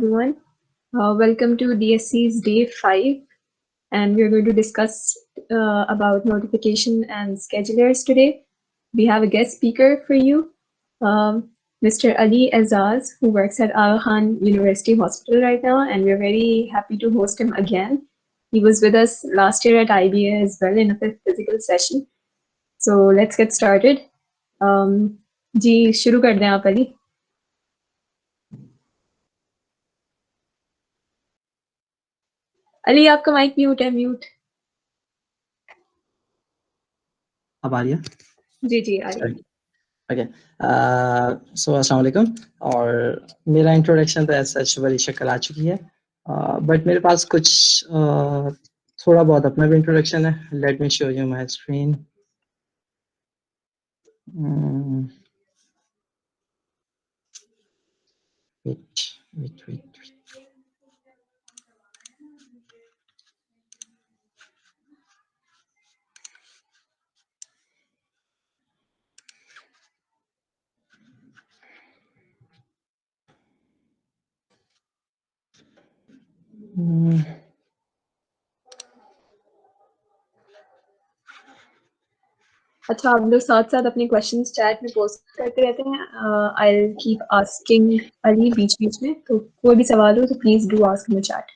everyone. Welcome to DSC's Day 5, and we're going to discuss about notification and schedulers today. We have a guest speaker for you, Mr. Ali Azaz, who works at Aga Khan University Hospital right now, and we're very happy to host him again. He was with us last year at IBA as well in a physical session. So let's get started. जी शुरू कर दें आप अली. अली आपका mic mute है. Mute. अब आ रही है? जी जी आ रही है. ओके, सो अस्सलाम वालेकुम. और मेरा इंट्रोडक्शन तो ऐसा बड़ी शक्ल आ चुकी है, बट मेरे पास कुछ थोड़ा बहुत अपना भी इंट्रोडक्शन है. Let me show you my screen. Wait. अच्छा, आप लोग साथ साथ अपने क्वेश्चंस चैट में पोस्ट करते रहते हैं. आई विल कीप आस्किंग अली बीच में, तो कोई भी सवाल हो तो please do ask in the chat.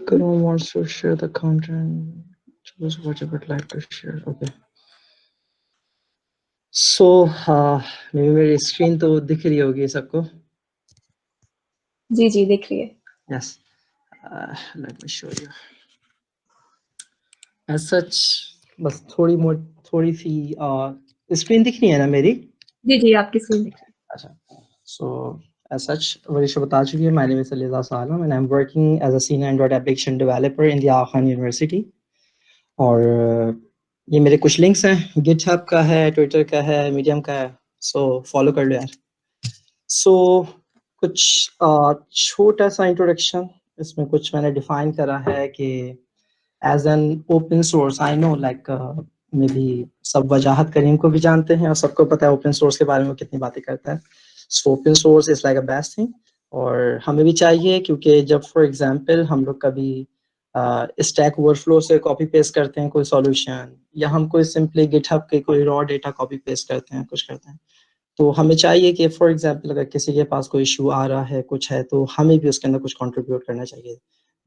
Karan wants to share the content. Choose whatever like to share. Okay. So, मेरी स्क्रीन तो दिख रही होगी सबको? जी जी दिख रही है. Yes. Let me show you. As such, बस थोड़ी सी स्क्रीन दिख रही है ना मेरी? जी जी आपकी स्क्रीन दिख रही है. अच्छा. So as such, वरिष्ठ बता चुकी है. My name is Ali Salam and I'm working as a senior Android application developer in the Aga Khan University. और ये मेरे कुछ लिंक्स हैं. GitHub का है, Twitter का है, Medium का है. So फॉलो कर लो यार. So कुछ छोटा सा इंट्रोडक्शन. इसमें कुछ मैंने डिफाइन करा है कि as an open source, I know like maybe सब वजाहत करीम को भी जानते हैं और सबको पता है ओपन सोर्स के बारे में कितनी बातें करता है. So open source is like a best thing, और हमें भी चाहिए, क्योंकि जब फॉर एग्जांपल हम लोग कभी स्टैक ओवरफ्लो से कॉपी पेस्ट करते हैं कोई सॉल्यूशन, या हम कोई सिंपली गिटहब के कोई रॉ डेटा कॉपी पेस्ट करते हैं, कुछ करते हैं, तो हमें चाहिए कि फॉर एग्जांपल अगर किसी के पास कोई इशू आ रहा है, कुछ है, तो हमें भी उसके अंदर कुछ कंट्रीब्यूट करना चाहिए.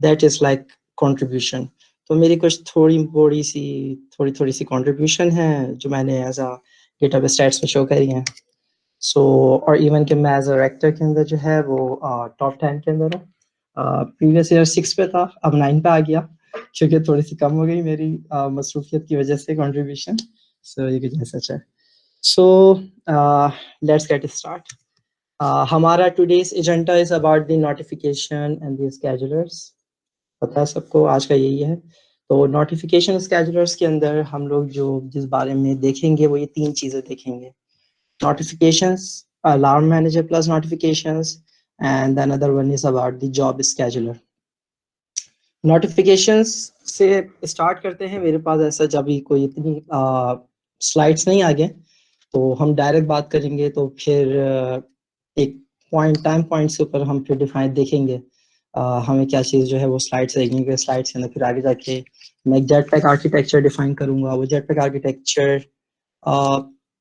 That is like contribution. तो मेरी कुछ थोड़ी सी कंट्रीब्यूशन है जो मैंने एज अ गिटहब स्टैट्स में शो करी हैं. सो और इवन कि मैं एज अ रेक्टर के अंदर जो है वो टॉप 10 के अंदर है. प्रीवियस ईयर 6 पे था, अब 9 पे आ गया, क्योंकि थोड़ी सी कम हो गई मेरी मसरूफियत की वजह से कंट्रीब्यूशन. सो ये कुछ ऐसा है. So let's get start. हमारा today's agenda is about the notification and the schedulers. पता है सबको आज का यही है. तो notification schedulers के अंदर हम लोग जो जिस बारे में देखेंगे वो ये 3 चीजें देखेंगे. Notifications, alarm manager plus notifications, and the another one is about the job scheduler. Notifications से start करते हैं. मेरे पास ऐसा जब भी कोई इतनी slides नहीं आ गए, तो हम डायरेक्ट बात करेंगे. तो फिर एक टाइम पॉइंट से ऊपर हम फिर डिफाइन देखेंगे हमें क्या चीज़ जो है वो स्लाइड्स देखेंगे. स्लाइड्स के अंदर फिर आगे जाके मैं एक जेटपैक आर्किटेक्चर डिफाइन करूंगा. वो जेटपैक आर्किटेक्चर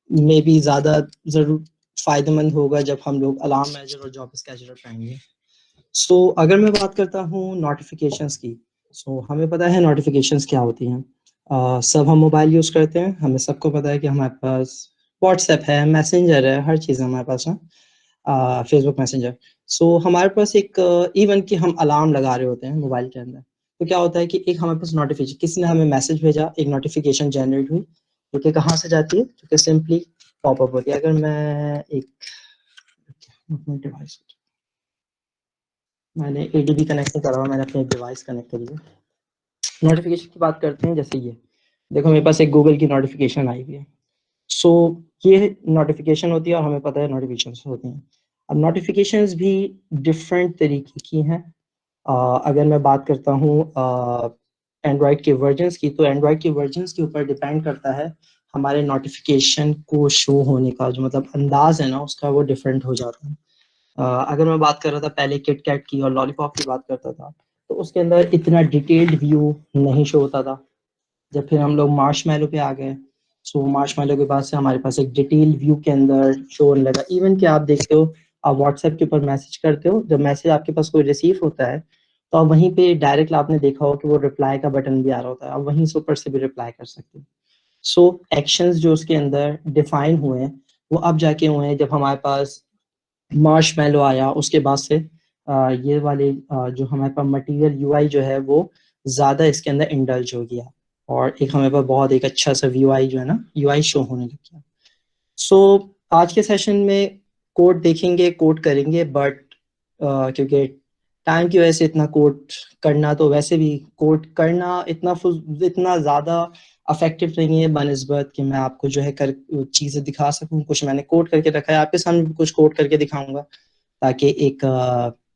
में भी ज़्यादा जरूर फायदेमंद होगा जब हम लोग अलार्म मैनेजर और जॉब स्केड्यूलर पाएंगे. सो अगर मैं बात करता हूँ नोटिफिकेशंस की, सो हमें पता है नोटिफिकेशंस क्या होती हैं. सब हम मोबाइल यूज़ करते हैं. हमें सबको पता है कि हमारे पास व्हाट्सएप है, मैसेंजर है, हर चीज़ है हमारे पास है, फेसबुक मैसेंजर. सो हमारे पास एक इवन कि हम अलार्म लगा रहे होते हैं मोबाइल के अंदर, तो क्या होता है कि एक हमारे पास नोटिफिकेशन, किसी ने हमें मैसेज भेजा, एक नोटिफिकेशन जनरेट हुई, जो कि कहाँ से जाती है, जो कि सिंपली पॉपअप होती है. अगर मैं एक डिवाइस, मैंने एडीबी कनेक्ट करा हुआ, मैंने अपने डिवाइस कनेक्ट करी है. नोटिफिकेशन की बात करते हैं. जैसे ये देखो मेरे पास एक गूगल की नोटिफिकेशन आई हुई है. सो ये नोटिफिकेशन होती है और हमें पता है नोटिफिकेशंस होती हैं. अब नोटिफिकेशंस भी डिफरेंट तरीके की हैं. अगर मैं बात करता हूँ एंड्रॉयड के वर्जन्स की, तो एंड्रॉयड के वर्जन्स के ऊपर डिपेंड करता है हमारे नोटिफिकेशन को शो होने का जो मतलब अंदाज है ना उसका, वो डिफरेंट हो जाता है. अगर मैं बात कर रहा था पहले किट कैट की और लॉलीपॉप की बात करता था, तो उसके अंदर इतना डिटेल्ड व्यू नहीं शो होता था। जब फिर हम लोग मार्शमैलो पे आ गए, सो मार्शमैलो के बाद से हमारे पास एक डिटेल व्यू के अंदर शो होने लगा। इवन कि आप देखते हो, आप व्हाट्सएप के ऊपर मैसेज करते हो, जब मैसेज आपके पास कोई रिसीव होता है तो आप वहीं पे डायरेक्ट आपने देखा हो कि वो रिप्लाई का बटन भी आ रहा होता है, आप वहीं से ऊपर से भी रिप्लाई कर सकते हो। सो एक्शंस जो उसके अंदर डिफाइन हुए हैं वो अब जाके हुए हैं जब हमारे पास मार्शमैलो आया। उसके बाद से ये वाले जो हमारे पास मटेरियल यूआई जो है वो ज़्यादा इसके अंदर इंडल्ज हो गया, और एक हमारे पास बहुत एक अच्छा सा यूआई जो है ना, यूआई शो होने लग गया। सो आज के सेशन में कोड देखेंगे, कोड करेंगे, बट क्योंकि टाइम की वजह से इतना कोड करना, तो वैसे भी कोड करना इतना ज़्यादा अफेक्टिव नहीं है बनस्बत कि मैं आपको जो है कर चीज़ें दिखा सकूं। कुछ मैंने कोड करके रखा है, आपके सामने भी कुछ कोड करके दिखाऊंगा ताकि एक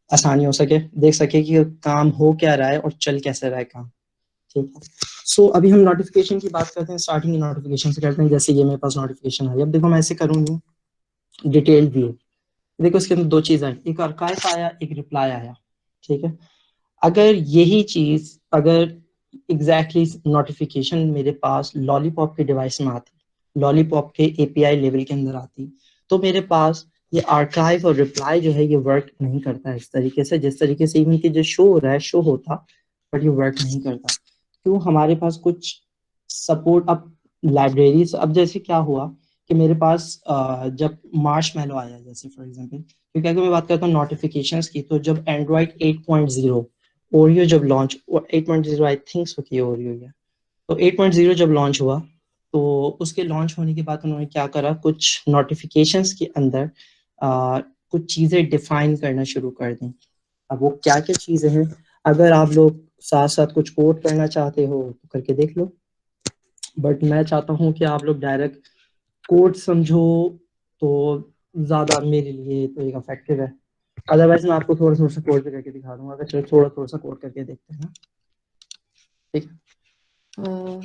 आसानी हो सके, देख सके कि काम हो क्या रहा है और चल कैसे रहा है काम। ठीक है, सो अभी हम नोटिफिकेशन की बात करते हैं। स्टार्टिंग नोटिफिकेशन से करते हैं। जैसे ये मेरे पास नोटिफिकेशन आई, अब देखो मैं ऐसे करूँगी डिटेल्ड व्यू। देखो इसके अंदर दो चीज आई, एक आर्काइव आया, एक रिप्लाई आया। ठीक है, अगर यही चीज अगर एग्जैक्टली नोटिफिकेशन मेरे पास लॉलीपॉप के डिवाइस में आती, लॉलीपॉप के एपीआई लेवल के अंदर आती, तो मेरे पास ये आर्काइव और रिप्लाई जो है ये वर्क नहीं करता है इस तरीके से, जिस तरीके से इवन की जो शो हो रहा है शो होता, बट ये वर्क नहीं करता। क्यों? हमारे पास कुछ सपोर्ट अब लाइब्रेरीज, अब जैसे क्या हुआ कि मेरे पास जब मार्शमैलो आया, जैसे फॉर एग्जांपल, क्योंकि अगर मैं बात करता हूँ नोटिफिकेशंस की, तो जब एंड्रॉइड 8.0 ओरियो जब लॉन्च, 8.0 आई थिंक सो कि ओरियो है, तो 8.0 जब लॉन्च हुआ, तो उसके लॉन्च होने के बाद उन्होंने क्या करा, कुछ नोटिफिकेशंस के अंदर कुछ चीज़ें डिफाइन करना शुरू कर दी। अब वो क्या क्या चीज़ें हैं, अगर आप लोग साथ साथ कुछ कोड करना चाहते हो तो करके देख लो, बट मैं चाहता हूँ कि आप लोग डायरेक्ट कोड समझो, तो ज़्यादा मेरे लिए तो एक अफेक्टिव है। अदरवाइज मैं आपको थोड़ा थोड़ा सा कोड करके दिखा दूंगा। अगर चलो थोड़ा थोड़ा सा कोड करके देखते हैं ना, ठीक है।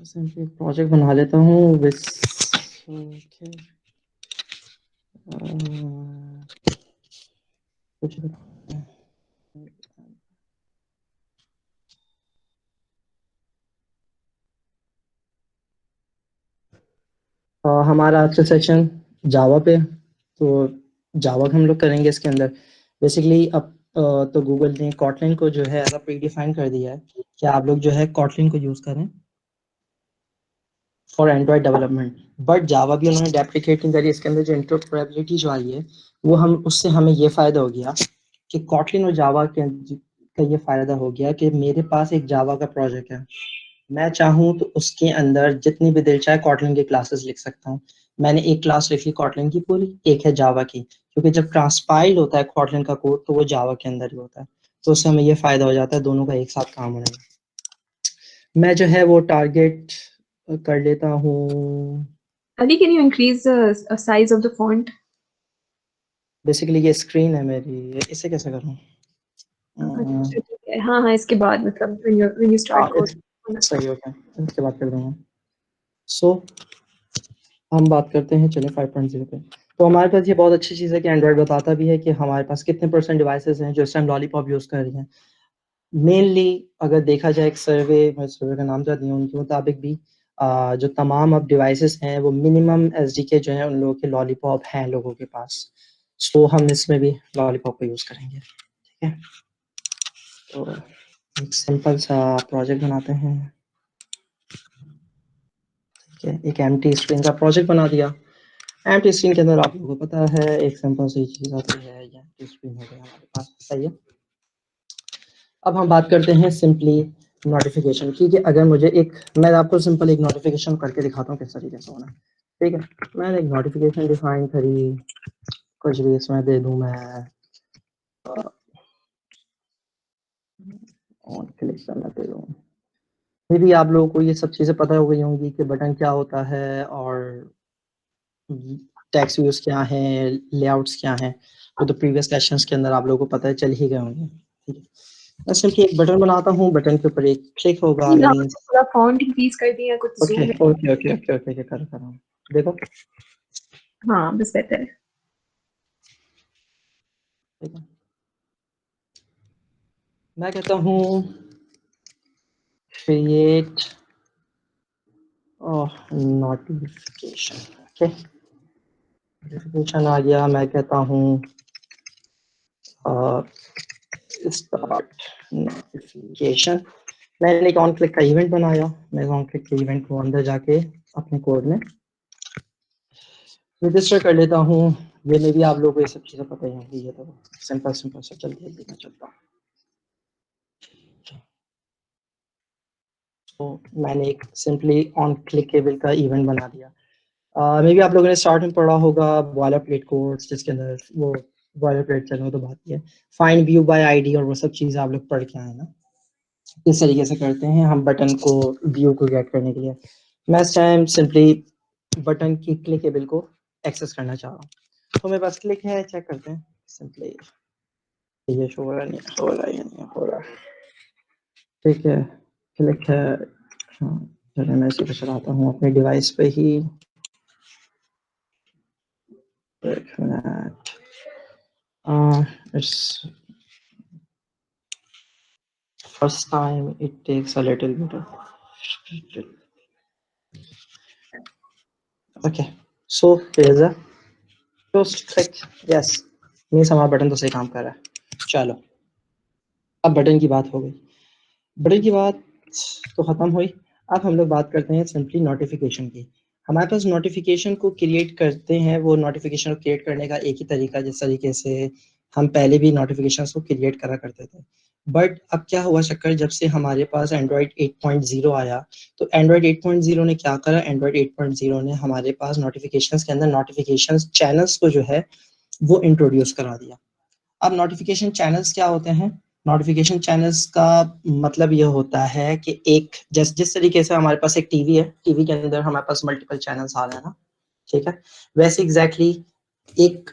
सिंपली प्रोजेक्ट बना लेता हूँ विस, ओके, कुछ हमारा आज का सेशन जावा पे, तो जावा हम लोग करेंगे इसके अंदर। बेसिकली अब तो गूगल ने कॉटलिन को जो है प्री डिफाइन कर दिया है कि आप लोग जो है कॉटलिन को यूज़ करें for Android development, but Java भी उन्होंने डेप्रिकेट नहीं करी। इसके अंदर जो इंटरऑपरेबिलिटी जो आई है वो हम उससे हमें ये फ़ायदा हो गया कि कॉटलिन और जावा के का ये फ़ायदा हो गया कि मेरे पास एक जावा का प्रोजेक्ट है, मैं चाहूँ तो उसके अंदर जितनी भी दिल चाहे कॉटलिन की क्लासेस लिख सकता हूँ। मैंने एक क्लास लिख ली कॉटलिन की पूरी, एक है जावा की, क्योंकि जब ट्रांसपाइल होता है कॉटलिन का कोड तो वो जावा के अंदर ही होता है, तो उससे हमें ये फ़ायदा हो जाता है दोनों का एक साथ काम होने में। मैं जो है वो टारगेट कर लेता हूँ। Ali, can you increase the size of the font? Basically ये स्क्रीन है मेरी, इसे कैसे करूँ? अच्छा ठीक है, हाँ हाँ, इसके बाद मतलब when you start code. सही हो गया, इसके बाद कर दूंगा। सो हम बात करते हैं, चले 5.0 पे। तो हमारे पास ये बहुत अच्छी चीज़ है कि एंड्रॉइड बताता भी है कि हमारे पास कितने % डिवाइसेस हैं जो इस टाइम लॉलीपॉप यूज़ कर रही हैं। मेनली अगर देखा जाए एक सर्वे, मैं सर्वे का नाम जानती हूँ, उनके मुताबिक भी जो तमाम अब डिवाइसेस हैं वो मिनिमम एसडीके जो है उन लोगों के लॉलीपॉप हैं लोगों के पास। सो हम इसमें भी लॉलीपॉप को यूज़ करेंगे। ठीक है, तो एक सिंपल सा प्रोजेक्ट बनाते हैं। ठीक है, एक एम्प्टी स्क्रीन का प्रोजेक्ट बना दिया। एम्प्टी स्क्रीन के अंदर आप लोगों को पता है एक सिंपल सी चीज़ आती है, ये एम्प्टी स्क्रीन हो गया हमारे पास। सही है, अब हम बात करते हैं सिंपली नोटिफिकेशन की, कि अगर मुझे एक, मैं आपको सिंपल एक नोटिफिकेशन करके दिखाता हूँ किस तरीके से होना है। ठीक है, मैंने एक नोटिफिकेशन डिफाइन करी, कुछ भी इसमें दे दूँ मैं, ऑन क्लिक करना दे दूँ। मे भी आप लोगों को ये सब चीज़ें पता हो गई होंगी कि बटन क्या होता है और टेक्स्ट व्यूज क्या है, लेआउट्स क्या हैं, वो तो प्रीवियस सेशंस के अंदर आप लोगों को पता है, चल ही गए होंगे। ठीक है, मैं सिंपली एक बटन बनाता हूँ, बटन के ऊपर एक क्लिक होगा, यहाँ मींस पे थोड़ा font increase कर दिया, कुछ okay zoom okay okay okay okay कर रहा हूँ। देखो हाँ बस बेहतर है। ठीक है, मैं कहता हूँ क्रिएट नोटिफिकेशन। ओके, नोटिफिकेशन आ गया। मैं कहता हूँ स्टार्ट नोटिफिकेशन। मैंने एक ऑन क्लिक का इवेंट बनाया। मैं ऑन क्लिक के इवेंट को अंदर जाके अपने कोड में रजिस्टर कर लेता हूँ। ये में भी आप लोगों को ये सब चीज़ें पता ही होंगी। ये तो सिंपल सिंपल से जल्दी जल्दी मैं चलता हूँ। तो मैंने एक सिंपली ऑन क्लिकेबल का इवेंट बना दिया। मे भी आप लोगों ने स्टार्ट में पढ़ा होगा बॉयलर प्लेट कोड्स, जिसके अंदर वो बॉयलर प्लेट चलने तो बात ही है, फाइंड व्यू बाय आईडी और वो सब चीज़ें आप लोग पढ़ के आए ना। इस तरीके से करते हैं हम बटन को, व्यू को गेट करने के लिए। मैं इस टाइम सिंपली बटन की क्लिकेबल को एक्सेस करना चाह रहा हूँ। तो मेरे पास क्लिक है, चेक करते हैं सिंपली ये शो हो रहा नहीं हो रहा है या नहीं हो रहा। ठीक है, क्लिक है। हाँ, चलिए मैं इसे चलाता हूँ अपने डिवाइस पे ही। एक minute, it's first time it takes a little bit of okay, so here's a just click yes, means हमारा बटन तो सही काम कर रहा है। चलो, अब बटन की बात हो गई। बटन की बात तो खत्म हुई। अब हम लोग बात करते हैं सिंपली नोटिफिकेशन की। हमारे पास नोटिफिकेशन को क्रिएट करते हैं, वो नोटिफिकेशन को क्रिएट करने का एक ही तरीका, जिस तरीके से हम पहले भी नोटिफिकेशन को क्रिएट करा करते थे। बट अब क्या हुआ चक्कर, जब से हमारे पास एंड्रॉयड 8.0 आया, तो एंड्रॉयड 8.0 ने क्या करा, एंड्रॉयड 8.0 ने हमारे पास नोटिफिकेशंस के अंदर नोटिफिकेशन चैनल्स को जो है वो इंट्रोड्यूस करा दिया। अब नोटिफिकेशन चैनल्स क्या होते हैं? नोटिफिकेशन चैनल्स का मतलब ये होता है कि एक जिस तरीके से हमारे पास एक टीवी है, टीवी के अंदर हमारे पास मल्टीपल चैनल्स आ रहे हैं ना, ठीक है, वैसे एग्जैक्टली एक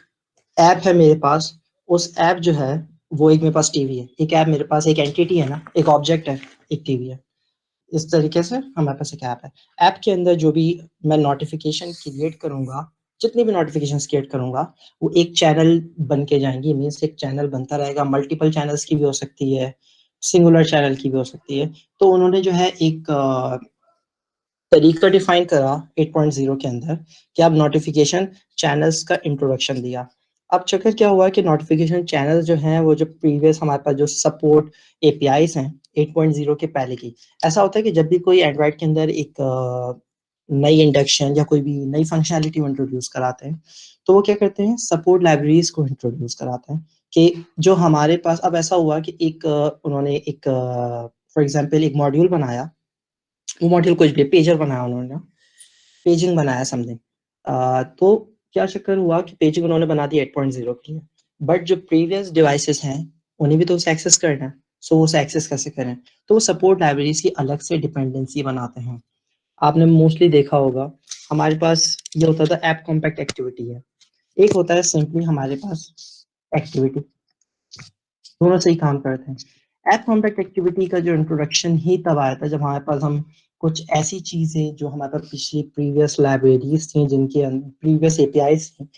ऐप है मेरे पास। उस ऐप जो है वो एक मेरे पास टीवी है, एक ऐप मेरे पास एक एंटिटी है ना, एक ऑब्जेक्ट है, एक टीवी है। इस तरीके से हमारे पास एक ऐप है। ऐप के अंदर जो भी मैं नोटिफिकेशन क्रिएट करूंगा, जितनी भी नोटिफिकेशन क्रिएट करूंगा, वो एक चैनल बन के जाएंगी। मीन्स एक चैनल बनता रहेगा। मल्टीपल चैनल्स की भी हो सकती है, सिंगुलर चैनल की भी हो सकती है। तो उन्होंने जो है एक तरीका डिफाइन करा 8.0 के अंदर कि अब नोटिफिकेशन चैनल्स का इंट्रोडक्शन दिया। अब चक्कर क्या हुआ कि नोटिफिकेशन चैनल जो हैं वो जो प्रीवियस हमारे पास जो सपोर्ट एपीआईज हैं 8.0 के पहले की, ऐसा होता है कि जब भी कोई एंड्रॉयड के अंदर एक नई इंडक्शन या कोई भी नई फंक्शनैलिटी इंट्रोड्यूस कराते हैं, तो वो क्या करते हैं, सपोर्ट लाइब्रेरीज को इंट्रोड्यूस कराते हैं। कि जो हमारे पास अब ऐसा हुआ कि एक उन्होंने एक फॉर एग्जांपल एक मॉड्यूल बनाया। वो मॉड्यूल कुछ भी पेजर बनाया उन्होंने, पेजिंग बनाया समथिंग। तो क्या चक्कर हुआ कि पेजिंग उन्होंने बना दी 8.0 के लिए, बट जो प्रीवियस डिवाइसेस हैं उन्हें भी तो उसे एक्सेस करना है। सो वो उसे एक्सेस कैसे करें? तो वो सपोर्ट लाइब्रेरीज की अलग से डिपेंडेंसी बनाते हैं। आपने मोस्टली देखा होगा हमारे पास ये होता था ऐप कॉम्पैक्ट एक्टिविटी है, एक होता है सिंपली हमारे पास एक्टिविटी। दोनों से ही काम करते हैं। ऐप कॉम्पैक्ट एक्टिविटी का जो इंट्रोडक्शन ही तब आया था जब हमारे पास हम कुछ ऐसी चीजें जो हमारे पास पिछली प्रीवियस लाइब्रेरीज थी, जिनके प्रीवियस एपीआईज थी,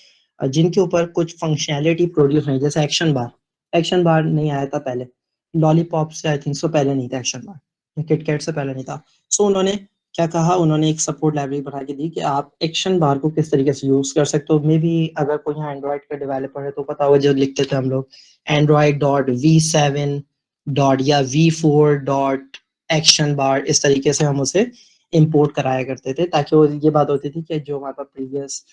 जिनके ऊपर कुछ फंक्शनैलिटी प्रोड्यूस नहीं, जैसे एक्शन बार। एक्शन बार नहीं आया था पहले, लॉलीपॉप से आई थिंक सो पहले नहीं था एक्शन बार, किटकैट से पहले नहीं था। सो उन्होंने क्या कहा, उन्होंने एक सपोर्ट लाइब्रेरी बना के दी कि आप एक्शन बार को किस तरीके से यूज कर सकते हो। मे बी अगर कोई यहाँ एंड्रॉइड का डेवलपर है तो पता होगा, जो लिखते थे हम लोग android.v7 डॉट या v4 डॉट एक्शन बार, इस तरीके से हम उसे इंपोर्ट कराया करते थे, ताकि वो ये बात होती थी कि जो हमारे पास प्रीवियस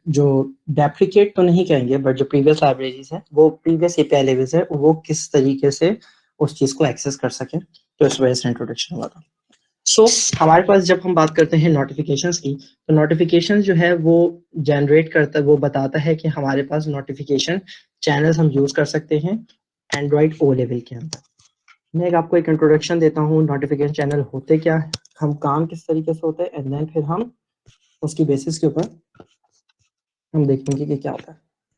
जो डेप्रिकेट तो नहीं कहेंगे, बट जो प्रीवियस लाइब्रेरीज है, वो प्रीवियस एपीआई लेवल्स है, वो किस तरीके से उस चीज को एक्सेस कर सके। तो इस वजह से इंट्रोडक्शन हुआ था। सो हमारे पास जब हम बात करते हैं नोटिफिकेशंस की, तो नोटिफिकेशन जो है वो जनरेट करता है, वो बताता है कि हमारे पास नोटिफिकेशन चैनल्स हम यूज कर सकते हैं एंड्रॉइड ओ लेवल के अंदर। मैं आपको एक इंट्रोडक्शन देता हूँ नोटिफिकेशन चैनल होते क्या है, हम काम किस तरीके से होते हैं, एंड देन फिर हम उसकी बेसिस के ऊपर हम देखेंगे कि क्या होता है।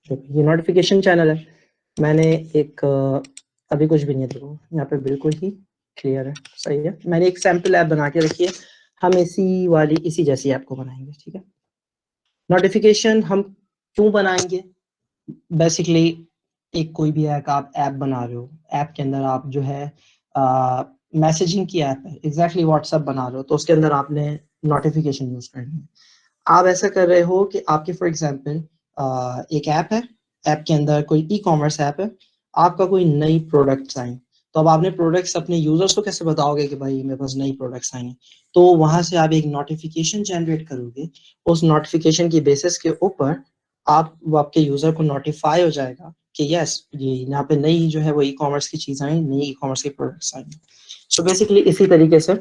देखो ये नोटिफिकेशन चैनल है। मैंने एक अभी कुछ भी नहीं है, देखो यहाँ पे बिल्कुल ही क्लियर है, सही है। मैंने एक सैम्पल ऐप बना के रखी है, हम इसी जैसी ऐप को बनाएंगे, ठीक है। नोटिफिकेशन हम क्यों बनाएंगे? बेसिकली एक कोई भी आप ऐप बना रहे हो, ऐप के अंदर आप जो है मैसेजिंग की ऐप है, एग्जैक्टली व्हाट्सएप बना रहे हो, तो उसके अंदर आपने नोटिफिकेशन यूज करनी है। आप ऐसा कर रहे हो कि आपके फॉर एग्जांपल एक ऐप है, ऐप के अंदर कोई ई कॉमर्स ऐप है, आपका कोई नई प्रोडक्ट्स आई, तो अब आपने प्रोडक्ट्स अपने यूजर्स को कैसे बताओगे कि भाई मेरे पास नई प्रोडक्ट्स आई हैं? तो वहां से आप एक नोटिफिकेशन जनरेट करोगे, उस नोटिफिकेशन की बेसिस के ऊपर आप वो आपके यूजर को नोटिफाई हो जाएगा कि यस ये यहाँ पे नई जो है वो ई कॉमर्स की चीज आई, नई ई कॉमर्स की प्रोडक्ट्स आई। सो बेसिकली इसी तरीके से,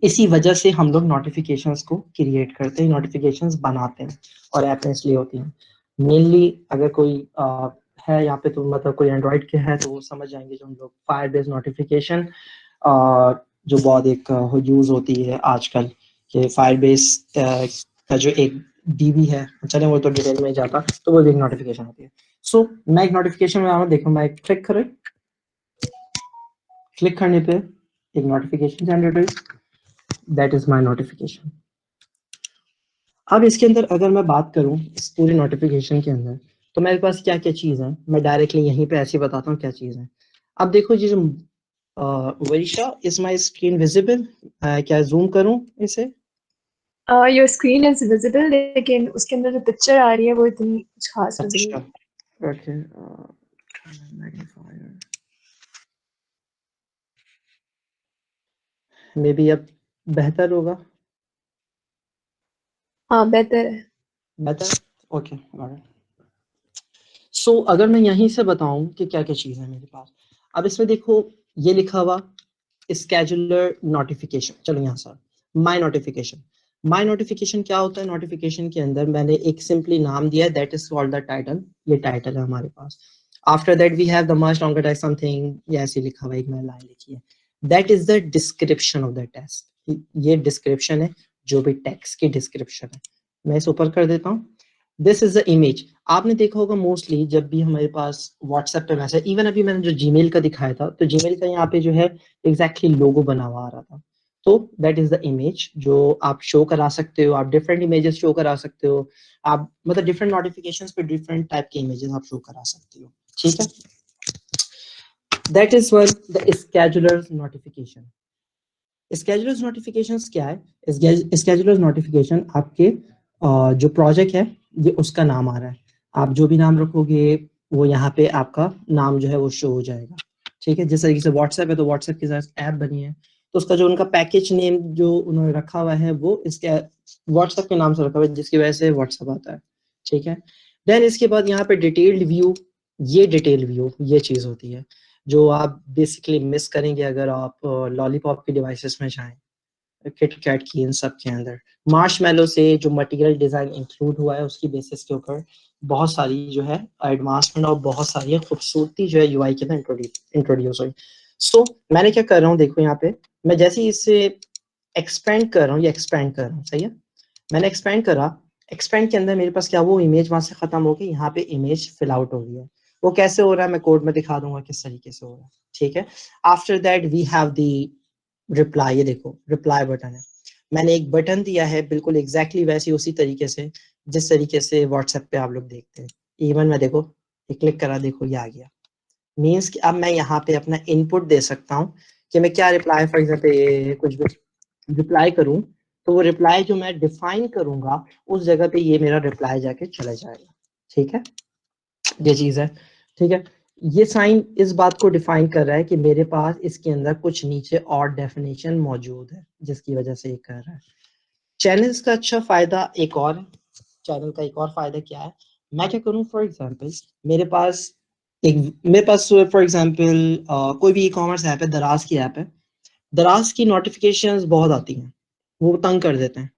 इसी वजह से हम लोग नोटिफिकेशंस को क्रिएट करते हैं, नोटिफिकेशंस बनाते हैं, और ऐप में इसलिए होती हैं। मेनली अगर कोई है यहाँ पे, तो मतलब कोई एंड्रॉइड के है तो वो समझ जाएंगे, जो हम लोग फायर बेस्ड नोटिफिकेशन जो बहुत एक यूज होती है आजकल, कि फायर बेस का जो एक डीबी है, चले वो तो डिटेल में जाता, तो वो एक नोटिफिकेशन होती है। सो मैं एक नोटिफिकेशन में आऊँ, देखो मैं क्लिक करें, क्लिक करने पे एक नोटिफिकेशन जनरेट हुई, दैट इज माय नोटिफिकेशन। अब इसके अंदर अगर मैं बात करूं इस पूरी नोटिफिकेशन के अंदर, तो मेरे पास क्या क्या चीज़ है, मैं डायरेक्टली यहीं पे ऐसे ही बताता हूँ क्या चीज़ है। अब देखो ये जो Varisha, is my screen visible? क्या जूम करूं इसे? योर स्क्रीन इज विजिबल, लेकिन उसके अंदर जो पिक्चर आ रही है वो इतनी कुछ खास विजिबल अच्छा, नहीं। ओके, मैग्नीफायर मे बी अब बेहतर होगा। हाँ, बेहतर है। बेहतर, ओके। सो अगर मैं यहीं से बताऊं कि क्या क्या चीज़ है मेरे पास, अब इसमें देखो ये लिखा हुआ स्केजुलर नोटिफिकेशन, चलो यहाँ से माय नोटिफिकेशन। माय नोटिफिकेशन क्या होता है? नोटिफिकेशन के अंदर मैंने एक सिंपली नाम दिया है, that is called the title. ये टाइटल है हमारे पास। After that we have the must longer text something, ये ऐसे लिखा हुआ है, एक मैंने लाइन लिखी है, that is the description of the text. ये डिस्क्रिप्शन है, जो भी टेक्स्ट की डिस्क्रिप्शन है। मैं इसे ऊपर कर देता हूँ। This is the image. आपने देखा होगा मोस्टली जब भी हमारे पास व्हाट्सएप पे मैसेज, इवन अभी मैंने जो जीमेल का दिखाया था, तो जीमेल का यहाँ पे जो है एग्जैक्टली लोगो बना हुआ आ रहा था। तो दैट इज द इमेज जो आप शो करा सकते हो, आप डिफरेंट इमेजेस शो करा सकते हो, आप मतलब डिफरेंट नोटिफिकेशंस पे डिफरेंट टाइप के इमेजेस आप शो करा सकते हो, ठीक है। That is one the schedulers notification. Schedulers notifications क्या है? स्केड्यूलर्स नोटिफिकेशन आपके जो प्रोजेक्ट है, ये उसका नाम आ रहा है, आप जो भी नाम रखोगे वो यहाँ पे आपका नाम जो है वो शो हो जाएगा, ठीक है। जिस तरीके से व्हाट्सएप है, तो व्हाट्सएप के साथ ऐप बनी है, तो उसका जो उनका पैकेज नेम जो उन्होंने रखा हुआ है वो इसके व्हाट्सएप के नाम से रखा हुआ है, जिसकी वजह से व्हाट्सएप आता है, ठीक है। देन इसके बाद यहाँ पे डिटेल्ड व्यू, ये डिटेल व्यू ये चीज होती है जो आप बेसिकली मिस करेंगे अगर आप लॉलीपॉप के डिवाइसेस में जाएं, किट कैट की, इन सब के अंदर मार्शमैलो से जो मटेरियल डिजाइन इंक्लूड हुआ है उसकी बेसिस के ऊपर बहुत सारी जो है एडवांसमेंट और बहुत सारी खूबसूरती जो है यूआई के अंदर इंट्रोड्यूस हुई। सो मैंने क्या कर रहा हूँ, देखो यहाँ पे मैं जैसे ही इसे एक्सपेंड कर रहा हूँ, ये एक्सपेंड कर रहा हूँ, सही है। मैंने एक्सपेंड करा, एक्सपेंड के अंदर मेरे पास क्या, वो इमेज वहां से खत्म हो गई, यहाँ पे इमेज फिल आउट हो गई है। वो कैसे हो रहा है मैं कोड में दिखा दूंगा किस तरीके से हो रहा है, ठीक है। After that we have the reply, ये देखो रिप्लाई बटन है, मैंने एक बटन दिया है बिल्कुल एग्जैक्टली वैसे उसी तरीके से जिस तरीके से व्हाट्सएप पे आप लोग देखते हैं। इवन मैं देखो ये क्लिक करा, देखो ये आ गया, मीन्स कि अब मैं यहाँ पे अपना इनपुट दे सकता हूँ कि मैं क्या रिप्लाई, फॉर एग्जाम्पल कुछ भी रिप्लाई करूँ, तो वो रिप्लाई जो मैं डिफाइन करूंगा उस जगह पे ये मेरा रिप्लाई जाके चला जाएगा, ठीक है। ये चीज है, ठीक है। ये साइन इस बात को डिफाइन कर रहा है कि मेरे पास इसके अंदर कुछ नीचे और डेफिनेशन मौजूद है, जिसकी वजह से ये कर रहा है। चैनल्स का अच्छा फायदा एक और, चैनल का एक और फायदा क्या है, मैं क्या करूं, फॉर एग्जांपल मेरे पास फॉर एग्जांपल कोई भी ई कॉमर्स ऐप है, दराज की ऐप है, दराज की नोटिफिकेशंस बहुत आती हैं, वो तंग कर देते हैं।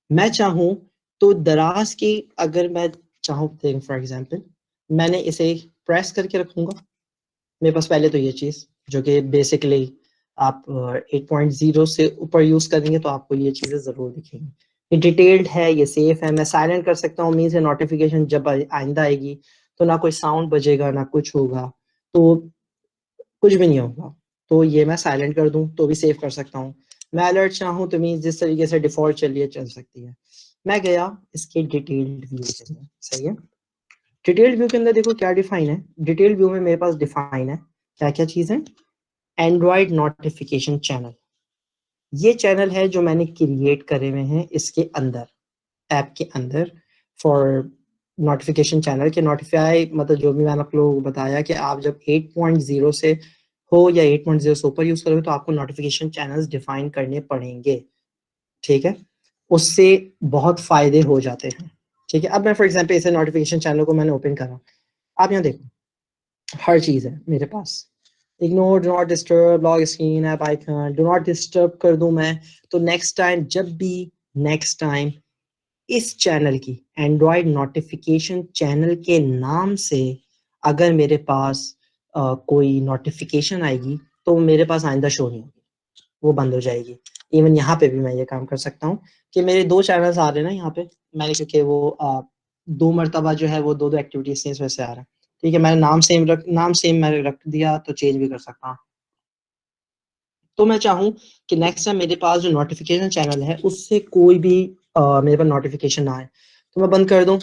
मैं चाहूँ तो दराज की, अगर मैं चाहूँ फॉर एग्जांपल मैंने इसे प्रेस करके रखूंगा, मेरे पास पहले तो ये चीज जो कि बेसिकली आप 8.0 से ऊपर यूज करेंगे तो आपको ये चीजें जरूर दिखेंगी। ये डिटेल्ड है, ये सेफ है, मैं साइलेंट कर सकता हूँ, मीन्स नोटिफिकेशन जब आइंदा आएगी तो ना कोई साउंड बजेगा ना कुछ होगा, तो कुछ भी नहीं होगा, तो ये मैं साइलेंट कर दूं तो भी सेव कर सकता हूँ। मैं अलर्ट चाहूँ तो मीन्स जिस तरीके से डिफॉल्ट चलिए चल सकती है। मैं गया इसके डिटेल्ड व्यू के अंदर, सही है। डिटेल्ड व्यू के अंदर देखो क्या डिफाइन है, डिटेल्ड व्यू में मेरे पास डिफाइन है क्या क्या चीज है। एंड्रॉइड नोटिफिकेशन चैनल, ये चैनल है जो मैंने क्रिएट करे हुए हैं इसके अंदर, ऐप के अंदर, फॉर नोटिफिकेशन चैनल के नोटिफाई, मतलब जो भी मैंने आप लोगों को बताया कि आप जब 8.0 से हो या 8.0 से ऊपर यूज करोगे तो आपको नोटिफिकेशन चैनल्स डिफाइन करने पड़ेंगे, ठीक है। उससे बहुत फायदे हो जाते हैं, ठीक है। अब मैं फॉर एग्जांपल इसे नोटिफिकेशन चैनल को मैंने ओपन करा, आप यहाँ देखो हर चीज है मेरे पास। Ignore, do not disturb, log screen, app icon, do not disturb कर दूं मैं, तो नेक्स्ट टाइम जब भी, नेक्स्ट टाइम इस चैनल की, एंड्रॉइड नोटिफिकेशन चैनल के नाम से अगर मेरे पास कोई नोटिफिकेशन आएगी तो मेरे पास आइंदा शो नहीं होगी, वो बंद हो जाएगी। इवन यहाँ पे भी मैं ये काम कर सकता हूँ कि मेरे 2 चैनल्स आ रहे हैं ना यहाँ पे, मैंने क्योंकि वो 2 मरतबा जो है वो 2 एक्टिविटीज से इस वजह से आ रहा है, ठीक है। मैंने नाम सेम मैंने रख दिया तो चेंज भी कर सकता हूँ। तो मैं चाहूँ कि नेक्स्ट टाइम मेरे पास जो नोटिफिकेशन चैनल है उससे कोई भी मेरे पास नोटिफिकेशन ना आए तो मैं बंद कर दूं,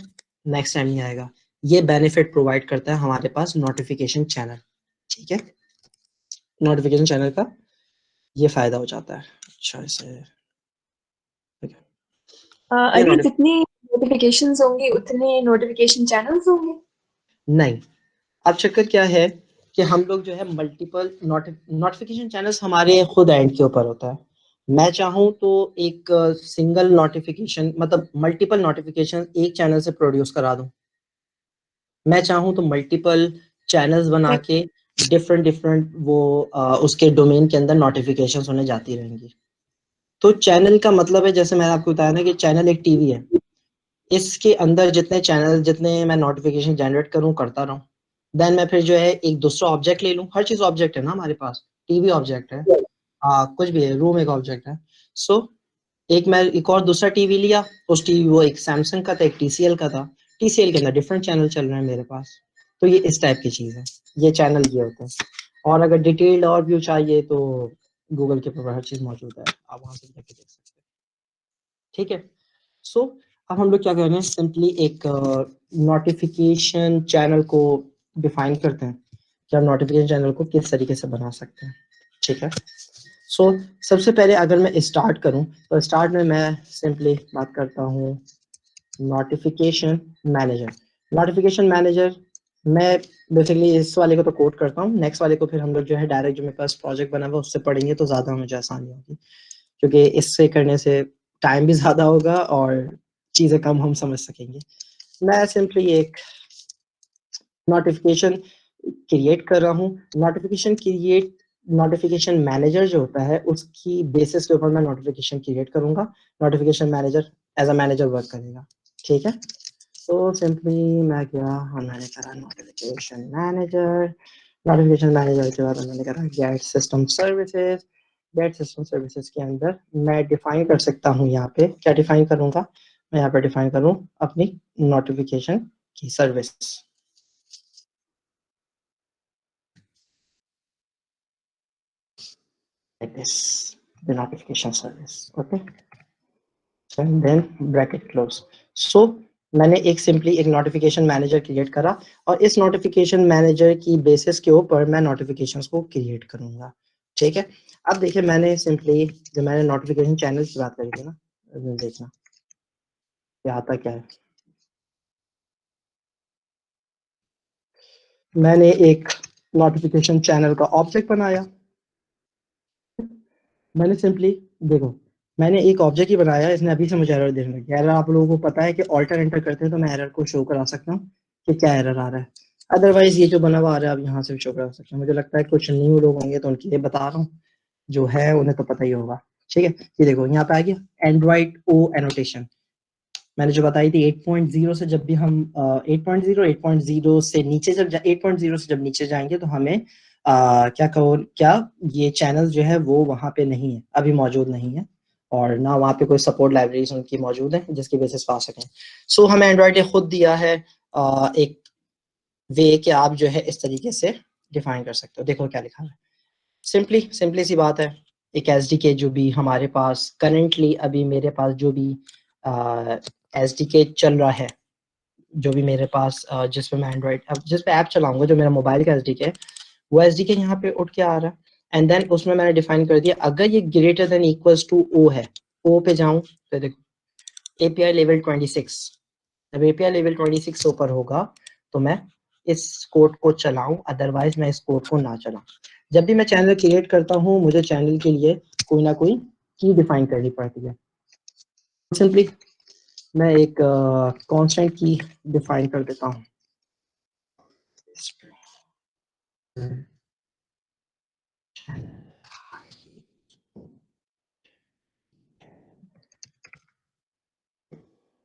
नेक्स्ट टाइम नहीं आएगा। ये बेनिफिट प्रोवाइड करता है हमारे पास नोटिफिकेशन चैनल, ठीक है। नोटिफिकेशन चैनल का ये फायदा हो जाता है। अच्छा इसे ठीक है। ये अली, जितनी नोटिफिकेशंस होंगी उतने नोटिफिकेशन चैनल्स होंगे? नहीं, अब चक्कर क्या है कि हम लोग जो है मल्टीपल नोटिफिकेशन चैनल्स हमारे खुद एंड के ऊपर होता है। मैं चाहूँ तो एक सिंगल नोटिफिकेशन, मतलब मल्टीपल नोटिफिकेशन एक चैनल से प्रोड्यूस करा दूं। मैं चाहूँ तो मल्टीपल चैनल्स बना के डिफरेंट डिफरेंट वो उसके डोमेन के अंदर नोटिफिकेशन होने जाती रहेंगी। तो चैनल का मतलब है, जैसे मैंने आपको बताया ना कि चैनल एक टीवी है, इसके अंदर जितने चैनल, जितने मैं नोटिफिकेशन जनरेट करूं करता रहूं, देन मैं फिर जो है एक दूसरा ऑब्जेक्ट ले लूं। हर चीज ऑब्जेक्ट है ना हमारे पास, टीवी ऑब्जेक्ट है, कुछ भी है, रूम एक ऑब्जेक्ट है। सो एक मैं एक और दूसरा टीवी लिया, उस टीवी, वो एक सैमसंग का था, एक टीसीएल का था, टीसीएल के अंदर डिफरेंट चैनल चल रहे हैं मेरे पास। तो ये इस टाइप की चीज है, ये चैनल ये होते हैं। और अगर डिटेल्ड और व्यू चाहिए तो गूगल के ऊपर हर चीज मौजूद है, आप वहां से जाके देख सकते हैं, ठीक है। सो अब हम लोग क्या कर रहे हैं, सिंपली एक नोटिफिकेशन चैनल को डिफाइन करते हैं कि हम नोटिफिकेशन चैनल को किस तरीके से बना सकते हैं, ठीक है। सो सबसे पहले अगर मैं स्टार्ट करूं तो स्टार्ट में मैं सिंपली बात करता हूं नोटिफिकेशन मैनेजर। नोटिफिकेशन मैनेजर मैं बेसिकली इस वाले को तो कोड करता हूँ, नेक्स्ट वाले को फिर हम लोग जो है डायरेक्ट जो मेरे पास प्रोजेक्ट बना हुआ है उससे पढ़ेंगे तो ज़्यादा मुझे आसानी होगी, क्योंकि इससे करने से टाइम भी ज़्यादा होगा और चीज़ें कम हम समझ सकेंगे। मैं सिंपली एक नोटिफिकेशन क्रिएट कर रहा हूँ। नोटिफिकेशन मैनेजर जो होता है उसकी बेसिस के ऊपर मैं नोटिफिकेशन क्रिएट करूंगा। Notification manager as a manager work करेगा, ठीक है। तो सिंपली मैं क्या, मैंने करा नोटिफिकेशन मैनेजर। नोटिफिकेशन मैनेजर के बाद मैंने करा get system services. Get system services के अंदर मैं डिफाइन कर सकता हूँ, यहाँ पे क्या डिफाइन करूंगा, मैं यहाँ पे डिफाइन करूँ अपनी नोटिफिकेशन की service, like this, the notification service, okay, and then bracket close. So मैंने एक सिंपली एक नोटिफिकेशन मैनेजर क्रिएट करा और इस नोटिफिकेशन मैनेजर की बेसिस के ऊपर मैं नोटिफिकेशंस को क्रिएट करूंगा, ठीक है। अब देखिए मैंने सिंपली, जो मैंने नोटिफिकेशन चैनल की बात करी थी ना, देखना क्या आता क्या है। मैंने एक नोटिफिकेशन चैनल का ऑब्जेक्ट बनाया। मैंने सिंपली, देखो मैंने एक ऑब्जेक्ट ही बनाया, इसने अभी से मुझे एरर देने लगी। एरर आप लोगों को पता है कि ऑल्टर एंटर करते हैं तो मैं एरर को शो करा सकता हूँ कि क्या एरर आ रहा है। अदरवाइज ये जो बना हुआ आ रहा है आप यहाँ से भी शो करा सकते हैं। मुझे लगता है कुछ न्यू लोग होंगे तो उनके लिए बता रहा हूँ, जो है उन्हें तो पता ही होगा, ठीक है। ये देखो यहाँ पे आ गया एंड्रॉइड ओ एनोटेशन, मैंने जो बताई थी 8.0 से जब भी हम 8.0 से नीचे, जब 8.0 से जब नीचे जाएंगे तो हमें क्या कहो, क्या ये चैनल जो है वो वहाँ पे नहीं है, अभी मौजूद नहीं है, और ना वहाँ पे कोई सपोर्ट लाइब्रेरीज उनकी मौजूद है जिसकी बेसिस पा सकें। सो हमें एंड्रॉइड ने खुद दिया है एक वे कि आप जो है इस तरीके से डिफाइन कर सकते हो। देखो क्या लिखा है, सिंपली सी बात है, एक एस डी के जो भी हमारे पास करेंटली अभी मेरे पास जो भी SDK चल रहा है, जो भी मेरे पास जिस पे मैं एंड्रॉइड जिस पे ऐप चलाऊंगा, जो मेरा मोबाइल का SDK है, वो SDK यहाँ पे उठ के आ रहा है। एंड देन उसमें मैंने डिफाइन कर दिया, अगर ये greater than equals to O है, O पे जाऊं तो देखो API लेवल 26, जब API लेवल 26 से ऊपर होगा तो मैं इस कोड को चलाऊं, अदरवाइज मैं इस कोड को ना चलाऊं। जब भी मैं चैनल क्रिएट करता हूं, मुझे चैनल के लिए कोई ना कोई की डिफाइन करनी पड़ती है। सिंपली मैं एक कांस्टेंट की डिफाइन कर देता हूं।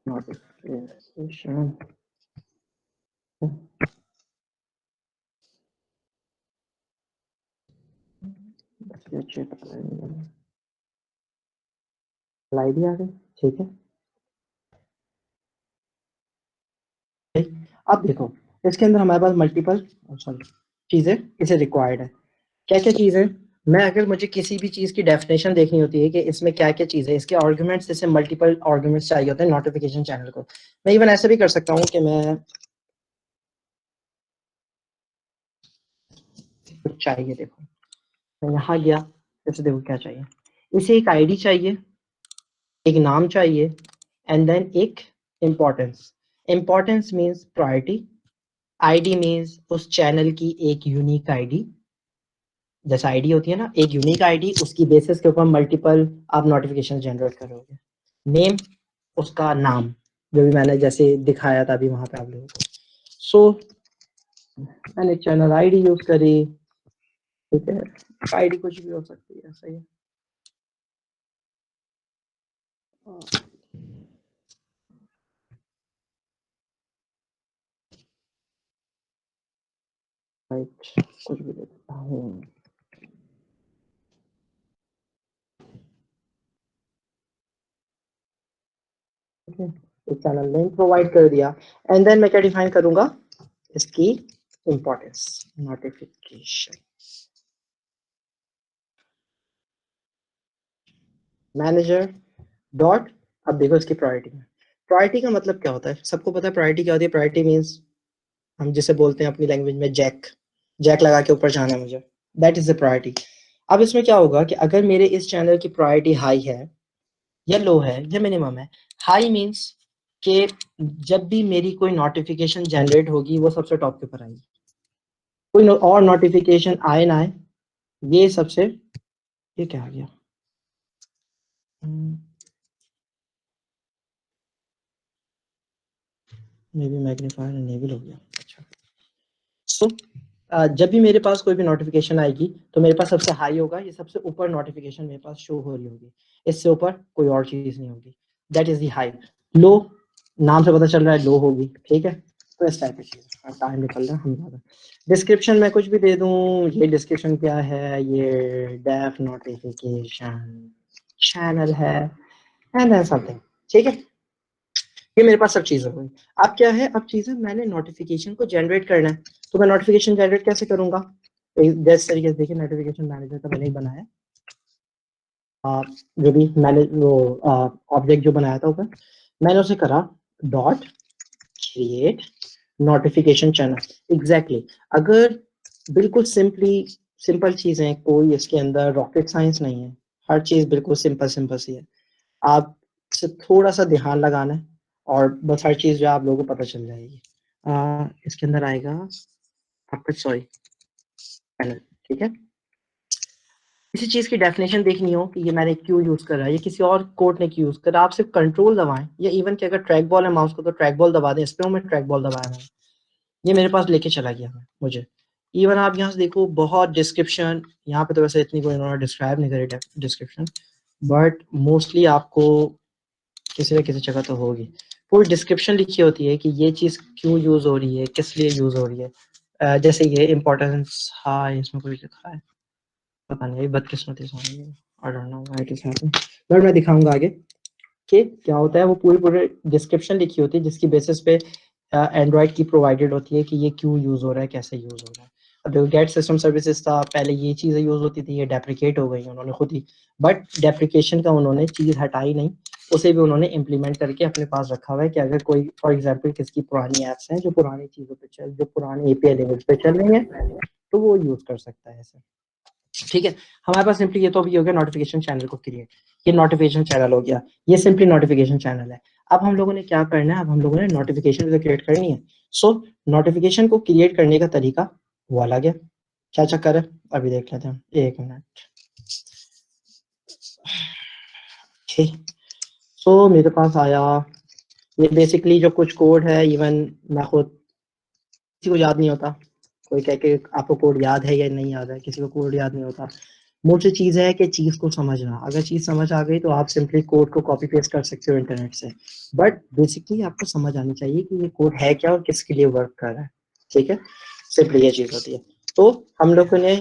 Notification. आईडी आ गई, ठीक है। अब देखो इसके अंदर हमारे पास मल्टीपल चीजें इसे रिक्वायर्ड है। क्या क्या चीजें, मैं अगर मुझे किसी भी चीज की डेफिनेशन देखनी होती है कि इसमें क्या क्या चीज है, इसके आर्गुमेंट्स, जैसे मल्टीपल आर्गुमेंट्स चाहिए होते हैं नोटिफिकेशन चैनल को। मैं इवन ऐसा भी कर सकता हूँ कि मैं कुछ चाहिए, देखो मैं यहाँ गया, जैसे देखो क्या चाहिए, इसे एक आईडी चाहिए, एक नाम चाहिए, एंड देन एक importance. Importance means priority, ID means उस चैनल की एक यूनिक आईडी, जैसे आईडी होती है ना, एक यूनिक आईडी, उसकी बेसिस के ऊपर मल्टीपल आप नोटिफिकेशन जनरेट करोगे। नेम, उसका नाम, जो भी मैंने जैसे दिखाया था अभी वहां पे आप लोगों को। सो मैंने चैनल आईडी यूज करी, ठीक है, आईडी कुछ भी हो सकती है, सही है। राइट, कुछ भी देता हूँ। एक चैनल लिंक प्रोवाइड कर दिया, एंड देन मैं क्या डिफाइन करूंगा, इसकी इंपॉर्टेंस, नोटिफिकेशन मैनेजर डॉट। अब देखो इसकी प्रायोरिटी में, प्रायोरिटी का मतलब क्या होता है, सबको पता है प्रायोरिटी क्या होती है। प्रायोरिटी मीन्स हम जिसे बोलते हैं अपनी लैंग्वेज में जैक, जैक लगा के ऊपर जाना है मुझे, दैट इज द प्रायोरिटी। अब इसमें क्या होगा कि अगर मेरे इस चैनल की प्रायोरिटी हाई है या लो है या मिनिमम है, हाई मीन्स कि जब भी मेरी कोई नोटिफिकेशन जनरेट होगी वो सबसे टॉप के ऊपर आएगी, कोई और नोटिफिकेशन आए ना आए, ये सबसे, ये क्या आ गया, मे बी मैग्नीफायर इनेबल हो गया। अच्छा, सो जब भी मेरे पास कोई भी नोटिफिकेशन आएगी तो मेरे पास सबसे हाई होगा, ये सबसे ऊपर नोटिफिकेशन मेरे पास शो हो रही होगी, इससे ऊपर कोई और चीज नहीं होगी, दैट इज दी हाई। लो, नाम से पता चल रहा है लो होगी, ठीक है। तो इस टाइप की चीज, टाइम निकल रहा है हम ज्यादा। डिस्क्रिप्शन में कुछ भी दे दूं, ये डिस्क्रिप्शन क्या है, ये डेफ नोटिफिकेशन चैनल है, एंड देन समथिंग, ठीक है। ये मेरे पास सब चीजें हुई। अब क्या है, अब चीजें मैंने नोटिफिकेशन को जनरेट करना है, तो मैं नोटिफिकेशन जनरेट कैसे करूंगा, जैसे तरीके से देखिए नोटिफिकेशन मैनेजर का मैंने ही बनाया, जो भी मैंने वो ऑब्जेक्ट जो बनाया था ऊपर, मैंने उसे करा dot create notification channel. Exactly, अगर बिल्कुल सिंपल चीजें, कोई इसके अंदर रॉकेट साइंस नहीं है, हर चीज बिल्कुल सिंपल सिंपल सी है, आप से थोड़ा सा ध्यान लगाना है और बस हर चीज जो आप लोगों को पता चल जाएगी। इसके अंदर आएगा आपका, सॉरी, पैनल, ठीक है। किसी चीज की डेफिनेशन देखनी हो कि ये मैंने क्यों यूज कर रहा है, ये किसी और कोड ने क्यों यूज करा, आप सिर्फ कंट्रोल दबाएं, या इवन कि अगर ट्रैक बॉल है माउस को तो ट्रैक बॉल दबा दें, इस पे मैं ट्रैक बॉल दबाया मैंने, ये मेरे पास लेके चला गया मुझे। इवन आप यहाँ से देखो बहुत डिस्क्रिप्शन, यहाँ पे तो वैसे इतनी कोई इन्होंने डिस्क्राइब नहीं करी डिस्क्रिप्शन, बट मोस्टली आपको किसी न किसी जगह तो होगी, पूरी डिस्क्रिप्शन लिखी होती है कि ये चीज़ क्यों यूज़ हो रही है, किस लिए यूज़ हो रही है। जैसे ये इम्पोर्टेंस, हाँ इसमें कुछ लिखा है, पता नहीं, बदकिस्मती से I don't know why it is happening, but मैं दिखाऊंगा आगे कि क्या होता है। वो पूरी पूरी डिस्क्रिप्शन लिखी होती है जिसकी बेसिस पे एंड्रॉयड की प्रोवाइडेड होती है कि ये क्यों यूज़ हो रहा है, कैसे यूज़ हो रहा है। अब देखो गेट सिस्टम सर्विसेज था पहले, ये चीज़ें यूज़ होती थी, ये डेप्रिकेट हो गई उन्होंने खुद ही, बट डेप्रिकेशन का उन्होंने चीज़ हटाई नहीं, उसे भी उन्होंने इम्प्लीमेंट करके अपने पास रखा हुआ है कि अगर कोई फॉर एग्जांपल किसकी पुरानी ऐप्स हैं जो पुरानी चीज़ों पे जो पुरानी एपीआई लैंग्वेज पे चल रही है तो वो यूज़ कर सकता है ऐसे। ठीक है, हमारे पास सिंपली ये तो अभी हो गया नोटिफिकेशन चैनल को क्रिएट, ये नोटिफिकेशन चैनल हो गया, ये सिंपली नोटिफिकेशन चैनल है। अब हम लोगों ने क्या करना है, अब हम लोगों ने नोटिफिकेशन तो क्रिएट करनी है। सो नोटिफिकेशन को क्रिएट करने का तरीका वो अलग है। क्या चक्कर है अभी देख लेते हैं, एक मिनट। ठीक, सो मेरे पास आया ये बेसिकली जो कुछ कोड है, इवन मैं खुद किसी को याद नहीं होता, कोई कह के आपको कोड याद है या नहीं याद है, किसी को कोड याद नहीं होता। मोटी चीज़ है कि चीज़ को समझना, अगर चीज़ समझ आ गई तो आप सिंपली कोड को कॉपी पेस्ट कर सकते हो इंटरनेट से, बट बेसिकली आपको समझ आनी चाहिए कि ये कोड है क्या और किसके लिए वर्क कर रहा है। ठीक है, सिंपली ये चीज़ होती है। तो हम लोगों ने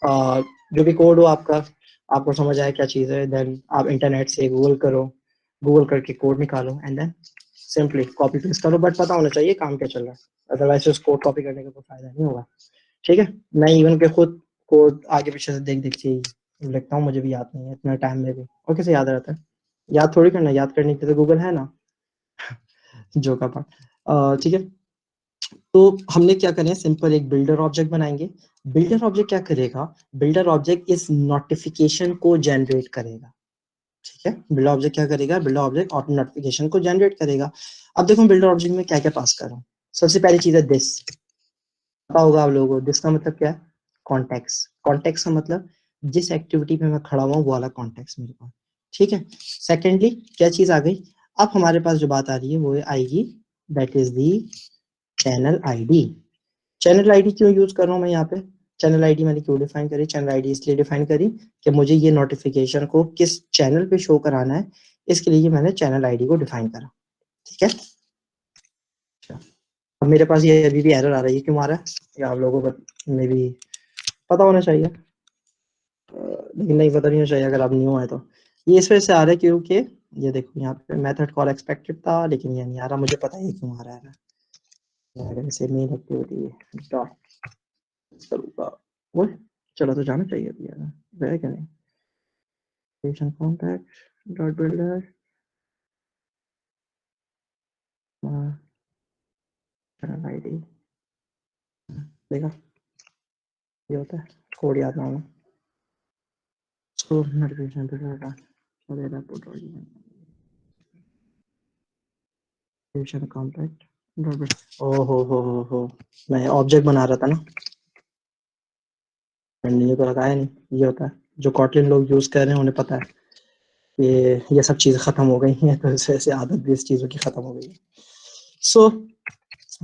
जो भी कोड हो आपका, आपको समझ आया क्या चीज़ है, देन आप इंटरनेट से गूगल करो, गूगल करके कोड निकालो and then simply copy paste करो, बट पता होना चाहिए काम क्या चल रहा है, अदरवाइज उस कोड कॉपी करने का कोई फायदा नहीं होगा। ठीक है, मैं इवन के खुद कोड आगे पीछे से देख देख के ही लिखता हूँ, मुझे भी याद नहीं है इतना टाइम में भी, और कैसे याद रहता है, याद थोड़ी करना, याद करने के लिए गूगल है ना। जो का पार्ट। ठीक है, तो हमने क्या करें, सिंपल एक बिल्डर ऑब्जेक्ट बनाएंगे। बिल्डर ऑब्जेक्ट क्या करेगा, बिल्डर ऑब्जेक्ट इस नोटिफिकेशन को जनरेट करेगा। ठीक है, बिल्डर ऑब्जेक्ट क्या करेगा, बिल्डर ऑब्जेक्ट ऑटो नोटिफिकेशन को जनरेट करेगा। अब देखो बिल्डर ऑब्जेक्ट में क्या क्या पास कर रहा हूँ। सबसे पहली चीज है दिस, पता होगा आप लोगों को दिस का मतलब क्या है, कॉन्टेक्स्ट। कॉन्टेक्स्ट का मतलब जिस एक्टिविटी पे मैं खड़ा हुआ हूँ वो वाला कॉन्टेक्स्ट मेरे पास। ठीक है, सेकेंडली क्या चीज आ गई, अब हमारे पास जो बात आ रही है वो आएगी, that is the channel ID. Channel ID क्यों यूज कर रहा हूँ मैं यहाँ पे, चैनल आईडी मैंने क्यों डिफाइन करी, चैनल आईडी इसलिए डिफाइन करी कि मुझे ये नोटिफिकेशन को किस चैनल पे शो कराना है, इसके लिए मैंने चैनल आईडी को डिफाइन करा। ठीक है, अच्छा, अब मेरे पास ये अभी भी एरर आ रही है, क्यों आ रहा है या आप लोगों को मे भी पता होना चाहिए, लेकिन नहीं पता नहीं होना चाहिए अगर आप न्यू आए तो। ये इस वजह से आ रहा है क्योंकि ये देखो यहाँ पे मेथड कॉल एक्सपेक्टेड था लेकिन ये नहीं आ रहा, मुझे पता है क्यों आ रहा है। अगर इसे मेन एक्टिविटी डॉट करूँगा वो, चलो तो जाना चाहिए अभी यार, गया क्या नहीं, patient contact dot builder channel ID, देखा ये होता है, कोड याद ना होना। So notification builder dot whatever put or patient contact dot builder। ओ हो, मैं ऑब्जेक्ट बना रहा था ना, मैंने ये तो लगाया नहीं, ये होता है जो कॉटलिन लोग यूज कर रहे हैं उन्हें पता है ये सब चीजें खत्म हो गई हैं, तो इस वजह से आदत भी इस चीजों की खत्म हो गई है। सो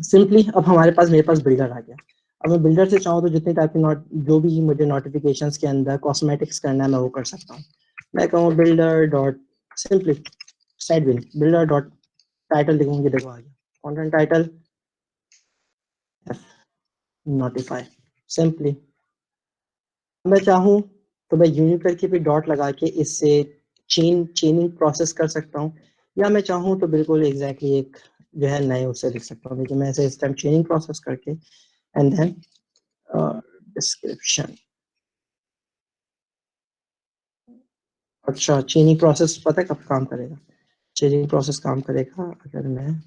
सिंपली अब हमारे पास मेरे पास बिल्डर आ गया। अब मैं बिल्डर से चाहूँ तो जितनी टाइप की नोट जो भी मुझे नोटिफिकेशंस के अंदर कॉस्मेटिक्स करना है मैं वो कर सकता हूँ। मैं कहूँ builder dot simply side win builder dot title लिखूंगी, देखो आ गया कंटेंट टाइटल नोटिफाई। सिंपली मैं चाहूँ तो मैं यूनिट करके भी डॉट लगा के इससे चेनिंग प्रोसेस कर सकता हूँ, या मैं चाहूँ तो बिल्कुल एग्जैक्टली एक जो है नए उससे लिख सकता हूँ, लेकिन मैं ऐसे इस टाइम चेनिंग प्रोसेस करके एंड देन डिस्क्रिप्शन। अच्छा, चेनिंग प्रोसेस पता है कब काम करेगा, चेनिंग प्रोसेस काम करेगा अगर मैं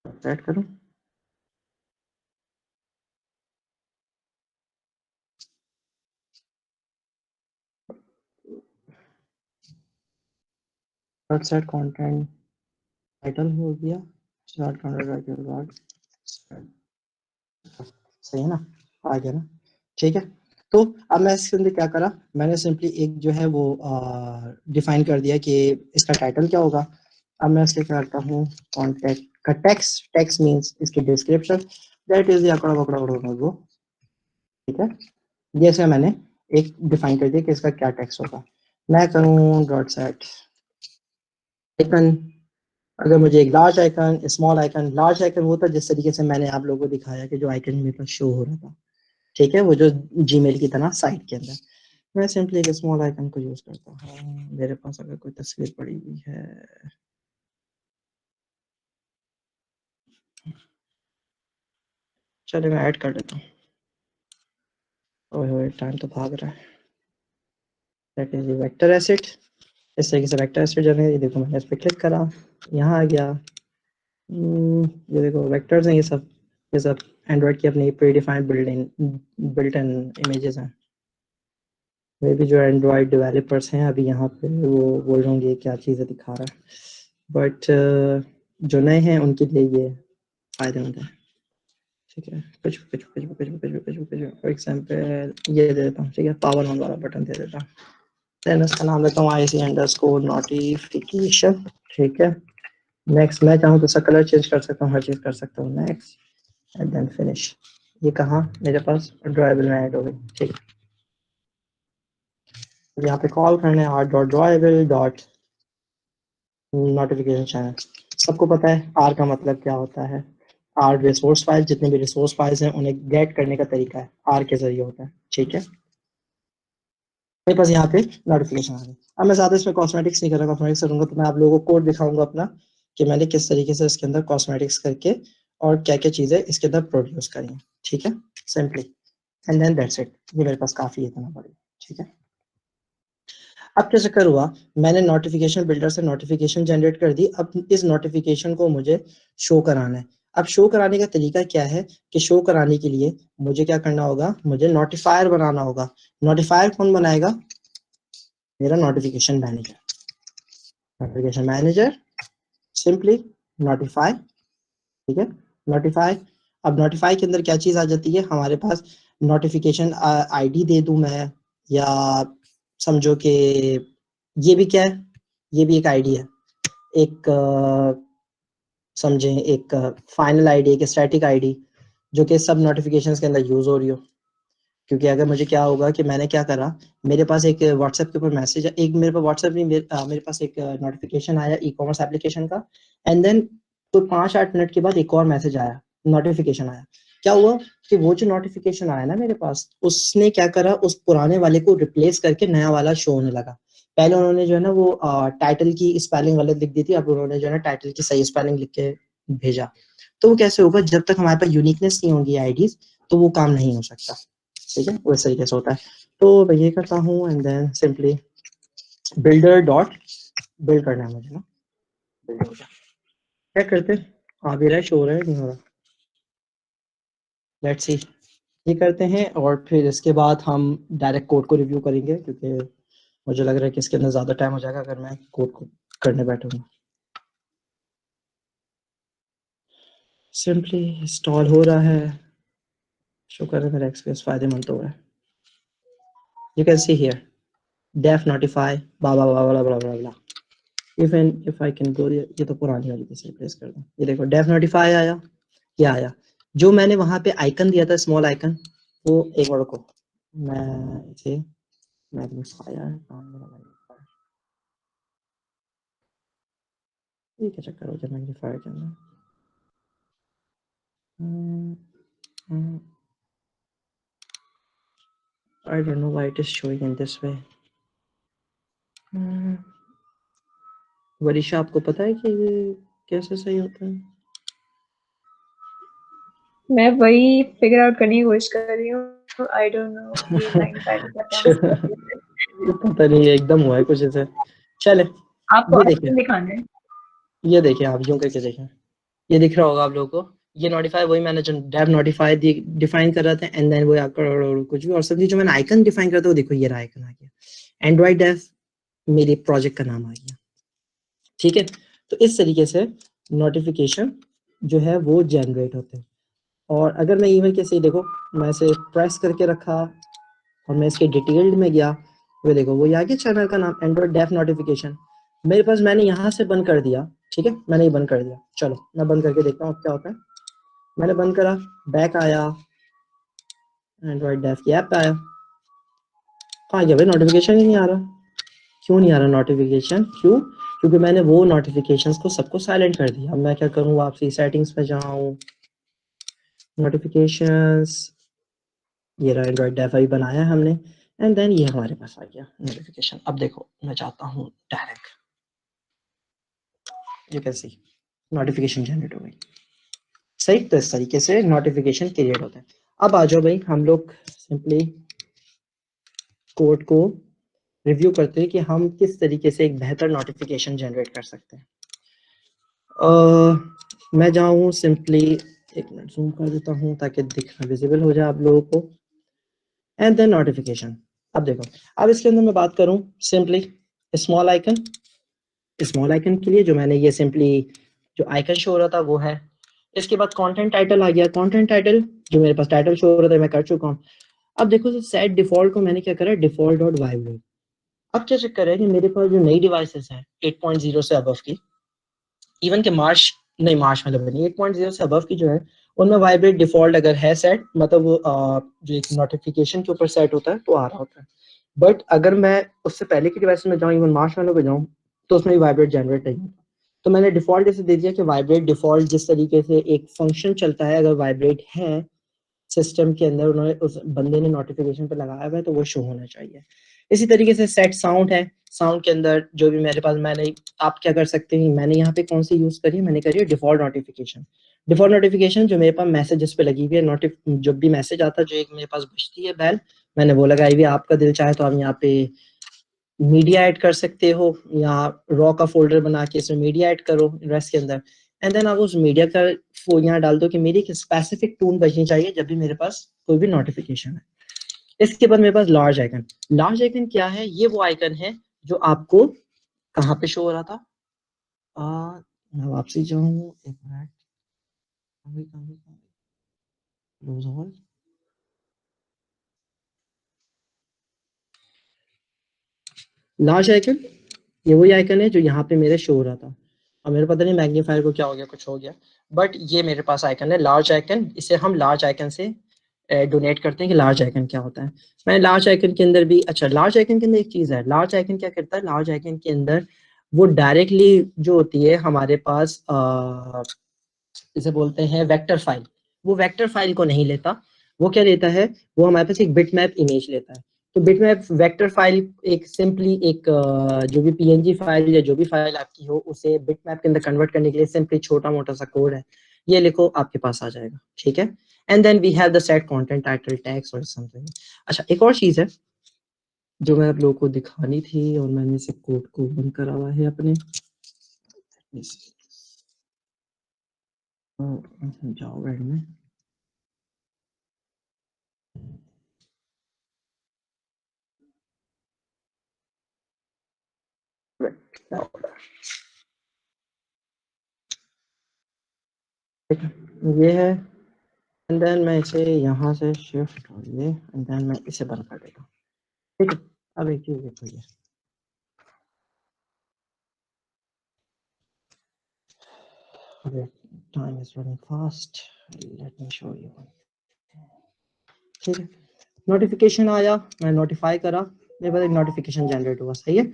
सेट करूँ, सेट कंटेंट टाइटल हो गया, स्टार्ट कंटेंट के बाद सही है ना, आ गया ना। ठीक है, तो अब मैं इसके अंदर क्या करा, मैंने सिंपली एक जो है वो डिफाइन कर दिया कि इसका टाइटल क्या होगा। अब मैं इसके करता हूँ कॉन्टेक्ट का टेक्स्ट, टेक्स्ट मींस इसकी डिस्क्रिप्शन, दैट इज आंकड़ा बकड़ा बकड़ा वो। ठीक है, जैसे मैंने एक डिफाइन कर दिया कि इसका क्या टेक्स्ट होगा। मैं करूँ डॉट सेट आइकन, अगर मुझे एक large icon small icon, large icon वो था जिस तरीके से मैंने आप लोगों को दिखाया कि जो आइकन मेरे पास शो हो रहा था, ठीक है, वो जो जीमेल की तरह साइट के अंदर। मैं सिंपली एक स्मॉल आइकन को यूज करता हूँ, मेरे पास अगर कोई तस्वीर पड़ी हुई है, चलिए मैं ऐड कर देता हूँ। ओए होए टाइम तो भाग रहा है। That is vector acid. इस तरीके से वेक्टर एसिड जनरेट, ये देखो मैंने इस पर क्लिक करा, यहाँ आ गया। ये देखो वेक्टर्स हैं ये सब एंड्रॉइड की अपनी pre defined built in images हैं। वे भी जो एंड्रॉइड डेवलपर्स हैं अभी यहाँ पे वो बोल रहे होंगे क्या चीज़ें दिखा रहा है, बट जो नए हैं उनके लिए ये फायदेमंद है। ठीक है, कुछ फॉर एग्जाम्पल ये दे देता हूँ, ठीक है, पावर ऑन वाला बटन दे देता हूँ। देन इसका नाम देता हूँ IC_ नोटिफिकेशन। ठीक है, नेक्स्ट मैं चाहूँ तो इसका कलर चेंज कर सकता हूँ, हर चीज़ कर सकता हूँ। Next and then finish. ये कहाँ मेरे पास ड्राइवेबल में ऐड हो गई। ठीक है, यहाँ पे कॉल करने r.drawable नोटिफिकेशन चैनल। सबको पता है R का मतलब क्या होता है। R रिसोर्स फाइल, जितने भी रिसोर्स फाइल्स हैं उन्हें गेट करने का तरीका है R के जरिए होता है। ठीक है, मेरे पास यहाँ पे नोटिफिकेशन आ गई। अब मैं ज़्यादा इसमें कॉस्मेटिक्स नहीं कर रहा, कॉस्मेटिक्स करूँगा तो मैं आप लोगों को कोड दिखाऊंगा अपना कि मैंने किस तरीके से इसके अंदर कॉस्मेटिक्स करके और क्या क्या चीज़ें इसके अंदर प्रोड्यूस करी हैं। ठीक है, simply and then that's it. ये मेरे पास काफ़ी है, इतना बड़ी। ठीक है, अब क्या चक्कर हुआ, मैंने नोटिफिकेशन बिल्डर से नोटिफिकेशन जनरेट कर दी। अब इस नोटिफिकेशन को मुझे शो कराना है। अब शो कराने का तरीका क्या है कि शो कराने के लिए मुझे क्या करना होगा, मुझे नोटिफायर बनाना होगा। नोटिफायर कौन बनाएगा, मेरा notification manager. Notification manager simply notify. ठीक है, नोटिफाई। अब नोटिफाई के अंदर क्या चीज आ जाती है हमारे पास, नोटिफिकेशन आईडी दे दूं मैं, या समझो कि ये भी क्या है, ये भी एक आईडी है, एक समझें एक फाइनल आईडी, एक स्टैटिक आईडी जो कि सब नोटिफिकेशंस के अंदर यूज हो रही हो। क्योंकि अगर मुझे क्या होगा कि मैंने क्या करा, मेरे पास एक व्हाट्सएप के ऊपर मैसेज, एक मेरे पास व्हाट्सएप नहीं, मेरे पास एक नोटिफिकेशन आया ई कॉमर्स एप्लीकेशन का, एंड देन तो 5-8 मिनट के बाद एक और मैसेज आया, नोटिफिकेशन आया। क्या हुआ कि वो जो नोटिफिकेशन आया ना मेरे पास, उसने क्या करा, उस पुराने वाले को रिप्लेस करके नया वाला शो होने लगा। पहले उन्होंने जो है ना वो टाइटल की स्पेलिंग गलत लिख दी थी, अब उन्होंने जो है ना टाइटल की सही स्पेलिंग लिख के भेजा। तो वो कैसे होगा, जब तक हमारे पास यूनिकनेस नहीं होगी आईडीज तो वो काम नहीं हो सकता। ठीक है, वो इस तरीके से होता है। तो मैं ये करता हूँ and then simply builder dot build करना है मुझे ना, बिल्डर क्या करते हैं, आ भी रहा है, शो हो रहा है, नहीं हो रहा, लेट्स सी। ये करते हैं और फिर इसके बाद हम डायरेक्ट कोड को रिव्यू करेंगे, क्योंकि मुझे लग रहा है कि इसके अंदर ज़्यादा टाइम हो जाएगा अगर मैं कोड को करने बैठूंगा। सिंपली इंस्टॉल हो रहा है, शुक्र है मेरा एक्सपीरियंस फायदेमंद तो है। You can see here def notify blah blah blah blah blah blah blah. Even if I can go, ये तो पुरानी वाली से रिप्लेस कर दूं। ये देखो डेफ नोटिफाई आया, क्या आया, जो मैंने वहां पे आइकन दिया था स्मॉल आइकन, वो एक बार को मैं इसे मैग्नीफायर, ये क्या चक्कर हो जाए मैग्नीफायर के अंदर। I don't know why it is showing in this way. वरिशा आपको पता है कि ये कैसे सही होता है? मैं वही फिगर आउट करने की कोशिश कर रही हूँ। आई डोंट नो ये मैग्नीफायर का क्या मसला है। पता नहीं एकदम हुआ है कुछ ऐसे। चले आपको ये देखिए, आइकन दिखाना है। ये देखिए आप यूं करके देखें, ये दिख रहा होगा आप लोगों को। ये नोटिफाई वही मैंने जो डेव नोटिफाई डिफाइन कर रहा था, एंड देन वो आपका कुछ भी, और सभी जो मैंने आइकन डिफाइन करता, वो देखो ये रहा आइकन आ गया, एंड्रॉइड डेव मेरे प्रोजेक्ट का नाम आ गया। ठीक है, तो इस तरीके से नोटिफिकेशन जो है वो जनरेट होते हैं। और अगर मैं ईमेल के से देखो, मैं इसे प्रेस करके रखा और मैं इसके डिटेल्ड में गया, वो देखो वो आ गया चैनल का नाम एंड्रॉइड डेफ नोटिफिकेशन मेरे पास। मैंने यहाँ से बंद कर दिया, ठीक है, मैंने ये बंद कर दिया। चलो मैं बंद करके देखता हूँ क्या होता है। मैंने बंद करा, बैक आया, एंड्रॉइड डेफ की ऐप पे आया, कहाँ गया भाई, नोटिफिकेशन ही नहीं आ रहा। क्यों नहीं आ रहा नोटिफिकेशन, क्यों, क्योंकि मैंने वो नोटिफिकेशंस को सबको साइलेंट कर दिया। अब मैं क्या करूँ, वापसी सेटिंग्स में जाऊँ, नोटिफिकेशंस, ये रहा एंड्रॉइड डेफ अभी बनाया है हमने, एंड देन ये हमारे पास आ गया नोटिफिकेशन। अब देखो मैं चाहता हूँ direct, you can C notification generate हो गई। सही, तो इस तरीके से नोटिफिकेशन क्रिएट होता है। अब आ जाओ भाई, हम लोग सिंपली कोड को रिव्यू करते हैं कि हम किस तरीके से एक बेहतर नोटिफिकेशन जनरेट कर सकते हैं। मैं जाऊँ सिंपली, एक मिनट जूम कर देता हूँ ताकि दिखना विजिबल हो जाए आप लोगों को। And then notification. अब देखो, अब इसके अंदर मैं बात करूँ simply small icon. Small icon के लिए जो मैंने ये सिंपली जो आइकन शो हो रहा था वो है। इसके बाद कंटेंट टाइटल आ गया। कंटेंट टाइटल जो मेरे पास टाइटल शो हो रहा था मैं कर चुका हूँ। अब देखो सेट डिफॉल्ट को मैंने क्या करा, डिफॉल्ट डॉट वाइब्रेट। अब क्या चक्कर है कि मेरे पास जो नई डिवाइसेस हैं 8.0 से अबव की, इवन के मार्च मतलब बनी 8.0 से अबव की जो है उनमें वाइब्रेट डिफॉल्ट अगर है सेट, मतलब वो जो एक नोटिफिकेशन के ऊपर सेट होता है तो आ रहा होता है। बट अगर मैं उससे पहले की डिवाइस में जाऊँ, इवन मार्च वालों पे जाऊँ, तो उसमें वाइब्रेट जनरेट नहीं होता। तो मैंने डिफॉल्ट जैसे दे दिया कि वाइब्रेट डिफॉल्ट, जिस तरीके से एक फंक्शन चलता है अगर वाइब्रेट है सिस्टम के अंदर, उन्होंने उस बंदे ने नोटिफिकेशन पे लगाया हुआ है तो वो शो होना चाहिए। इसी तरीके से सेट साउंड है। साउंड के अंदर जो भी मेरे पास, मैंने आप क्या कर सकते हैं, मैंने यहाँ पे कौन सी यूज करी है, मैंने करी है डिफॉल्ट नोटिफिकेशन। डिफॉल्ट नोटिफिकेशन जो मेरे पास मैसेजेस पे लगी हुई है, जब भी मैसेज आता है जो एक मेरे पास बजती है बेल, मैंने वो लगाई हुई है। आपका दिल चाहे तो आप यहाँ पे मीडिया ऐड कर सकते हो या रॉ का फोल्डर बना के इसमें मीडिया ऐड करो रेस्ट के अंदर। एंड देन आप उस मीडिया का यहाँ डाल दो कि मेरी एक स्पेसिफिक टून बजनी चाहिए जब भी मेरे पास कोई भी नोटिफिकेशन है। इसके बाद मेरे पास लार्ज आइकन। लार्ज आइकन क्या है, ये वो आइकन है जो आपको कहाँ पे शो हो रहा था। मैं वापसी जाऊँ एक मिनट, लार्ज आइकन ये वही आइकन है जो यहाँ पे मेरे शो हो रहा था। और मेरे पता नहीं मैग्नीफायर को क्या हो गया, कुछ हो गया, बट ये मेरे पास आइकन है लार्ज आइकन। इसे हम लार्ज आइकन से डोनेट करते हैं कि लार्ज आइकन क्या होता है। मैं लार्ज आइकन के अंदर भी, अच्छा लार्ज आइकन के अंदर एक चीज़ है, लार्ज आइकन क्या करता है, लार्ज आइकन के अंदर वो डायरेक्टली जो होती है हमारे पास इसे बोलते हैं वेक्टर फाइल, वो वेक्टर फाइल को नहीं लेता। वो क्या लेता है, वो हमारे पास एक बिटमैप इमेज लेता है। तो बिटमैप वेक्टर फाइल एक सिंपली एक जो भी पीएनजी फाइल या जो भी फाइल आपकी हो उसे बिटमैप के अंदर कन्वर्ट करने के लिए सिंपली छोटा मोटा सा कोड है, ये लिखो आपके पास आ जाएगा, ठीक है। And then we have the set content title tags और समथिंग। अच्छा एक और चीज है जो मैं आप लोगों को दिखानी थी और मैंने इसे कोड को बंद करा हुआ है अपने, जाओ रेड में, ये है। एंड देन मैं इसे यहाँ से शिफ्ट और ये, एंड देन मैं इसे बंद कर देता हूँ, ठीक है। अब एक चीज देखो, ये time is running fast, late me show you, ठीक है। नोटिफिकेशन आया, मैं नोटिफाई करा, मेरे पास एक नोटिफिकेशन जनरेट हुआ, सही है।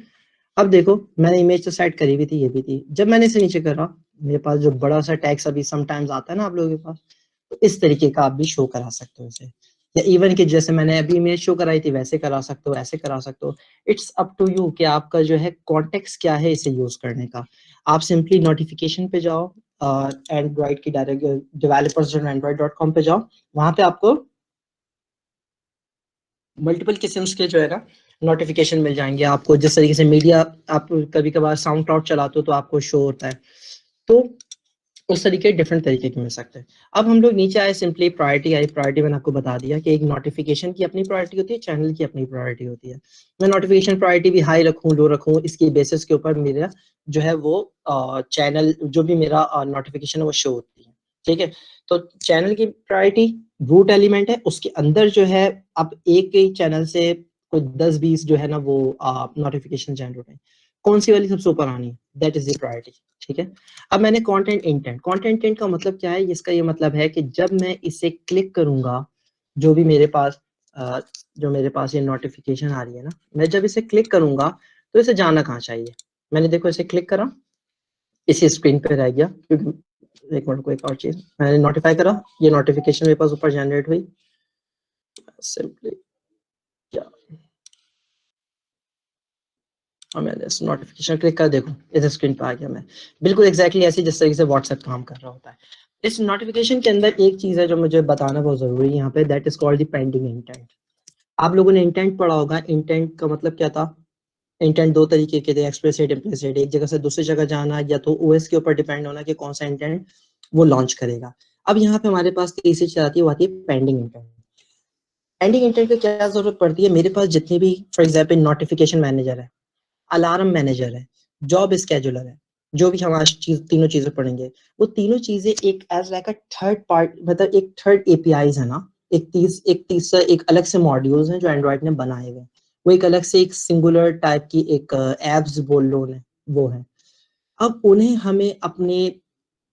अब देखो मैंने इमेज तो सेट करी हुई थी, ये भी थी। जब मैंने इसे नीचे करा, मेरे पास जो बड़ा सा टैक्स अभी समटाइम्स आता है ना आप लोगों के पास, तो इस तरीके का आप भी शो करा सकते हो इसे, या इवन कि जैसे मैंने अभी इमेज शो कराई थी वैसे करा सकते हो, ऐसे करा सकते हो। इट्स अप टू यू कि आपका जो है कॉन्टेक्स्ट क्या है इसे यूज करने का। आप सिंपली नोटिफिकेशन पे जाओ, एंड्रॉइड की डायरेक्ट developers.android.com पे जाओ, वहां पे आपको मल्टीपल किस्म्स के जो है ना नोटिफिकेशन मिल जाएंगे आपको। जिस तरीके से मीडिया, आप कभी कभार साउंड क्लाउड चलाते हो तो आपको शो होता है, तो उस तरीके डिफरेंट तरीके के मिल सकते हैं। अब हम लोग नीचे आए, सिंपली प्रायोरिटी आई। प्रायोरिटी मैंने आपको बता दिया कि एक नोटिफिकेशन की अपनी प्रायोरिटी होती है, चैनल की अपनी प्रायोरिटी होती है। मैं नोटिफिकेशन प्रायोरिटी भी हाई रखूं लो रखूं, इसकी बेसिस के ऊपर मेरा जो है वो चैनल जो भी मेरा नोटिफिकेशन है वो शो होती है, ठीक है। तो चैनल की प्रायोरिटी रूट एलिमेंट है, उसके अंदर जो है अब एक ही चैनल से कोई 10-20 जो है ना वो नोटिफिकेशन जनरेट है, कौन सी वाली सबसे ऊपर आनी है, दैट इज द प्रायोरिटी, ठीक है। अब मैंने कंटेंट इंटेंट, कंटेंट इंटेंट का मतलब क्या है, इसका ये मतलब है कि जब मैं इसे क्लिक करूंगा, जो भी मेरे पास जो मेरे पास ये नोटिफिकेशन आ रही है ना, मैं जब इसे क्लिक करूंगा तो इसे जाना कहाँ चाहिए। मैंने देखो इसे क्लिक करा, इसी स्क्रीन पे रह गया, क्योंकि एक मिनट को एक और चीज मैंने नोटिफाई करा, ये नोटिफिकेशन मेरे पास ऊपर जनरेट हुई सिंपली क्या, और मैंने इस नोटिफिकेशन क्लिक कर, देखो इस स्क्रीन पे आ गया मैं, बिल्कुल एग्जैक्टली ऐसे जिस तरीके से व्हाट्सएप काम कर रहा होता है। इस नोटिफिकेशन के अंदर एक चीज है जो मुझे बताना बहुत जरूरी है यहाँ पे, that is called the pending intent. आप लोगों ने इंटेंट पढ़ा होगा, इंटेंट का मतलब क्या था, इंटेंट दो तरीके के थे, एक्सप्लिसिट, इम्प्लिसिट। एक जगह से दूसरी जगह जाना, या तो ओएस के ऊपर डिपेंड होना कि कौन सा इंटेंट वो लॉन्च करेगा। अब यहाँ पे हमारे पास तीसरी चीज आती है, वो आती है पेंडिंग इंटेंट। पेंडिंग इंटेंट की क्या जरूरत पड़ती है? मेरे पास जितने भी फॉर एग्जाम्पल नोटिफिकेशन मैनेजर है, अलार्म मैनेजर है, जॉब स्केजुलर है, जो भी हम आज तीनों चीजें पढ़ेंगे, वो तीनों चीजें एक as like a third part, मतलब एक थर्ड एपीआईज है ना, एक तीसरा एक अलग से मॉड्यूल्स हैं जो एंड्रॉइड ने बनाए हुए हैं। वो एक अलग से एक सिंगुलर टाइप की एक एप्स बोल लो उन्हें, वो है। अब उन्हें हमें अपने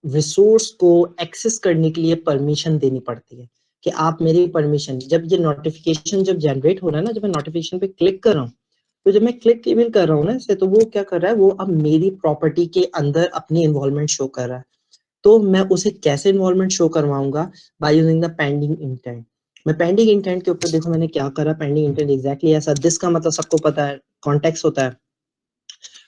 रिसोर्स को एक्सेस करने के लिए परमिशन देनी पड़ती है कि आप मेरी परमिशन, जब ये नोटिफिकेशन जब जनरेट हो रहा है ना, जब मैं नोटिफिकेशन पे क्लिक कर रहा हूँ, तो जब मैं क्लिक केवल कर रहा हूँ ना इसे, तो वो क्या कर रहा है, वो अब मेरी प्रॉपर्टी के अंदर अपनी इन्वॉल्वमेंट शो कर रहा है। तो मैं उसे कैसे इन्वॉल्वमेंट शो करवाऊंगा? By using the pending intent. मैं पेंडिंग इंटेंट के ऊपर देखो मैंने क्या करा, पेंडिंग इंटेंट एग्जैक्टली ऐसा, दिस का मतलब सबको पता है, कॉन्टेक्स्ट होता है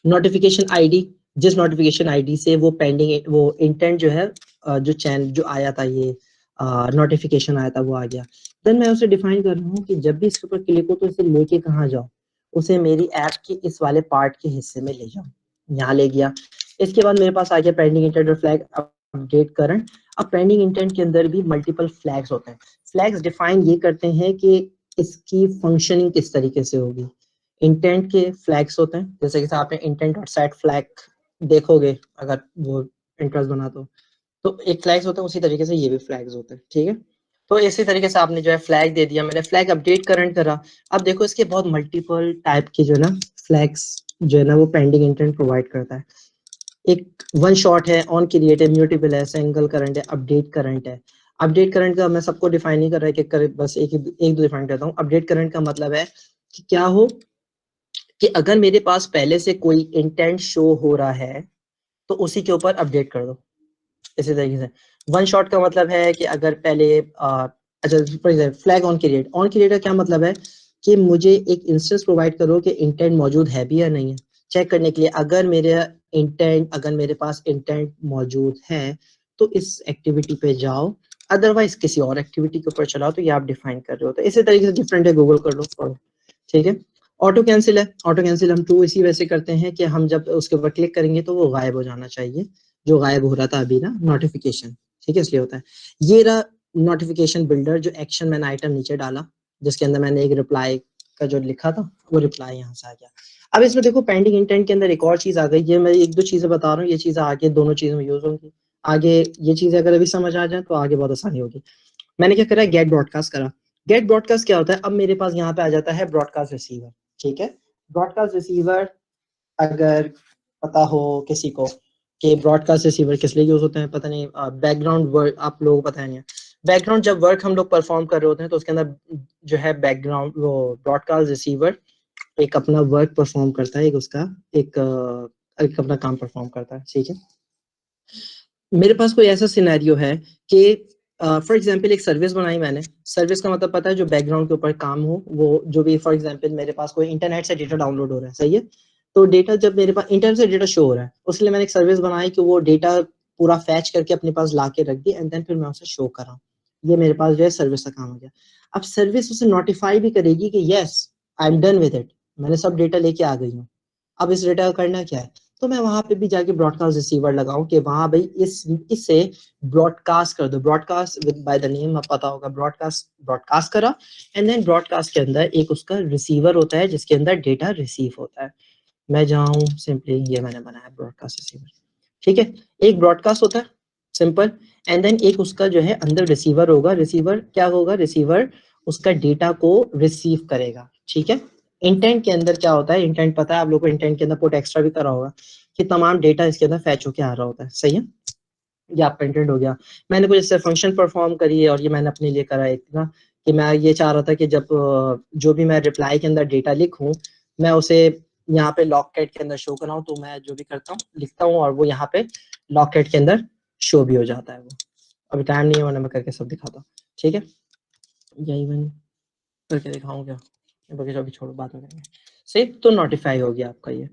नोटिफिकेशन आईडी। जिस नोटिफिकेशन आईडी से वो पेंडिंग, वो इंटेंट जो है, जो चैन जो आया था, ये नोटिफिकेशन आया था, वो आ गया। देन मैं उसे डिफाइन कर रहा हूँ कि जब भी इसके ऊपर क्लिक हो तो इसे लेके कहाँ जाओ, उसे मेरी ऐप के इस वाले पार्ट के हिस्से में ले जाओ, यहाँ ले गया। इसके बाद मेरे पास आ गया पेंडिंग इंटेंट और फ्लैग अपडेट करंट। अब पेंडिंग इंटेंट के अंदर भी मल्टीपल फ्लैग्स होते हैं। फ्लैग्स डिफाइन ये करते हैं कि इसकी फंक्शनिंग किस तरीके से होगी। इंटेंट के फ्लैग्स होते हैं, जैसे कि आपने इंटेंट और सेट फ्लैग देखोगे अगर वो इंटरेस्ट बना तो एक फ्लैग्स होते हैं, उसी तरीके से ये भी फ्लैग्स होते हैं, ठीक है। तो इसी तरीके से आपने जो है फ्लैग दे दिया, मैंने फ्लैग अपडेट करंट करा। अब देखो इसके बहुत मल्टीपल टाइप के जो है ना फ्लैग्स जो है ना वो पेंडिंग इंटेंट प्रोवाइड करता है। एक वन शॉट है, ऑन क्रिएट है, म्यूटेबल है, सिंगल करंट है, अपडेट करंट है। अपडेट करंट का मैं सबको डिफाइन नहीं कर रहा है कि बस एक दो डिफाइन करता हूँ। अपडेट करंट का मतलब है कि क्या हो कि अगर मेरे पास पहले से कोई इंटेंट शो हो रहा है तो उसी के ऊपर अपडेट कर दो। इसी तरीके से वन शॉट का मतलब है कि अगर पहले अच्छा for example flag on create का क्या मतलब है कि मुझे एक इंस्टेंस प्रोवाइड करो कि इंटेंट मौजूद है भी या नहीं है, चेक करने के लिए। अगर मेरे पास इंटेंट मौजूद है तो इस एक्टिविटी पे जाओ, अदरवाइज किसी और एक्टिविटी के ऊपर चलाओ। तो ये आप डिफाइन कर रहे हो, तो इसी तरीके से डिफरेंट है, गूगल कर लो पढ़ो, ठीक है। ऑटो कैंसिल है, ऑटो कैंसिल हम टू इसी वजह से करते हैं कि हम जब उसके ऊपर क्लिक करेंगे तो वो गायब हो जाना चाहिए, जो गायब हो रहा था अभी ना नोटिफिकेशन, ठीक है, इसलिए होता है। ये रहा नोटिफिकेशन बिल्डर, जो एक्शन मैंने आइटम नीचे डाला जिसके अंदर मैंने एक रिप्लाई का जो लिखा था वो रिप्लाई यहाँ से आ गया। अब इसमें देखो पेंडिंग इंटेंट के अंदर एक और चीज आ गई, ये मैं एक दो चीजें बता रहा हूँ, ये चीजें आगे दोनों चीजों में यूज होंगी। आगे ये चीजें अगर अभी समझ आ जाए तो आगे बहुत आसानी होगी। मैंने क्या करा, गेट ब्रॉडकास्ट करा। गेट ब्रॉडकास्ट क्या होता है, अब मेरे पास यहाँ पे आ जाता है ब्रॉडकास्ट रिसीवर, ठीक है। ब्रॉडकास्ट रिसीवर अगर पता हो किसी को कि ब्रॉडकास्ट रिसीवर किस लिए यूज होते हैं, पता नहीं, बैकग्राउंड वर्क आप लोगों को पता नहीं है। बैकग्राउंड जब वर्क हम लोग परफॉर्म कर रहे होते हैं तो उसके अंदर जो है बैकग्राउंड वो ब्रॉडकास्ट रिसीवर एक अपना वर्क परफॉर्म करता है, एक उसका एक अपना काम परफॉर्म करता है, ठीक है। मेरे पास कोई ऐसा सिनेरियो है कि फॉर एग्जांपल एक सर्विस बनाई मैंने। सर्विस का मतलब पता है, जो बैकग्राउंड के ऊपर काम हो, वो जो भी फॉर एग्जांपल मेरे पास कोई इंटरनेट से डेटा डाउनलोड हो रहा है, सही है। तो डेटा जब मेरे पास इंटरनेट से डेटा शो हो रहा है, उसके लिए मैंने एक सर्विस बनाई कि वो डेटा पूरा फैच करके अपने पास ला के रख दी, एंड देन फिर मैं उसे शो कर रहा हूँ। ये मेरे पास जो है सर्विस का काम हो गया। अब सर्विस उसे नोटिफाई भी करेगी कि yes I am done with it, मैंने सब डेटा लेके आ गई हूँ। अब इस डेटा का करना क्या है, तो मैं वहां पे भी जाके ब्रॉडकास्ट रिसीवर लगाऊं कि वहां भाई इससे ब्रॉडकास्ट कर दो। Broadcast with by the name आप पता होगा, ब्रॉडकास्ट ब्रॉडकास्ट करा, एंड देन ब्रॉडकास्ट के अंदर एक उसका रिसीवर होता है जिसके अंदर डेटा रिसीव होता है। मैं जाऊं सिंपली, ये मैंने बनाया ब्रॉडकास्ट रिसीवर, ठीक है। एक ब्रॉडकास्ट होता है सिंपल, एंड देन एक उसका जो है अंदर रिसीवर होगा। रिसीवर क्या होगा, रिसीवर उसका डेटा को रिसीव करेगा, ठीक है। इंटेंट के अंदर क्या होता है, इंटेंट पता है आप लोगों को, इंटेंट के अंदर पुट एक्स्ट्रा भी करा होगा कि तमाम डेटा इसके अंदर फैच होके आ रहा होता है, सही है। ये आपका इंटेंट हो गया। मैंने कुछ इससे फंक्शन परफॉर्म करी है, और ये मैंने अपने लिए करा है इतना कि मैं ये चाह रहा था कि जब जो भी मैं रिप्लाई के अंदर डेटा लिखूं, मैं उसे यहाँ पे लॉककेट के अंदर शो कराऊं। तो मैं जो भी करता हूँ लिखता हूँ और वो यहाँ पे लॉककेट के अंदर शो भी हो जाता है। वो अभी टाइम नहीं है, वरना मैं करके सब दिखाता हूँ, ठीक है। यही मैंने करके दिखाऊं क्या, बाकी अभी छोड़ो, बाद में करेंगे। सही, तो नोटिफाई हो गया आपका ये।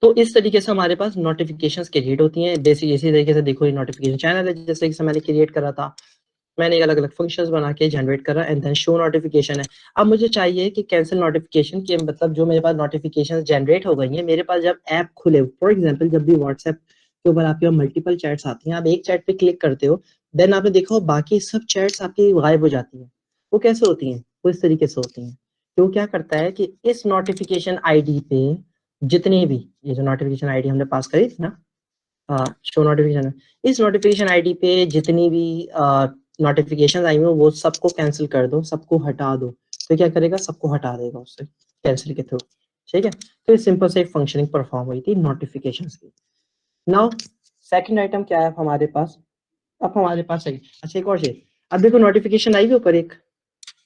तो इस तरीके से हमारे पास नोटिफिकेशंस क्रिएट होती हैं। बेसिक इसी तरीके से देखो, ये नोटिफिकेशन चैनल है जैसे कि मैंने क्रिएट करा था। मैंने एक अलग अलग फंक्शंस बना के जनरेट करा एंड देन शो नोटिफिकेशन है। अब मुझे चाहिए कि कैंसिल नोटिफिकेशन के मतलब जो मेरे पास नोटिफिकेशन जनरेट हो गई हैं, मेरे पास जब ऐप खुले, फॉर एग्जांपल जब भी व्हाट्सएप के ऊपर आपके मल्टीपल चैट्स आती हैं, आप एक चैट पे क्लिक करते हो, देन आपने देखा हो बाकी सब चैट्स आपकी गायब हो जाती हैं। वो कैसे होती हैं? वो इस तरीके से होती हैं। तो क्या करता है कि इस नोटिफिकेशन आईडी पे जितनी भी ये जो नोटिफिकेशन आईडी हमने पास करी थी ना, शो नोटिफिकेशन, इस नोटिफिकेशन आईडी पे जितनी भी नोटिफिकेशन आई हो वो सबको कैंसिल कर दो, सबको हटा दो। तो क्या करेगा? सबको हटा देगा उससे कैंसिल के थ्रू। ठीक है, तो इस सिंपल से एक फंक्शनिंग परफॉर्म हुई थी नोटिफिकेशंस की। नाउ सेकंड आइटम क्या है हमारे पास? अब हमारे पास है, अच्छा एक और चीज, अब देखो नोटिफिकेशन आई है ऊपर एक,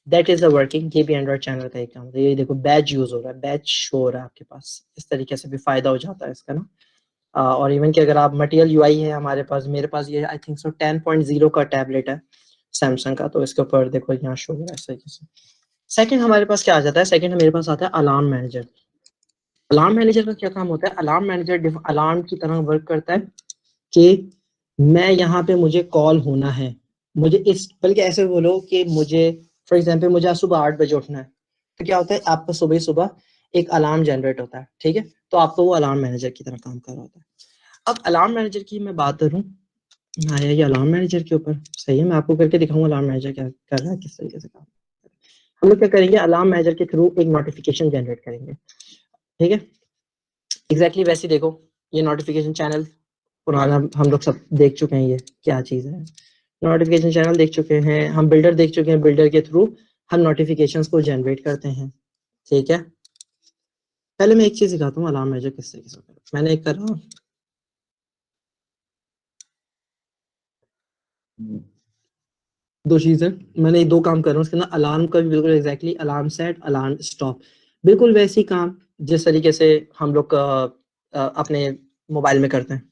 दैट इज अ वर्किंग, ये भी एंड्रॉइड चैनल का एक काम है। ये देखो बैच यूज हो रहा है, बैच शो हो रहा है आपके पास, इस तरीके से भी फायदा हो जाता है इसका ना। और इवन कि अगर आप मटेरियल यूआई है हमारे पास, मेरे पास ये आई थिंक सो 10.0 का टैबलेट है सैमसंग का, तो इसके ऊपर देखो यहाँ शो हो रहा है इस तरीके से। सेकंड हमारे पास क्या आ जाता है? सेकंड मेरे पास आता है अलार्म मैनेजर। अलार्म मैनेजर का क्या काम होता है? अलार्म मैनेजर अलार्म की तरह वर्क करता है कि मैं यहाँ पे, मुझे कॉल होना है, मुझे इस, बल्कि ऐसे बोलो कि मुझे फॉर एग्जांपल मुझे आज सुबह 8 बजे उठना है, तो क्या होता है आपका सुबह सुबह एक अलार्म जनरेट होता है। ठीक है, तो आपको वो अलार्म मैनेजर की तरह काम कर रहा होता है। अब अलार्म मैनेजर की मैं बात करूं, आया ये अलार्म मैनेजर के ऊपर, सही है, मैं आपको करके दिखाऊंगा अलार्म मैनेजर क्या कर रहा है, किस तरीके से काम। हम लोग क्या करेंगे? अलार्म मैनेजर के थ्रू एक नोटिफिकेशन जनरेट करेंगे। ठीक है, एग्जैक्टली वैसे देखो, ये नोटिफिकेशन चैनल पुराना हम लोग सब देख चुके हैं, ये क्या चीज है, नोटिफिकेशन चैनल देख चुके हैं हम, बिल्डर देख चुके हैं, बिल्डर के थ्रू हम नोटिफिकेशंस को जनरेट करते हैं। ठीक है, पहले मैं एक चीज दिखाता हूँ अलार्म मैनेजर किस तरीके से होता है। मैंने एक कर रहा हूँ, दो चीजें, मैंने दो काम कर रहा हूँ उसके अंदर, अलार्म का भी बिल्कुल exactly alarm set alarm stop, बिल्कुल वैसी काम जिस तरीके से हम लोग अपने मोबाइल में करते हैं।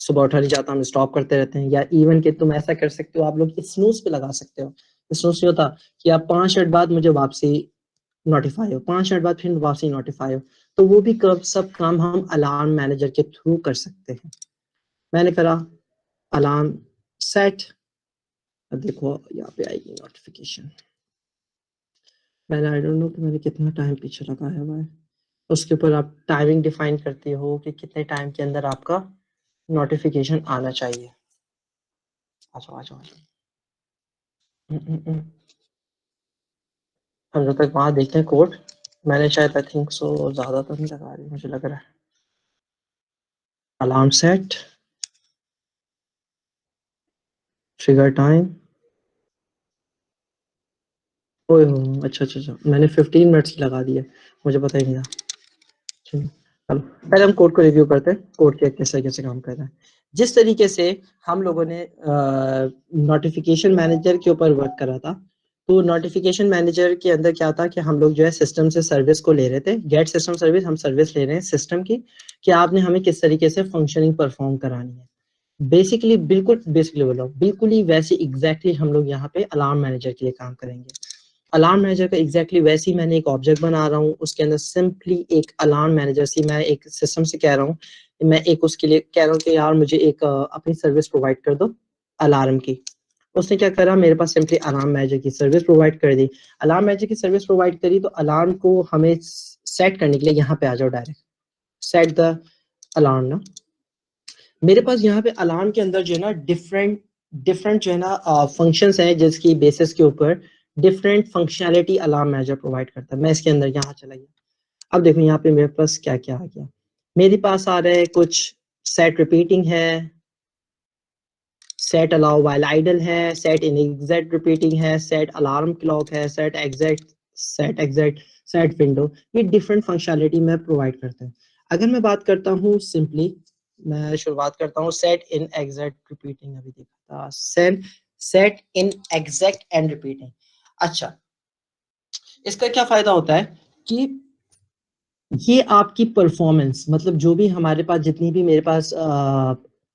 सुबह उठा नहीं जाता, हम स्टॉप करते रहते हैं, या इवन कि तुम ऐसा कर सकते हो, आप लोग स्नूज पे लगा सकते हो। स्नूज नहीं होता कि आप 5 मिनट बाद मुझे वापसी नोटिफाई हो, 5 मिनट बाद फिर वापसी नोटिफाई हो, तो वो भी सब काम हम अलार्म मैनेजर के थ्रू कर सकते हैं। मैंने करा अलार्म सेट, देखो यहाँ पे आएगी नोटिफिकेशन, मैंने आई डोंट नो कि मैंने कितना टाइम पीछे लगाया हुआ है, उसके ऊपर आप टाइमिंग डिफाइन करते हो कि कितने टाइम के अंदर आपका नोटिफिकेशन आना चाहिए। आ जाओ आ जाओ आ जाओ। हम जब तक वहां देखते हैं कोड, मैंने शायद आई थिंक सो ज्यादा तो नहीं लगा रही, मुझे लग रहा है अलार्म सेट ट्रिगर टाइम, ओए हो अच्छा अच्छा अच्छा, मैंने 15 मिनट्स लगा दिया, मुझे पता ही नहीं था। चलो चलो, पहले हम कोड को रिव्यू करते हैं, कोड के किस तरीके से काम कर रहा है। जिस तरीके से हम लोगों ने नोटिफिकेशन मैनेजर के ऊपर वर्क करा था, तो नोटिफिकेशन मैनेजर के अंदर क्या था कि हम लोग जो है सिस्टम से सर्विस को ले रहे थे, गेट सिस्टम सर्विस, हम सर्विस ले रहे हैं सिस्टम की कि आपने हमें किस तरीके से फंक्शनिंग परफॉर्म करानी है। बेसिकली बिल्कुल बेसिकली बोलो, बिल्कुल ही वैसे एग्जैक्टली हम लोग यहाँ पे अलार्म मैनेजर के लिए काम करेंगे। अलार्म मैनेजर का एग्जैक्टली वैसे ही मैंने एक ऑब्जेक्ट बना रहा हूँ, उसके अंदर सिंपली एक अलार्म मैनेजर से मैं एक सिस्टम से कह रहा हूँ, मैं एक उसके लिए कह रहा हूँ कि यार मुझे एक अपनी सर्विस प्रोवाइड कर दो अलार्म की। उसने क्या करा, मेरे पास सिंपली अलार्म मैनेजर की सर्विस प्रोवाइड कर दी। अलार्म मैनेजर की सर्विस प्रोवाइड करी तो अलार्म को हमें सेट करने के लिए यहाँ पे आ जाओ डायरेक्ट, सेट द अलार्म ना। मेरे पास यहाँ पे अलार्म के अंदर जो है ना डिफरेंट डिफरेंट जो है ना फंक्शंस हैं, जिसकी बेसिस के ऊपर different functionality alarm manager provide करता है। मैं इसके अंदर यहाँ चला गया, अब देखो यहाँ पे मेरे पास क्या क्या आ गया, मेरे पास आ रहा है कुछ सेट रिपीटिंग है, सेट अलाउ व्हाइल आइडल है, सेट इन एग्जैक्ट रिपीटिंग है, सेट अलार्म क्लॉक है, सेट एग्जैक्ट, सेट विंडो, ये डिफरेंट फंक्शनैलिटी में प्रोवाइड करते हैं। अगर मैं बात करता हूँ सिंपली, मैं शुरुआत करता हूँ सेट इन एग्जैक्ट रिपीटिंग, अभी देखा था set in exact and repeating. अच्छा, इसका क्या फायदा होता है कि ये आपकी परफॉर्मेंस, मतलब जो भी हमारे पास जितनी भी मेरे पास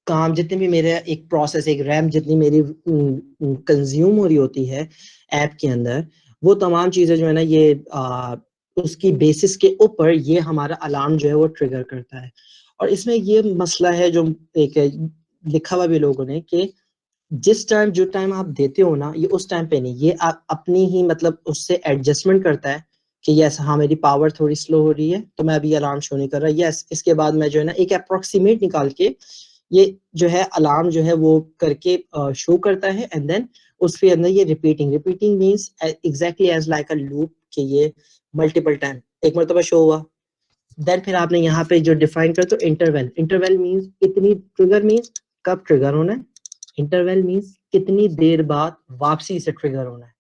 काम, जितने भी मेरे एक प्रोसेस, एक रैम जितनी मेरी कंज्यूम हो रही होती है ऐप के अंदर, वो तमाम चीजें जो है ना ये उसकी बेसिस के ऊपर ये हमारा अलार्म जो है वो ट्रिगर करता है। और इसमें ये मसला है जो एक लिखा हुआ भी लोगों ने कि जिस टाइम जो टाइम आप देते हो ना, ये उस टाइम पे नहीं, ये आप अपनी ही मतलब उससे एडजस्टमेंट करता है कि यस हाँ मेरी पावर थोड़ी स्लो हो रही है तो मैं अभी अलार्म शो नहीं कर रहा, यस इसके बाद मैं जो है ना एक अप्रोक्सीमेट निकाल के ये जो है अलार्म जो है वो करके शो करता है, एंड देन उसके अंदर ये repeating means exactly as like a loop कि ये मल्टीपल टाइम एक मरतबा शो हुआ, देन फिर आपने यहाँ पे जो डिफाइन कर तो इंटरवल मींस इतनी, ट्रिगर मींस कब ट्रिगर होना है, इंटरवल मींस कितनी देर बाद वापसी से ट्रिगर होना है,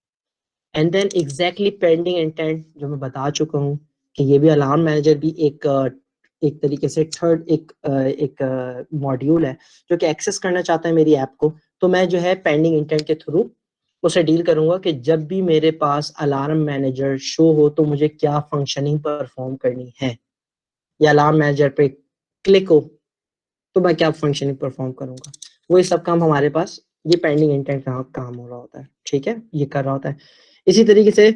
and then exactly pending intent जो मैं बता चुका हूँ कि ये भी अलार्म मैनेजर भी एक तरीके से थर्ड एक मॉड्यूल है जो कि एक्सेस करना चाहता है मेरी ऐप को, तो मैं जो है पेंडिंग इंटेंट के थ्रू उसे डील करूंगा कि जब भी मेरे पास अलार्म मैनेजर शो हो तो मुझे क्या फंक्शनिंग परफॉर्म करनी है, या अलार्म मैनेजर पे क्लिक हो तो मैं क्या फंक्शनिंग परफॉर्म करूंगा, वो ये सब काम हमारे पास ये पेंडिंग इंटेंट का काम हो रहा होता है, ठीक है, ये कर रहा होता है। इसी तरीके से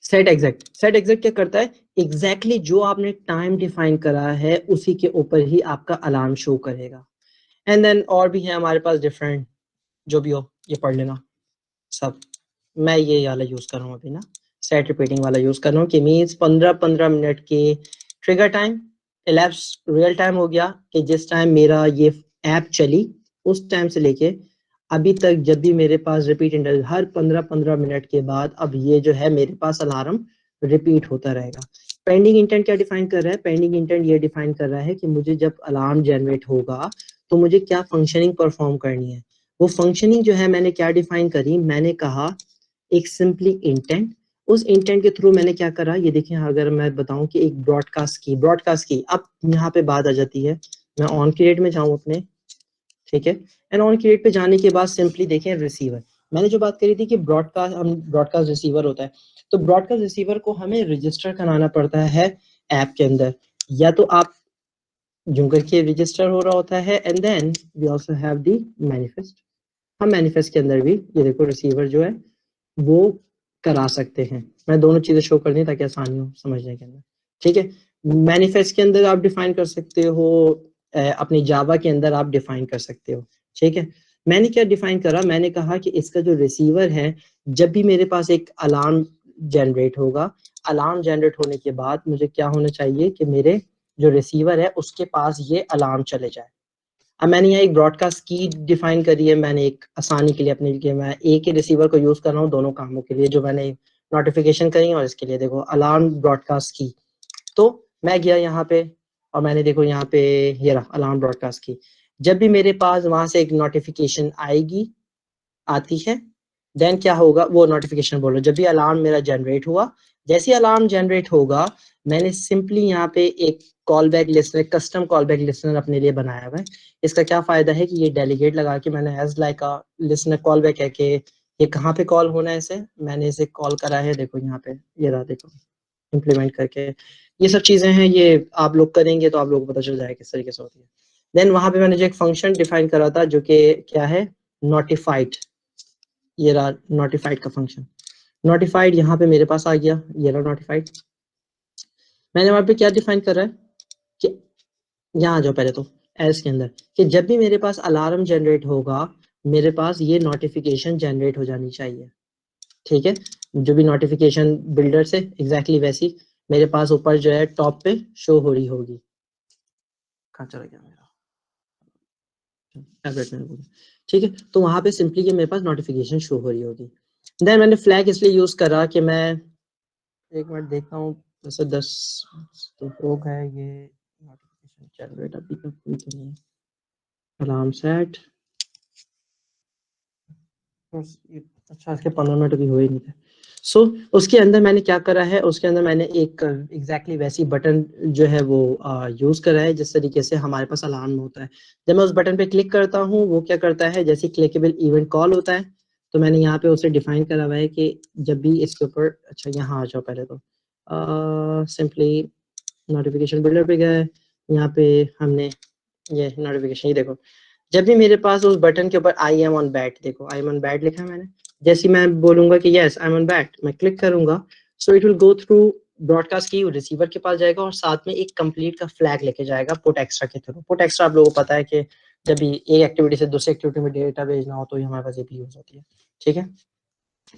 सेट एग्जैक्ट क्या करता है, एग्जैक्टली जो आपने टाइम डिफाइन करा है उसी के ऊपर ही आपका अलार्म शो करेगा, एंड देन और भी है हमारे पास डिफरेंट, जो भी हो ये पढ़ लेना सब, मैं ये वाला यूज कर रहा हूँ अभी ना, सेट रिपीटिंग वाला यूज कर रहा हूँ कि मीन्स 15-15 मिनट के trigger time elapse real time हो गया कि जिस टाइम मेरा ये ऐप चली उस टाइम से लेके अभी तक जब भी मेरे पास रिपीट इंटरवल हर 15-15 मिनट के बाद अब ये जो है मेरे पास अलार्म रिपीट होता रहेगा। पेंडिंग इंटेंट क्या डिफाइन कर रहा है, पेंडिंग इंटेंट ये डिफाइन कर रहा है कि मुझे जब अलार्म जनरेट होगा तो मुझे क्या फंक्शनिंग परफॉर्म करनी है, वो फंक्शनिंग जो है मैंने क्या डिफाइन करी, मैंने कहा एक सिंपली इंटेंट, उस इंटेंट के थ्रू मैंने क्या करा ये देखिए, अगर मैं बताऊं कि एक ब्रॉडकास्ट की अब यहाँ पे बात आ जाती है, मैं ऑन क्रिएट में जाऊं अपने, ठीक है, एंड ऑन क्रिएट पे जाने के बाद सिंपली देखें रिसीवर, मैंने जो बात करी थी कि ब्रॉडकास्ट रिसीवर होता है, तो ब्रॉडकास्ट रिसीवर को हमें रजिस्टर कराना पड़ता है ऐप के अंदर, या तो आप यूं करके रजिस्टर हो रहा होता है, and then we also have the manifest, हम मैनिफेस्ट के अंदर भी ये देखो रिसीवर जो है वो करा सकते हैं, मैं दोनों चीजें शो कर दी ताकि आसानी हो समझने के अंदर, ठीक है। मैनिफेस्ट के अंदर आप डिफाइन कर सकते हो, अपनी जावा के अंदर आप डिफाइन कर सकते हो, ठीक है। मैंने क्या डिफाइन करा, मैंने कहा कि इसका जो रिसीवर है जब भी मेरे पास एक अलार्म जनरेट होगा, अलार्म जनरेट होने के बाद मुझे क्या होना चाहिए कि मेरे जो रिसीवर है उसके पास ये अलार्म चले जाए। अब मैंने यहाँ एक ब्रॉडकास्ट की डिफाइन करी है, मैंने एक आसानी के लिए अपने लिए मैं एक ही रिसीवर को यूज कर रहा हूँ दोनों कामों के लिए, जो मैंने नोटिफिकेशन करी और इसके लिए देखो अलार्म ब्रॉडकास्ट की, तो मैं गया यहाँ पे और मैंने देखो यहाँ पे ये रहा अलार्म ब्रॉडकास्ट की, जब भी मेरे पास वहां से एक नोटिफिकेशन आती है देन क्या होगा, वो नोटिफिकेशन बोलो जब भी अलार्म मेरा जनरेट हुआ, जैसे ही अलार्म जनरेट होगा मैंने सिंपली यहाँ पे एक call back listener, custom call back listener अपने लिए बनाया हुआ है। इसका क्या फायदा है कि ये डेलीगेट लगा के मैंने as like a listener call back है कि ये कहाँ पे कॉल होना है, इसे मैंने इसे कॉल करा है, देखो यहाँ पे ये रहा, देखो इम्प्लीमेंट करके, ये सब चीजें हैं, ये आप लोग करेंगे तो आप लोगों को पता चल जाएगा किस तरीके से होती है। देन वहां पे मैंने जो एक फंक्शन डिफाइन करा था जो कि क्या है, नोटिफाइड, ये रहा नोटिफाइड का फंक्शन, नोटिफाइड यहाँ पे मेरे पास आ गया, ये रहा नोटिफाइड, मैंने वहां पे क्या डिफाइन कर रहा है कि यहाँ आ जाओ पहले तो एल्स के अंदर, कि जब भी मेरे पास अलार्म जनरेट होगा मेरे पास ये नोटिफिकेशन जनरेट हो जानी चाहिए, ठीक है, जो भी नोटिफिकेशन बिल्डर से एग्जैक्टली वैसी मेरे पास ऊपर जो है टॉप पे शो हो रही होगी, कहाँ चला गया मेरा टैबलेट में, ठीक है, तो वहां पे सिंपली ये मेरे पास नोटिफिकेशन शो हो रही होगी। देन मैंने फ्लैग इसलिए यूज करा कि मैं एक मिनट देखता हूँ, वैसे 10 तो हो गए ये नोटिफिकेशन जनरेट अभी तक कोई तो नहीं, अलार्म सेट, अच्छा इसके 15 मिनट अभी हो ही नहीं थे। सो उसके अंदर मैंने क्या करा है, उसके अंदर मैंने एक एग्जैक्टली वैसी बटन जो है वो यूज करा है जिस तरीके से हमारे पास अलार्म होता है, जब मैं उस बटन पे क्लिक करता हूँ वो क्या करता है, जैसे क्लिकेबल इवेंट कॉल होता है तो मैंने यहाँ पे उसे डिफाइन करा हुआ है कि जब भी इसके ऊपर, अच्छा यहाँ आ जाओ पहले तो सिंपली नोटिफिकेशन बिल्डर पे गए, यहाँ पे हमने ये नोटिफिकेशन, ये देखो जब भी मेरे पास उस बटन के ऊपर आई एम ऑन बैट, देखो आई एम ऑन बैट लिखा है मैंने, जैसे मैं बोलूंगा कि yes I am on bat, मैं क्लिक करूंगा so it will go through broadcast की रिसीवर के पास जाएगा और साथ में एक कंप्लीट का फ्लैग लेके जाएगा पुट एक्स्ट्रा के थ्रू। पुट एक्स्ट्रा आप लोगों को पता है कि जब भी एक एक्टिविटी से दूसरी एक्टिविटी में डेटा भेजना हो तो ये हमारे पास ये भी यूज होती है, ठीक है।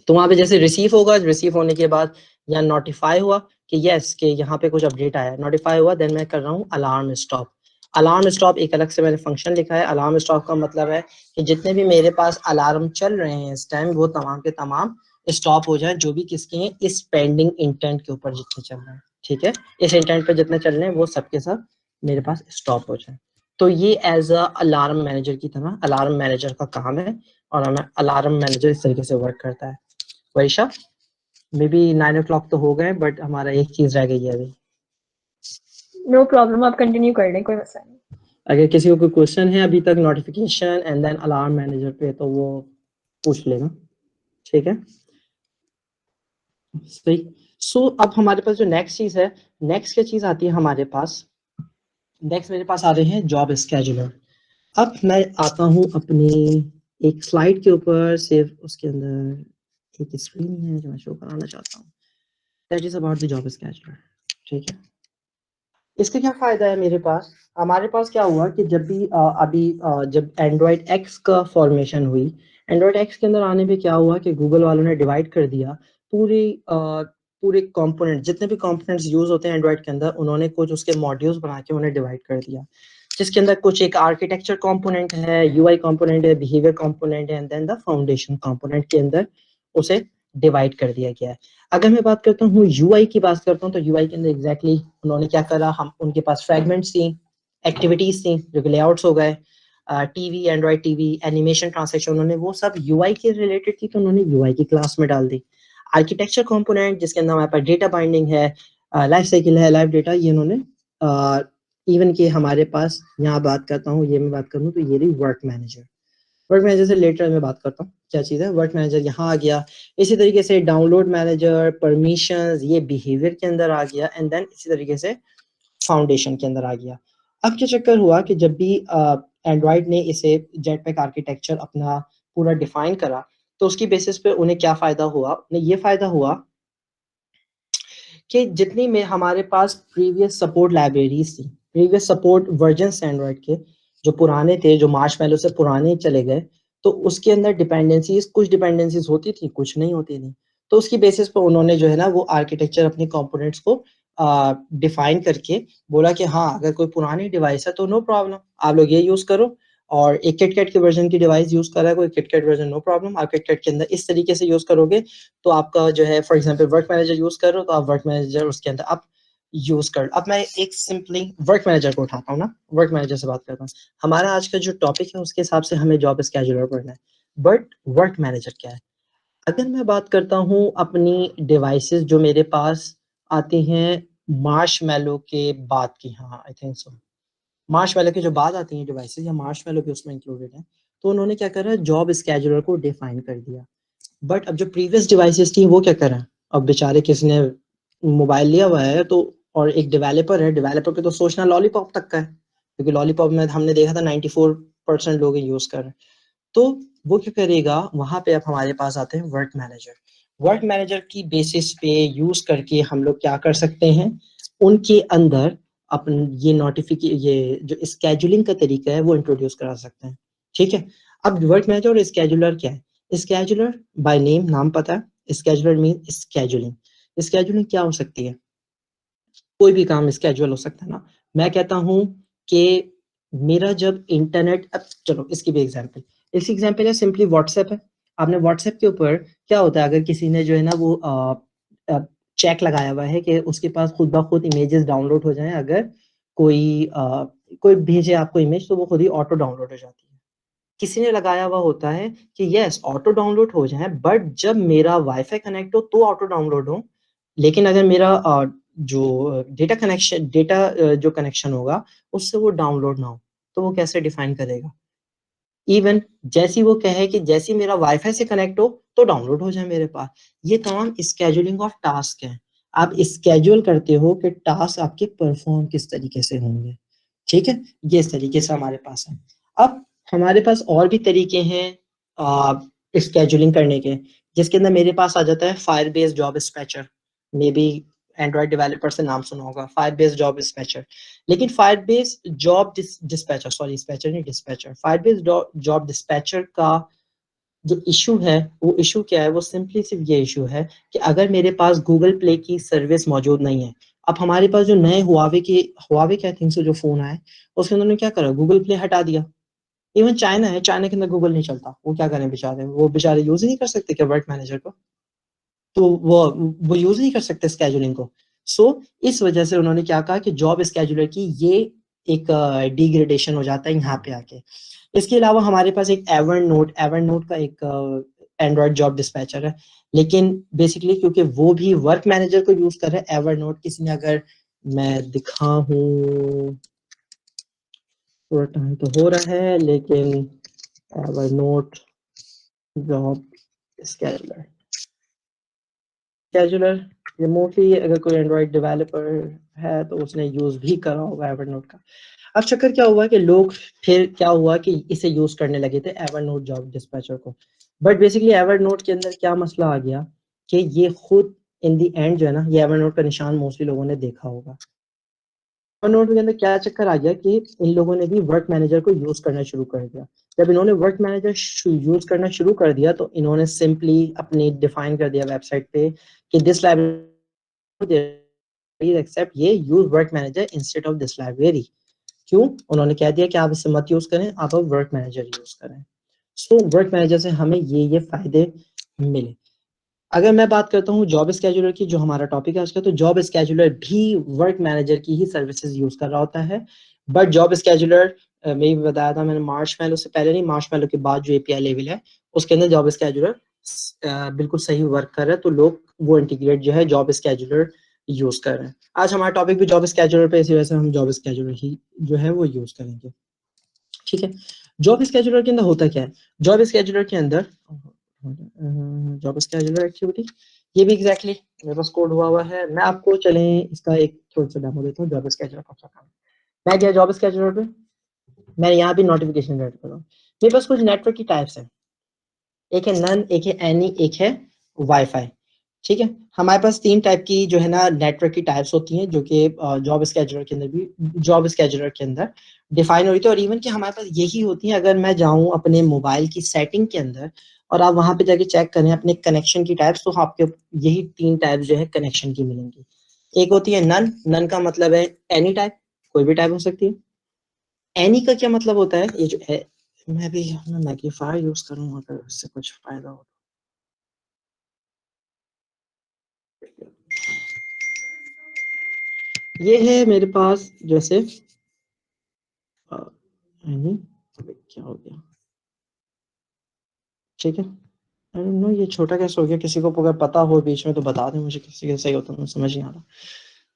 तो वहाँ पे जैसे रिसीव होगा, रिसीव होने के बाद यहाँ नोटिफाई हुआ कि यस कि यहाँ पे कुछ अपडेट आया, नोटिफाई हुआ, देन मैं कर रहा हूँ अलार्म स्टॉप। अलार्म स्टॉप एक अलग से मैंने फंक्शन लिखा है। अलार्म स्टॉप का मतलब है कि जितने भी मेरे पास अलार्म चल रहे हैं इस टाइम वो तमाम के तमाम स्टॉप हो जाए, जो भी किसके हैं इस पेंडिंग इंटेंट के ऊपर जितने चल रहे हैं, ठीक है, इस इंटेंट पे जितने चल रहे हैं वो सबके सब मेरे पास स्टॉप हो जाए। तो ये एज अ अलार्म मैनेजर की तरह अलार्म मैनेजर का काम है, और हमें अलार्म मैनेजर इस तरीके से वर्क करता है। वैशा, मे बी 9 o'clock तो हो गए, बट हमारा एक चीज रह गई है अभी। नो प्रॉब्लम, आप कंटिन्यू कर लें, कोई मसला नहीं। अगर किसी को कोई क्वेश्चन है अभी तक notification and then alarm manager पे तो वो पूछ लेना, ठीक है। सही। सो अब हमारे पास जो नेक्स्ट चीज है, नेक्स्ट क्या चीज आती है हमारे पास, नेक्स्ट मेरे पास आते हैं जॉब स्केजुलर। अब मैं आता हूँ अपनी एक स्लाइड के ऊपर, सिर्फ उसके अंदर एक स्क्रीन है जो मैं शो कराना चाहता हूँ, that is about the job scheduler, ठीक है। इसका क्या फायदा है मेरे पास, हमारे पास क्या हुआ कि जब भी जब एंड्रॉयड एक्स का फॉर्मेशन हुई, एंड्रॉयड एक्स के अंदर आने पे क्या हुआ कि गूगल वालों ने डिवाइड कर दिया पूरे कंपोनेंट, जितने भी कंपोनेंट्स यूज होते हैं एंड्रॉयड के अंदर, उन्होंने कुछ उसके मॉड्यूल्स बना के उन्हें डिवाइड कर दिया, जिसके अंदर कुछ एक आर्किटेक्चर कंपोनेंट है, यूआई कंपोनेंट है, बिहेवियर कंपोनेंट है, and then the foundation component के अंदर उसे डिवाइड कर दिया गया है। अगर मैं बात करता हूँ यूआई की बात करता हूँ तो यूआई के अंदर एग्जैक्टली उन्होंने क्या करा, हम उनके पास फ्रेगमेंट्स थी, एक्टिविटीज थी, जो कि लेआउट्स हो गए, TV, Android TV, animation, translation, उन्होंने वो सब यूआई के रिलेटेड थी तो उन्होंने यूआई की क्लास में डाल दी। आर्किटेक्चर कंपोनेंट जिसके अंदर हमारे पास डेटा बाइंडिंग है, लाइफ साइकिल है, लाइफ डेटा, ये उन्होंने इवन के हमारे पास यहाँ बात करता हूँ, ये मैं बात करूँ तो ये रही वर्क मैनेजर। वर्क मैनेजर से लेटर मैं बात करता हूँ क्या चीज़ है, वर्क मैनेजर यहाँ आ गया। इसी तरीके से डाउनलोड मैनेजर, परमिशंस, ये बिहेवियर के अंदर आ गया, एंड देन इसी तरीके से फाउंडेशन के अंदर आ गया। अब क्या चक्कर हुआ कि जब भी एंड्रॉयड ने इसे जेटपैक आर्किटेक्चर अपना पूरा डिफाइन करा तो उसकी बेसिस पे उन्हें क्या फायदा हुआ, उन्हें ये फायदा हुआ कि जितनी में हमारे पास प्रीवियस सपोर्ट लाइब्रेरीज थी, प्रीवियस सपोर्ट वर्जन एंड्रॉयड के जो पुराने थे, जो मार्शमैलो से पुराने चले गए, तो उसके अंदर डिपेंडेंसीज, कुछ डिपेंडेंसीज होती थी, कुछ नहीं होती थी। तो उसकी बेसिस पर उन्होंने जो है ना वो आर्किटेक्चर अपने कंपोनेंट्स को डिफाइन करके बोला कि हाँ अगर कोई पुरानी डिवाइस है तो नो प्रॉब्लम, आप लोग ये यूज करो, और एक किटकैट के वर्जन की डिवाइस यूज कर रहा है कोई, किटकैट वर्जन नो प्रॉब्लम, आप किटकैट के अंदर इस तरीके से यूज करोगे तो आपका जो है for example work manager use कर रहे हो तो आप वर्क मैनेजर उसके अंदर आप यूज कर। अब मैं एक सिंपली वर्क मैनेजर को उठाता हूँ ना, वर्क मैनेजर से बात करता हूँ। हमारा आज का जो टॉपिक है उसके हिसाब से हमें जॉब स्केड्यूलर पढ़ना है, बट वर्क मैनेजर क्या है। अगर मैं बात करता हूँ अपनी डिवाइसेस जो मेरे पास आती हैं मार्शमैलो के बाद की, हाँ आई थिंक सो, मार्शमैलो के जो बाद आती हैं डिवाइसेस या मार्शमैलो के उसमें इंक्लूडेड है, तो उन्होंने क्या करा, जॉब स्केड्यूलर को डिफाइन कर दिया। बट अब जो प्रीवियस डिवाइसेस थी वो क्या करें, अब बेचारे किसी ने मोबाइल लिया हुआ है तो, और एक डेवलपर है, डेवलपर पे तो सोचना लॉलीपॉप तक का है, क्योंकि लॉलीपॉप में हमने देखा था 94% लोग यूज कर रहे हैं। तो वो क्या करेगा, वहां पे अब हमारे पास आते हैं वर्क मैनेजर। वर्क मैनेजर की बेसिस पे यूज करके हम लोग क्या कर सकते हैं, उनके अंदर अपन ये ये जो स्केजुलिंग का तरीका है वो इंट्रोड्यूस करा सकते हैं, ठीक है। अब वर्क मैनेजर और स्केजुलर क्या है, स्केजुलर बाय नेम, नाम पता है, स्केजुलर मीन स्केजुलिंग। स्केजुलिंग क्या हो सकती है, कोई भी काम स्केजुअल हो सकता है ना। मैं कहता हूँ कि मेरा जब इंटरनेट, अब चलो इसकी भी एग्जांपल, इसकी एग्जांपल है सिंपली व्हाट्सएप है। आपने व्हाट्सएप के ऊपर क्या होता है, अगर किसी ने जो है ना वो चेक लगाया हुआ है कि उसके पास खुद ब खुद इमेजेस डाउनलोड हो जाएं, अगर कोई भेजे आपको इमेज तो वो खुद ही ऑटो डाउनलोड हो जाती है। किसी ने लगाया हुआ होता है कि यस ऑटो डाउनलोड हो जाए, बट जब मेरा वाईफाई कनेक्ट हो तो ऑटो डाउनलोड हो, लेकिन अगर मेरा जो डेटा जो कनेक्शन होगा उससे वो डाउनलोड ना हो, तो वो कैसे डिफाइन करेगा। इवन जैसी वो कहे कि जैसी मेरा वाईफाई से कनेक्ट हो तो डाउनलोड हो जाए मेरे पास, ये तमाम स्केजुलिंग ऑफ टास्क है। आप स्केड्यूल करते हो कि टास्क आपके परफॉर्म किस तरीके से होंगे, ठीक है, ये इस तरीके से हमारे पास है। अब हमारे पास और भी तरीके हैं स्केजुलिंग करने के, जिसके अंदर मेरे पास आ जाता है fire based job dispatcher, may be android developer से नाम सुना होगा, फायरबेस जॉब डिस्पैचर। लेकिन Firebase job dispatcher, sorry dispatcher नहीं डिस्पैचर, फायरबेस जॉब डिस्पैचर का जो इशू है, वो इशू क्या है, वो सिंपली सिर्फ ये इशू है कि अगर मेरे पास गूगल प्ले की सर्विस मौजूद नहीं है। अब हमारे पास जो नए हुआवे के आई थिंक से जो फोन आए, उसके अंदर क्या करा, गूगल प्ले हटा दिया। इवन चाइना है, चाइना के अंदर गूगल नहीं चलता, वो क्या करें बेचारे, वो बेचारे यूज ही नहीं कर सकते क्या वर्क मैनेजर को, तो वो यूज नहीं कर सकते स्केजुलिंग को। सो इस वजह से उन्होंने क्या कहा कि जॉब स्केजुलर की ये एक डिग्रेडेशन हो जाता है यहाँ पे आके। इसके अलावा हमारे पास एक एवरनोट का एक एंड्रॉइड जॉब डिस्पैचर है, लेकिन बेसिकली क्योंकि वो भी वर्क मैनेजर को यूज कर रहा है एवरनोट, किसी ने अगर मैं दिखाऊं, थोड़ा टाइम तो हो रहा है, लेकिन एवरनोट जॉब स्केजुलर ये मोस्टली अगर कोई एंड्रॉइड डेवलपर है तो उसने यूज भी करा होगा एवरनोट का। अब चक्कर क्या हुआ कि लोग फिर क्या हुआ कि इसे यूज करने लगे थे एवरनोट जॉब डिस्पैचर को, बट बेसिकली एवरनोट के अंदर क्या मसला आ गया कि ये खुद इन दी एंड जो है ना, ये एवरनोट का निशान मोस्टली लोगों ने देखा होगा। एवरनोट के अंदर क्या चक्कर आ गया कि इन लोगों ने भी वर्क मैनेजर को यूज करना शुरू कर दिया। जब इन्होंने वर्क मैनेजर यूज करना शुरू कर दिया तो इन्होंने सिंपली अपनी डिफाइन कर दिया वेबसाइट पे कि दिस लाइब्रेरी एक्सेप्ट ये use work manager instead of this library. क्यों? उन्होंने कह दिया कि आप इसे मत यूज करें, आप अब वर्क मैनेजर यूज करें। सो वर्क मैनेजर से हमें ये फायदे मिले। अगर मैं बात करता हूँ जॉब स्केजुलर की, जो हमारा टॉपिक है आज का, तो जॉब स्केजुलर भी वर्क मैनेजर की ही सर्विसेज यूज कर रहा होता है। बट जॉब स्केजुलर मैं भी बताया था मैंने, मार्शमैलो से पहले नहीं, मार्शमैलो के बाद जो एपीआई लेवल है उसके अंदर जॉब स्केजुलर बिल्कुल सही वर्क कर रहा है, तो लोग वो इंटीग्रेट जो है जॉब स्केजुलर यूज कर रहे हैं। आज हमारा टॉपिक भी जॉब स्केजुलर पे, इसी वजह से हम जॉब स्केजुलर ही जो है वो यूज करेंगे। ठीक है, जॉब स्केजुलर के अंदर होता क्या है, जॉब स्केजुलर के अंदर जॉब स्केजुलर एक्टिविटी, ये भी एग्जैक्टली मेरे पास कोड हुआ है। मैं आपको चलें इसका एक थोड़ा सा डेमो देता हूँ जॉब स्केजुलर का क्या काम। मैं गया जॉब स्केजुलर पे, मैं यहाँ भी नोटिफिकेशन रेड कर रहा हूँ। मेरे पास कुछ नेटवर्क की टाइप्स है, एक है नन, एक है एनी, एक है वाईफाई। ठीक है, हमारे पास 3 टाइप की जो है ना नेटवर्क की टाइप्स होती हैं, जो कि जॉब स्केजुलर के अंदर भी, जॉब स्केजुलर के अंदर डिफाइन हो रही थी। और इवन कि हमारे पास यही होती है, अगर मैं जाऊं अपने मोबाइल की सेटिंग के अंदर और आप वहां पे जाके चेक करें अपने कनेक्शन की टाइप्स, तो आपके यही 3 टाइप जो है कनेक्शन की मिलेंगी। एक होती है नन, नन का मतलब है एनी टाइप, कोई भी टाइप हो सकती है। एनी का क्या मतलब होता है, ये जो है, मैं भी अपना मैग्नीफायर यूज करूँ अगर उससे कुछ फायदा हो। ये है मेरे पास जैसे एनी, क्या हो गया, ठीक है, आई डोंट नो ये छोटा कैसे हो गया, किसी को अगर पता हो बीच में तो बता दें मुझे, किसी का सही होता है, समझ नहीं आ रहा।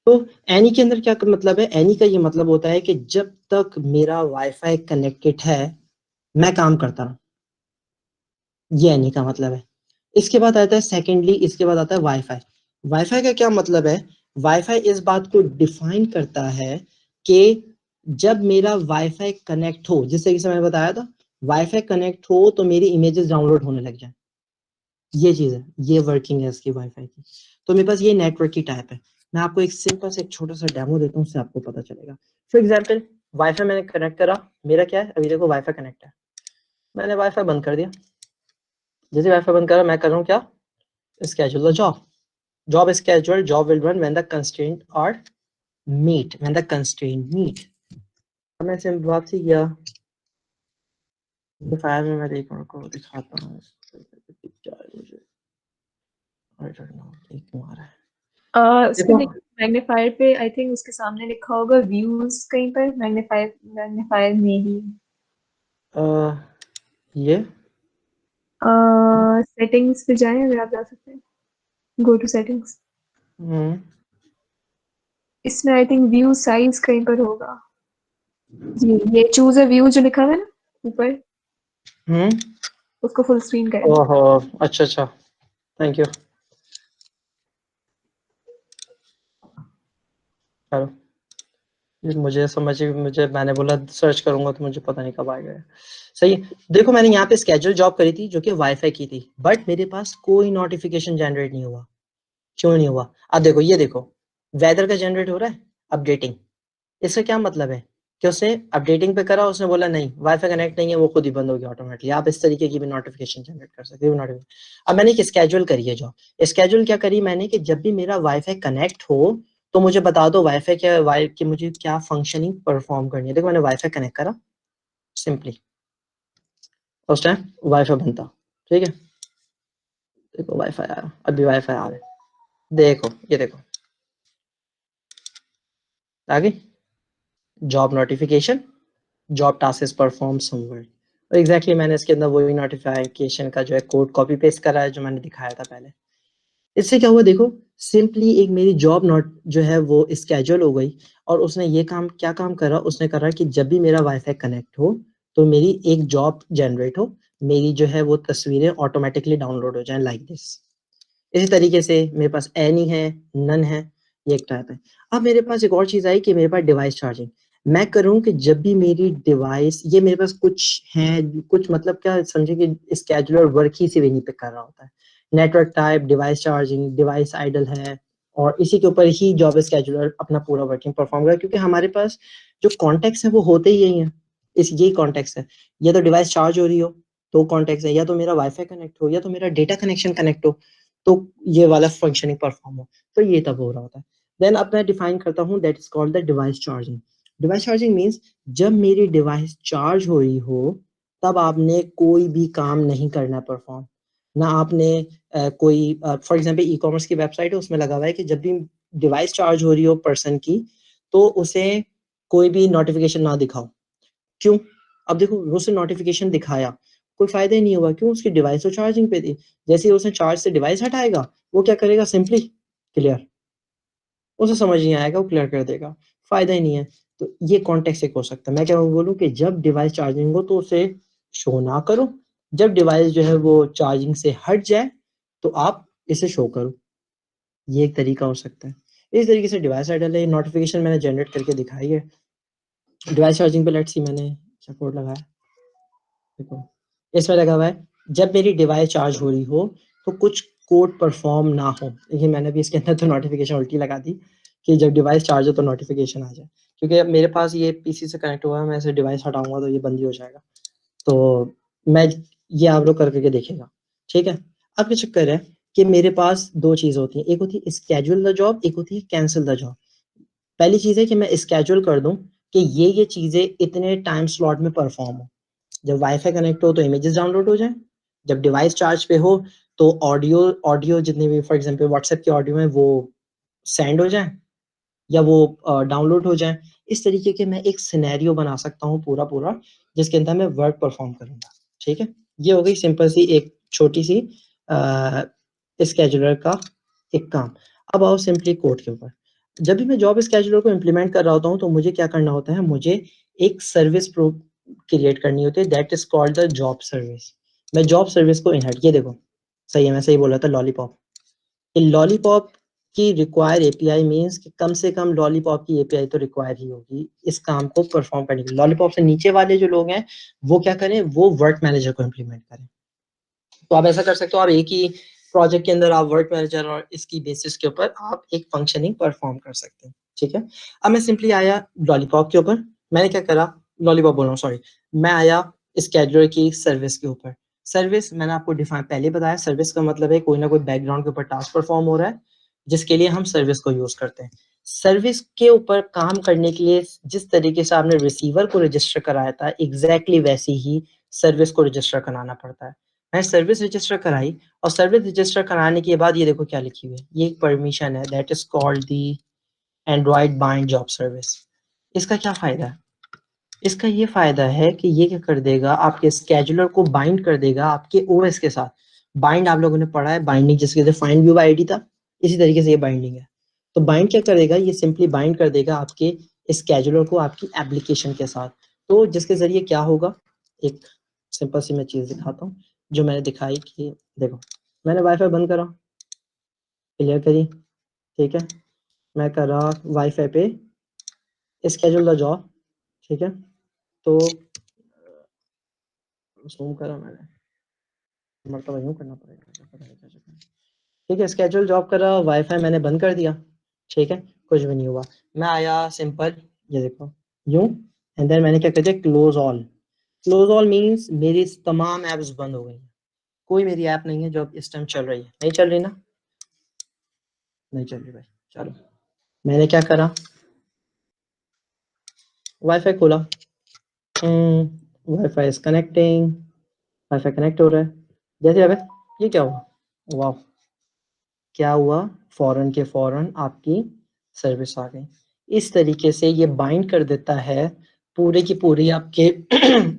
तो एनी के अंदर क्या मतलब है, एनी का ये मतलब होता है कि जब तक मेरा वाईफाई कनेक्टेड है मैं काम करता हूँ, ये एनी का मतलब है। इसके बाद आता है सेकेंडली, इसके बाद आता है वाईफाई। वाईफाई का क्या मतलब है, वाईफाई इस बात को डिफाइन करता है कि जब मेरा वाईफाई कनेक्ट हो, जिससे कि मैंने बताया था, वाईफाई कनेक्ट हो तो मेरी इमेजेस डाउनलोड होने लग जाए, ये चीज है, ये वर्किंग है इसकी वाईफाई की। तो मेरे पास ये नेटवर्क की टाइप है। मैं आपको एक सिंपल से एक छोटा सा डेमो देता हूँ, उससे आपको पता चलेगा। फॉर एग्जाम्पल वाईफाई मैंने कनेक्ट करा, मेरा क्या है, अभी देखो वाईफाई कनेक्ट है, मैंने वाईफाई बंद कर दिया। जैसे वाईफाई बंद करा, मैं कर रहा हूँ क्या, schedule the job. Job is scheduled. Job will run when the constraint are meet. When the constraint meet. अब मैं सिंपल बात से किया, तो फाइल में मैं एक और को दिखाता हूँ। मुझे I don't know, ये क्यों आ रहा है? उसमें मैग्नीफायर पे आई थिंक उसके सामने लिखा होगा व्यूज कहीं पर, मैग्नीफायर में ही ये सेटिंग्स पे जाएं, अगर आप जा सकते हैं, गो टू सेटिंग्स। इसमें आई थिंक व्यू साइज कहीं पर होगा जी, ये चूज अ व्यू जो लिखा हुआ है ना ऊपर, उसको फुल स्क्रीन करें। ओहो, अच्छा अच्छा, थैंक यू। चलो मुझे मैंने बोला सर्च करूंगा तो मुझे पता नहीं कब आएगा। सही है, देखो मैंने यहाँ पे स्केड्यूल जॉब करी थी जो कि वाईफाई की थी, बट मेरे पास कोई नोटिफिकेशन जनरेट नहीं हुआ। क्यों नहीं हुआ? अब देखो, ये देखो, वेदर का जनरेट हो रहा है, अपडेटिंग। इसका क्या मतलब है कि उसने अपडेटिंग पे करा, उसने बोला नहीं वाईफाई कनेक्ट नहीं है, वो खुद ही बंद हो गया ऑटोमेटिकली। आप इस तरीके की भी नोटिफिकेशन जनरेट कर सकते हो। अब मैंने एक स्केड्यूल करी है जॉब। स्केड्यूल क्या करी मैंने कि जब भी मेरा वाईफाई कनेक्ट हो तो मुझे बता दो वाईफाई की मुझे क्या फंक्शनिंग परफॉर्म करनी है। देखो मैंने वाईफाई कनेक्ट करा सिंपली, उस टाइम वाईफाई बनता, ठीक है। देखो वाईफाई आया, अभी वाईफाई आ रहा है, देखो ये देखो आगे job notification, job task is perform somewhere. और एग्जैक्टली मैंने इसके अंदर वही नोटिफिकेशन का जो है कोड कॉपी पेस्ट करा है जो मैंने दिखाया था पहले। इससे क्या हुआ देखो, सिंपली एक मेरी जॉब नोट जो है वो स्केड्यूल हो गई। और उसने ये काम क्या काम करा, उसने करा कि जब भी मेरा वाईफाई कनेक्ट हो तो मेरी एक जॉब जनरेट हो, मेरी जो है वो तस्वीरें ऑटोमेटिकली डाउनलोड हो जाए लाइक दिस। इसी तरीके से मेरे पास एनी है, नन है, ये एक टाइप है। अब मेरे पास एक और चीज आई कि मेरे पास डिवाइस चार्जिंग। मैं करूँ कि जब भी मेरी डिवाइस, ये मेरे पास कुछ है, कुछ मतलब क्या समझे कि स्केड्यूलर वर्क ही से नहीं पे कर रहा होता है। Network type, device charging, device idle है, और इसी के ऊपर ही जॉब स्केड्यूलर अपना पूरा वर्किंग परफॉर्म कर, क्योंकि हमारे पास जो कॉन्टेक्ट है वो होते ही यही है। इस यही कॉन्टेक्ट है, या तो डिवाइस चार्ज हो रही हो तो कॉन्टेक्ट है, या तो मेरा वाईफाई कनेक्ट हो, या तो मेरा डेटा कनेक्शन कनेक्ट हो तो ये वाला फंक्शनिंग परफॉर्म हो। तो ये तब हो रहा होता है। देन अब मैं डिफाइन करता हूँ, that is called the device charging. Device charging means जब मेरी डिवाइस चार्ज हो रही हो तब आपने कोई भी काम नहीं करना परफॉर्म। ना आपने कोई फॉर एग्जांपल ई कॉमर्स की वेबसाइट है, उसमें लगा हुआ है कि जब भी डिवाइस चार्ज हो रही हो पर्सन की तो उसे कोई भी नोटिफिकेशन ना दिखाओ। क्यों? अब देखो उसने नोटिफिकेशन दिखाया, कोई फायदा ही नहीं हुआ। क्यों? उसकी डिवाइस तो चार्जिंग पे थी। जैसे ही उसने चार्ज से डिवाइस हटाएगा वो क्या करेगा, सिंपली क्लियर। उसे समझ नहीं आएगा, वो क्लियर कर देगा, फायदा ही नहीं है। तो ये कॉन्टेक्स्ट एक हो सकता है। मैं क्या बोलूँ कि जब डिवाइस चार्जिंग हो तो उसे शो ना करो, जब डिवाइस जो है वो चार्जिंग से हट जाए तो आप इसे शो करो। ये एक तरीका हो सकता है। इस तरीके से डिवाइस आइडल है, नोटिफिकेशन मैंने जनरेट करके दिखाई है। डिवाइस चार्जिंग पे लेट्स सी मैंने क्या कोड लगाया, देखो इसमें लगा हुआ है जब मेरी डिवाइस चार्ज हो रही हो तो कुछ कोड परफॉर्म ना हो। देखिए मैंने भी इसके अंदर तो नोटिफिकेशन उल्टी लगा दी कि जब डिवाइस चार्ज हो तो नोटिफिकेशन आ जाए, क्योंकि अब मेरे पास ये पीसी से कनेक्ट हुआ है, मैं ऐसे डिवाइस हटाऊंगा तो ये बंद ही हो जाएगा। तो मैं ये आप लोग करके देखेगा, ठीक है। अब क्या चक्कर है कि मेरे पास दो चीज होती हैं, एक होती है स्केड्यूल द जॉब, एक होती है कैंसिल द जॉब। पहली चीज है कि मैं स्केड्यूल कर दूं कि ये चीजें इतने टाइम स्लॉट में परफॉर्म हो। जब वाईफाई कनेक्ट हो तो इमेजेस डाउनलोड हो जाए, जब डिवाइस चार्ज पे हो तो ऑडियो ऑडियो जितने भी फॉर एग्जांपल व्हाट्सएप के ऑडियो में वो सेंड हो जाए या वो डाउनलोड हो जाए। इस तरीके के मैं एक सिनेरियो बना सकता हूँ पूरा पूरा, जिसके अंदर मैं वर्क परफॉर्म करूंगा, ठीक है। ये हो गई सिंपल सी एक छोटी सी स्केड्यूलर का एक काम। अब आओ सिंपली कोड के ऊपर। जब भी मैं जॉब स्केड्यूलर को इम्प्लीमेंट कर रहा होता हूँ तो मुझे क्या करना होता है, मुझे एक सर्विस प्रो क्रिएट करनी होती है, that is called the job service. मैं जॉब सर्विस को इनहेरिट, ये देखो सही है, मैं सही बोला था लॉलीपॉप। ये लॉलीपॉप की रिक्वायर एपीआई मींस कि कम से कम लॉलीपॉप की एपीआई तो रिक्वायर ही होगी इस काम को परफॉर्म करने के लिए। लॉलीपॉप से नीचे वाले जो लोग हैं वो क्या करें, वो वर्क मैनेजर को इम्प्लीमेंट करें। तो आप ऐसा कर सकते हो, आप एक ही प्रोजेक्ट के अंदर आप वर्क मैनेजर और इसकी बेसिस के ऊपर आप एक फंक्शनिंग परफॉर्म कर सकते हैं, ठीक है। अब मैं सिंपली आया लॉलीपॉप के ऊपर, मैंने क्या करा, लॉलीपॉप बोल रहा हूँ सॉरी, मैं आया स्केड्यूलर की सर्विस के ऊपर। सर्विस मैंने आपको डिफाइन पहले बताया, सर्विस का मतलब है कोई ना कोई बैकग्राउंड के ऊपर टास्क परफॉर्म हो रहा है जिसके लिए हम सर्विस को यूज करते हैं। सर्विस के ऊपर काम करने के लिए जिस तरीके से आपने रिसीवर को रजिस्टर कराया था एग्जैक्टली वैसे ही सर्विस को रजिस्टर कराना पड़ता है। मैंने सर्विस रजिस्टर कराई, और सर्विस रजिस्टर कराने के बाद ये देखो क्या लिखी हुई है, ये एक परमिशन है, that is called the Android bind job service. इसका क्या फायदा है? इसका ये फायदा है कि ये क्या कर देगा, आपके स्केड्यूलर को बाइंड कर देगा आपके ओएस के साथ। बाइंड आप लोगों ने पढ़ा है, बाइंडिंग जिसके फाइंड व्यू आईडी था, इसी तरीके से ये बाइंडिंग है। तो बाइंड क्या करेगा, ये सिंपली बाइंड कर देगा आपके स्केड्यूलर को आपकी एप्लीकेशन के साथ। तो जिसके जरिए क्या होगा, एक सिंपल सी मैं चीज दिखाता हूँ जो मैंने दिखाई कि देखो मैंने वाईफाई बंद करा, क्लियर करी, ठीक है। मैं कर रहा वाईफाई पे स्केड्यूल द जॉब, ठीक है। तो जूम करा मैंने, मरतबा यूँ करना पड़ेगा, क्या पता है क्या चक्कर है। ठीक है, स्केड्यूल जॉब करा, वाईफाई मैंने बंद कर दिया, ठीक है। कुछ भी नहीं हुआ। मैं आया सिंपल, ये देखो यूं, एंड देन मैंने क्या कर दिया, close all. Close all means मेरी तमाम ऐप्स बंद हो गई। कोई मेरी ऐप नहीं है जो अब इस टाइम चल रही है। नहीं चल रही ना? नहीं चल रही भाई। चलो, मैंने क्या करा, वाईफाई खोला, wifi is connecting, wifi connect हो रहा है। जैसे अबे ये क्या हुआ, वाह, क्या हुआ, फौरन के फौरन आपकी सर्विस आ गई। इस तरीके से ये बाइंड कर देता है पूरे की पूरी आपके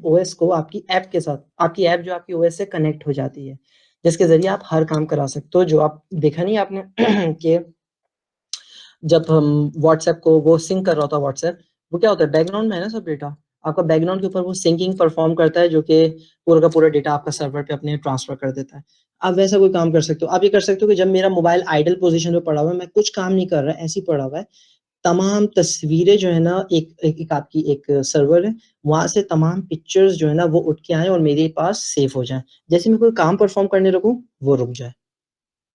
ओएस को आपकी ऐप के साथ। आपकी ऐप जो आपकी ओएस से कनेक्ट हो जाती है, जिसके जरिए आप हर काम करा सकते हो। जो आप देखा नहीं आपने कि जब हम व्हाट्सएप को वो सिंक कर रहा होता है, व्हाट्सएप वो क्या होता है, बैकग्राउंड में है ना सब डेटा, आपका बैकग्राउंड के ऊपर वो सिंकिंग परफॉर्म करता है, जो कि पूरा का पूरा डेटा आपका सर्वर पे अपने ट्रांसफर कर देता है। आप वैसा कोई काम कर सकते हो। आप ये कर सकते हो कि जब मेरा मोबाइल आइडल पोजीशन में पड़ा हुआ है, मैं कुछ काम नहीं कर रहा, ऐसे ही पड़ा हुआ है, तमाम तस्वीरें जो है ना, एक आपकी एक सर्वर है, वहां से तमाम पिक्चर्स जो है ना वो उठ के आए और मेरे पास सेव हो जाए। जैसे मैं कोई काम परफॉर्म करने लगूं, वो रुक जाए।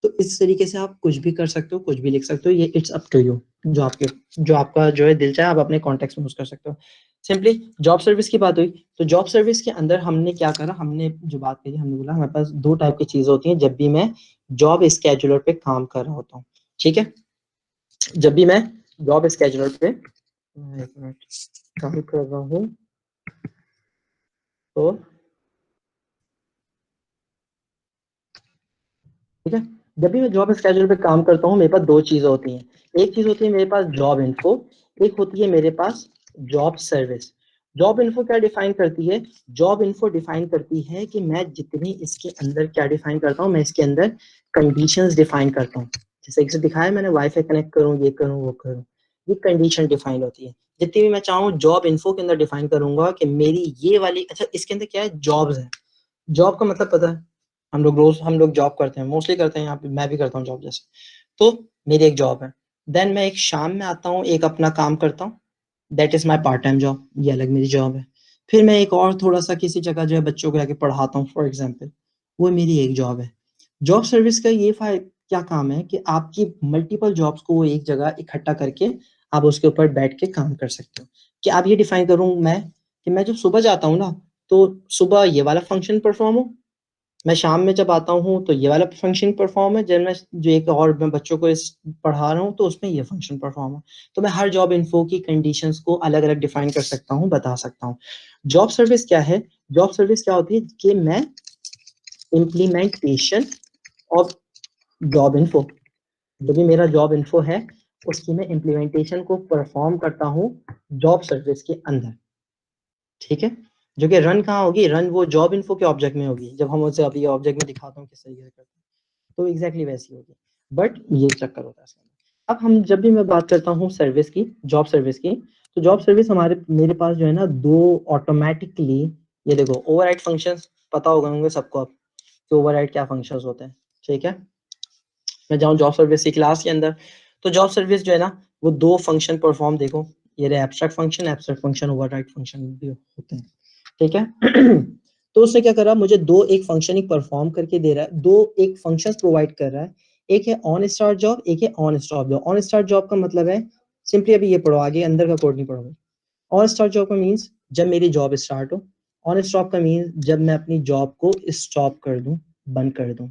तो इस तरीके से आप कुछ भी कर सकते हो, कुछ भी लिख सकते हो। ये इट्स अप टू यू, जो आपका जो है दिल चाहे आप अपने कॉन्टेक्स्ट में यूज कर सकते हो। सिंपली जॉब सर्विस की बात हुई, तो जॉब सर्विस के अंदर हमने क्या करा, हमने जो बात करी, हमने बोला हमारे पास दो टाइप की चीजें होती हैं जब भी मैं जॉब स्केड्यूलर पे काम कर रहा होता हूँ। ठीक है, जब भी मैं जॉब स्केड्यूलर पे, एक मिनट, काम कर रहा हूँ, तो ठीक है, जब भी मैं जॉब स्केड्यूल पे काम करता हूँ, मेरे पास दो चीजें होती हैं। एक चीज होती है मेरे पास जॉब इन्फो, एक होती है मेरे पास जॉब सर्विस। जॉब इन्फो क्या डिफाइन करती है, जॉब इन्फो डिफाइन करती है कि मैं जितनी इसके अंदर क्या डिफाइन करता हूँ, मैं इसके अंदर कंडीशंस डिफाइन करता हूँ। जैसे एक से दिखाया मैंने, वाईफाई कनेक्ट करूँ, ये करूँ, वो करूँ, ये कंडीशन डिफाइन होती है। जितनी भी मैं चाहूँ जॉब इन्फो के अंदर डिफाइन करूंगा कि मेरी ये वाली, अच्छा इसके अंदर क्या है, जॉब्स है। जॉब का मतलब पता है, हम लोग जॉब करते हैं, मोस्टली करते हैं, यहाँ पे मैं भी करता हूँ जॉब जैसे। तो मेरी एक जॉब है, देन मैं एक शाम में आता हूँ, एक अपना काम करता हूँ, that is my part time job, ये अलग मेरी जॉब है। फिर मैं एक और थोड़ा सा किसी जगह जो है बच्चों को जाके पढ़ाता हूँ फॉर एग्जाम्पल, वो मेरी एक जॉब है। जॉब सर्विस का ये क्या काम है कि आपकी मल्टीपल जॉब्स को वो एक जगह इकट्ठा करके आप उसके ऊपर बैठ के काम कर सकते हो। कि आप ये डिफाइन करूँ मैं, कि मैं जब सुबह जाता हूँ ना, तो सुबह ये वाला फंक्शन परफॉर्म हो, मैं शाम में जब आता हूँ तो ये वाला फंक्शन परफॉर्म है, जब मैं जो एक और मैं बच्चों को इस पढ़ा रहा हूँ तो उसमें ये फंक्शन परफॉर्म है। तो मैं हर जॉब इन्फो की कंडीशंस को अलग अलग डिफाइन कर सकता हूँ, बता सकता हूँ। जॉब सर्विस क्या है, जॉब सर्विस क्या होती है कि मैं इम्प्लीमेंटेशन ऑफ जॉब इन्फो, जो भी मेरा जॉब इन्फो है उसकी मैं इम्प्लीमेंटेशन को परफॉर्म करता हूँ जॉब सर्विस के अंदर। ठीक है, जो कि रन कहाँ होगी, रन वो जॉब इन्फो के ऑब्जेक्ट में होगी। जब हम उसे अभी ऑब्जेक्ट में दिखाता हूँ किस तरीके से करते हैं, तो एग्जैक्टली वैसी होगी। बट ये चक्कर होता है इसके अंदर। अब हम जब भी मैं बात करता हूँ सर्विस की, जॉब सर्विस की, तो जॉब सर्विस मेरे पास जो है ना दो ऑटोमेटिकली, ये देखो ओवरराइड फंक्शंस, पता होंगे सबको अब कि ओवरराइड क्या फंक्शंस होते हैं। ठीक है, मैं जाऊँ जॉब सर्विस की क्लास के अंदर, तो जॉब सर्विस जो है ना वो दो फंक्शन परफॉर्म, देखो ये रहे एब्स्ट्रैक्ट फंक्शन, ओवरराइड फंक्शन भी होते हैं। ठीक है तो उसने क्या करा, मुझे दो एक फंक्शन ही परफॉर्म करके दे रहा है, दो एक फंक्शन प्रोवाइड कर रहा है। एक है ऑन स्टार्ट जॉब, एक है on stop job. On start job का मतलब है सिंपली, अभी ये पढ़ो, आगे अंदर का कोड नहीं पढ़ोगे। ऑन स्टार्ट जॉब का मीन्स जब मेरी जॉब स्टार्ट हो, ऑन स्टॉप का मीन्स जब मैं अपनी जॉब को स्टॉप कर दूं, बंद कर दूं।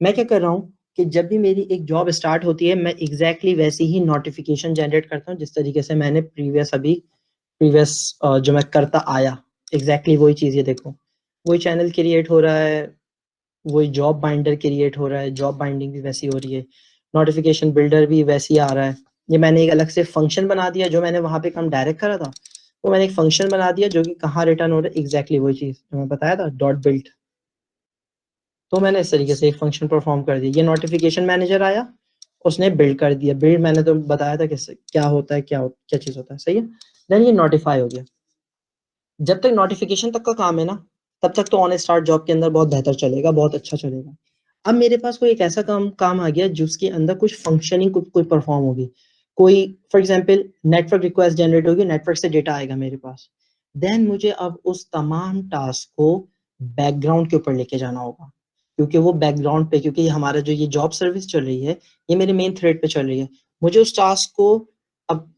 मैं क्या कर रहा हूँ कि जब भी मेरी एक जॉब स्टार्ट होती है, मैं एग्जैक्टली वैसी ही नोटिफिकेशन जनरेट करता हूँ जिस तरीके से मैंने प्रीवियस जो मैं करता आया, एग्जैक्टली वही चीज़। ये देखो वही चैनल क्रिएट हो रहा है, वही जॉब बाइंडर क्रिएट हो रहा है, जॉब बाइंडिंग भी वैसी हो रही है, नोटिफिकेशन बिल्डर भी वैसी आ रहा है। ये मैंने एक अलग से फंक्शन बना दिया, जो मैंने वहां पे काम डायरेक्ट करा था, वो मैंने एक फंक्शन बना दिया जो कि कहाँ रिटर्न हो रहा है, एग्जैक्टली वही चीज़ जो मैं बताया था, डॉट बिल्ट। तो मैंने इस तरीके से एक फंक्शन परफॉर्म कर दिया। ये नोटिफिकेशन मैनेजर आया, उसने बिल्ड कर दिया। बिल्ड मैंने तो बताया था किससे क्या होता है, क्या चीज़ होता है, सही है। देन ये नोटिफाई हो गया। जब तक नोटिफिकेशन तक का काम है ना, तब तक तो ऑन स्टार्ट जॉब के अंदर बहुत बेहतर चलेगा, बहुत अच्छा चलेगा। अब मेरे पास कोई एक ऐसा काम आ गया जिसके अंदर कुछ फंक्शनिंग कोई परफॉर्म होगी, कोई for example network request generate होगी, नेटवर्क से डेटा आएगा मेरे पास। देन मुझे अब उस तमाम टास्क को बैकग्राउंड के ऊपर लेके जाना होगा, क्योंकि वो बैकग्राउंड पे, क्योंकि हमारा जो ये जॉब सर्विस चल रही है, ये मेरे मेन थ्रेड पे चल रही है। मुझे उस टास्क को, अब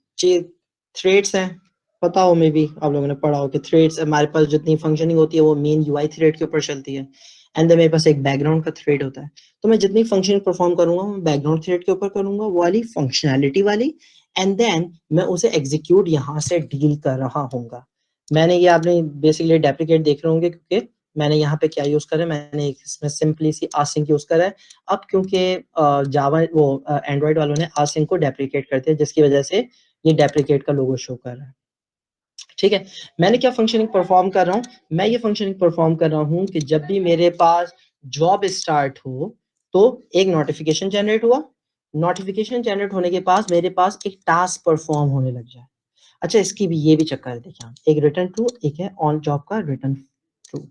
थ्रेड्स हैं, पता हो मे भी आप लोगों ने पढ़ा हो कि थ्रेड्स, हमारे पास जितनी फंक्शनिंग होती है वो मेन यूआई थ्रेड के ऊपर चलती है, एंड देन मेरे पास एक बैकग्राउंड का थ्रेड होता है। तो मैं जितनी फंक्शनिंग परफॉर्म करूंगा मैं बैकग्राउंड थ्रेड के ऊपर करूंगा, वो वाली फंक्शनैलिटी वाली, एंड देन मैं उसे एग्जीक्यूट यहाँ से डील कर रहा हूँगा। मैंने ये, आपने बेसिकली डेप्रिकेट देख रहे होंगे क्योंकि मैंने यहाँ पे क्या यूज करा है, मैंने इसमें सिंपली सी आसिंक यूज करा है। अब क्योंकि जावा वो एंड्रॉइड वालों ने आसिंक को डेप्रिकेट करते हैं, जिसकी वजह से ये डेप्रिकेट का लोगो शो कर रहा है। ठीक है, मैंने क्या फंक्शनिंग परफॉर्म कर रहा हूँ, मैं ये फंक्शनिंग परफॉर्म कर रहा हूँ कि जब भी मेरे पास जॉब स्टार्ट हो तो एक नोटिफिकेशन जनरेट हुआ, नोटिफिकेशन जनरेट होने के पास मेरे पास एक टास्क परफॉर्म होने लग जाए। अच्छा, इसकी भी ये भी चक्कर है, देखिए एक रिटर्न ट्रू, एक है ऑन जॉब का रिटर्न ट्रू।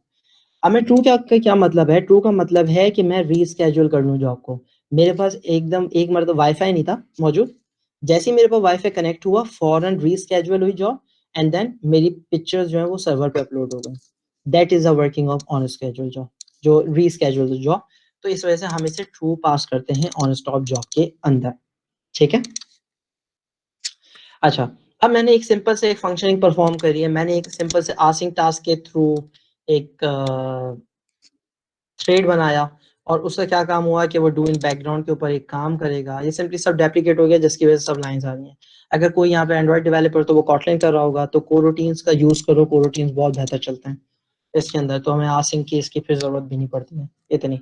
अब मैं ट्रू क्या मतलब है, ट्रू का मतलब है कि मैं रीस्केड्यूल कर लूँ जॉब को। मेरे पास एकदम एक मतलब वाईफाई नहीं था मौजूद, जैसे ही मेरे पास वाईफाई कनेक्ट हुआ फौरन रीस्केड्यूल हुई जॉब, एंड देन मेरी पिक्चर्स जो है वो सर्वर पे अपलोड हो गई। That is the working of on schedule job, जो रीस्केड्यूल जॉब। तो इस वजह से हम इसे ट्रू पास करते हैं ऑन स्टॉप जॉब के अंदर। ठीक है, अच्छा, अब मैंने एक सिंपल से एक फंक्शनिंग परफॉर्म करी है, मैंने एक सिंपल से आसिंग टास्क के थ्रू एक थ्रेड बनाया, और उसका क्या काम हुआ कि वो डू इन बैकग्राउंड के ऊपर एक काम करेगा। ये सिंपली सब डेप्लीकेट हो गया, जिसकी वजह से सब लाइंस आ रही हैं। अगर कोई यहाँ पे एंड्रॉइड डेवलपर तो वो कॉटलिन कर रहा होगा, तो कोरोटीन्स का यूज करो, कोरोटीन्स बहुत बेहतर चलते हैं इसके अंदर, तो हमें आसिंग की इसकी फिर जरूरत भी नहीं पड़ती है इतनी।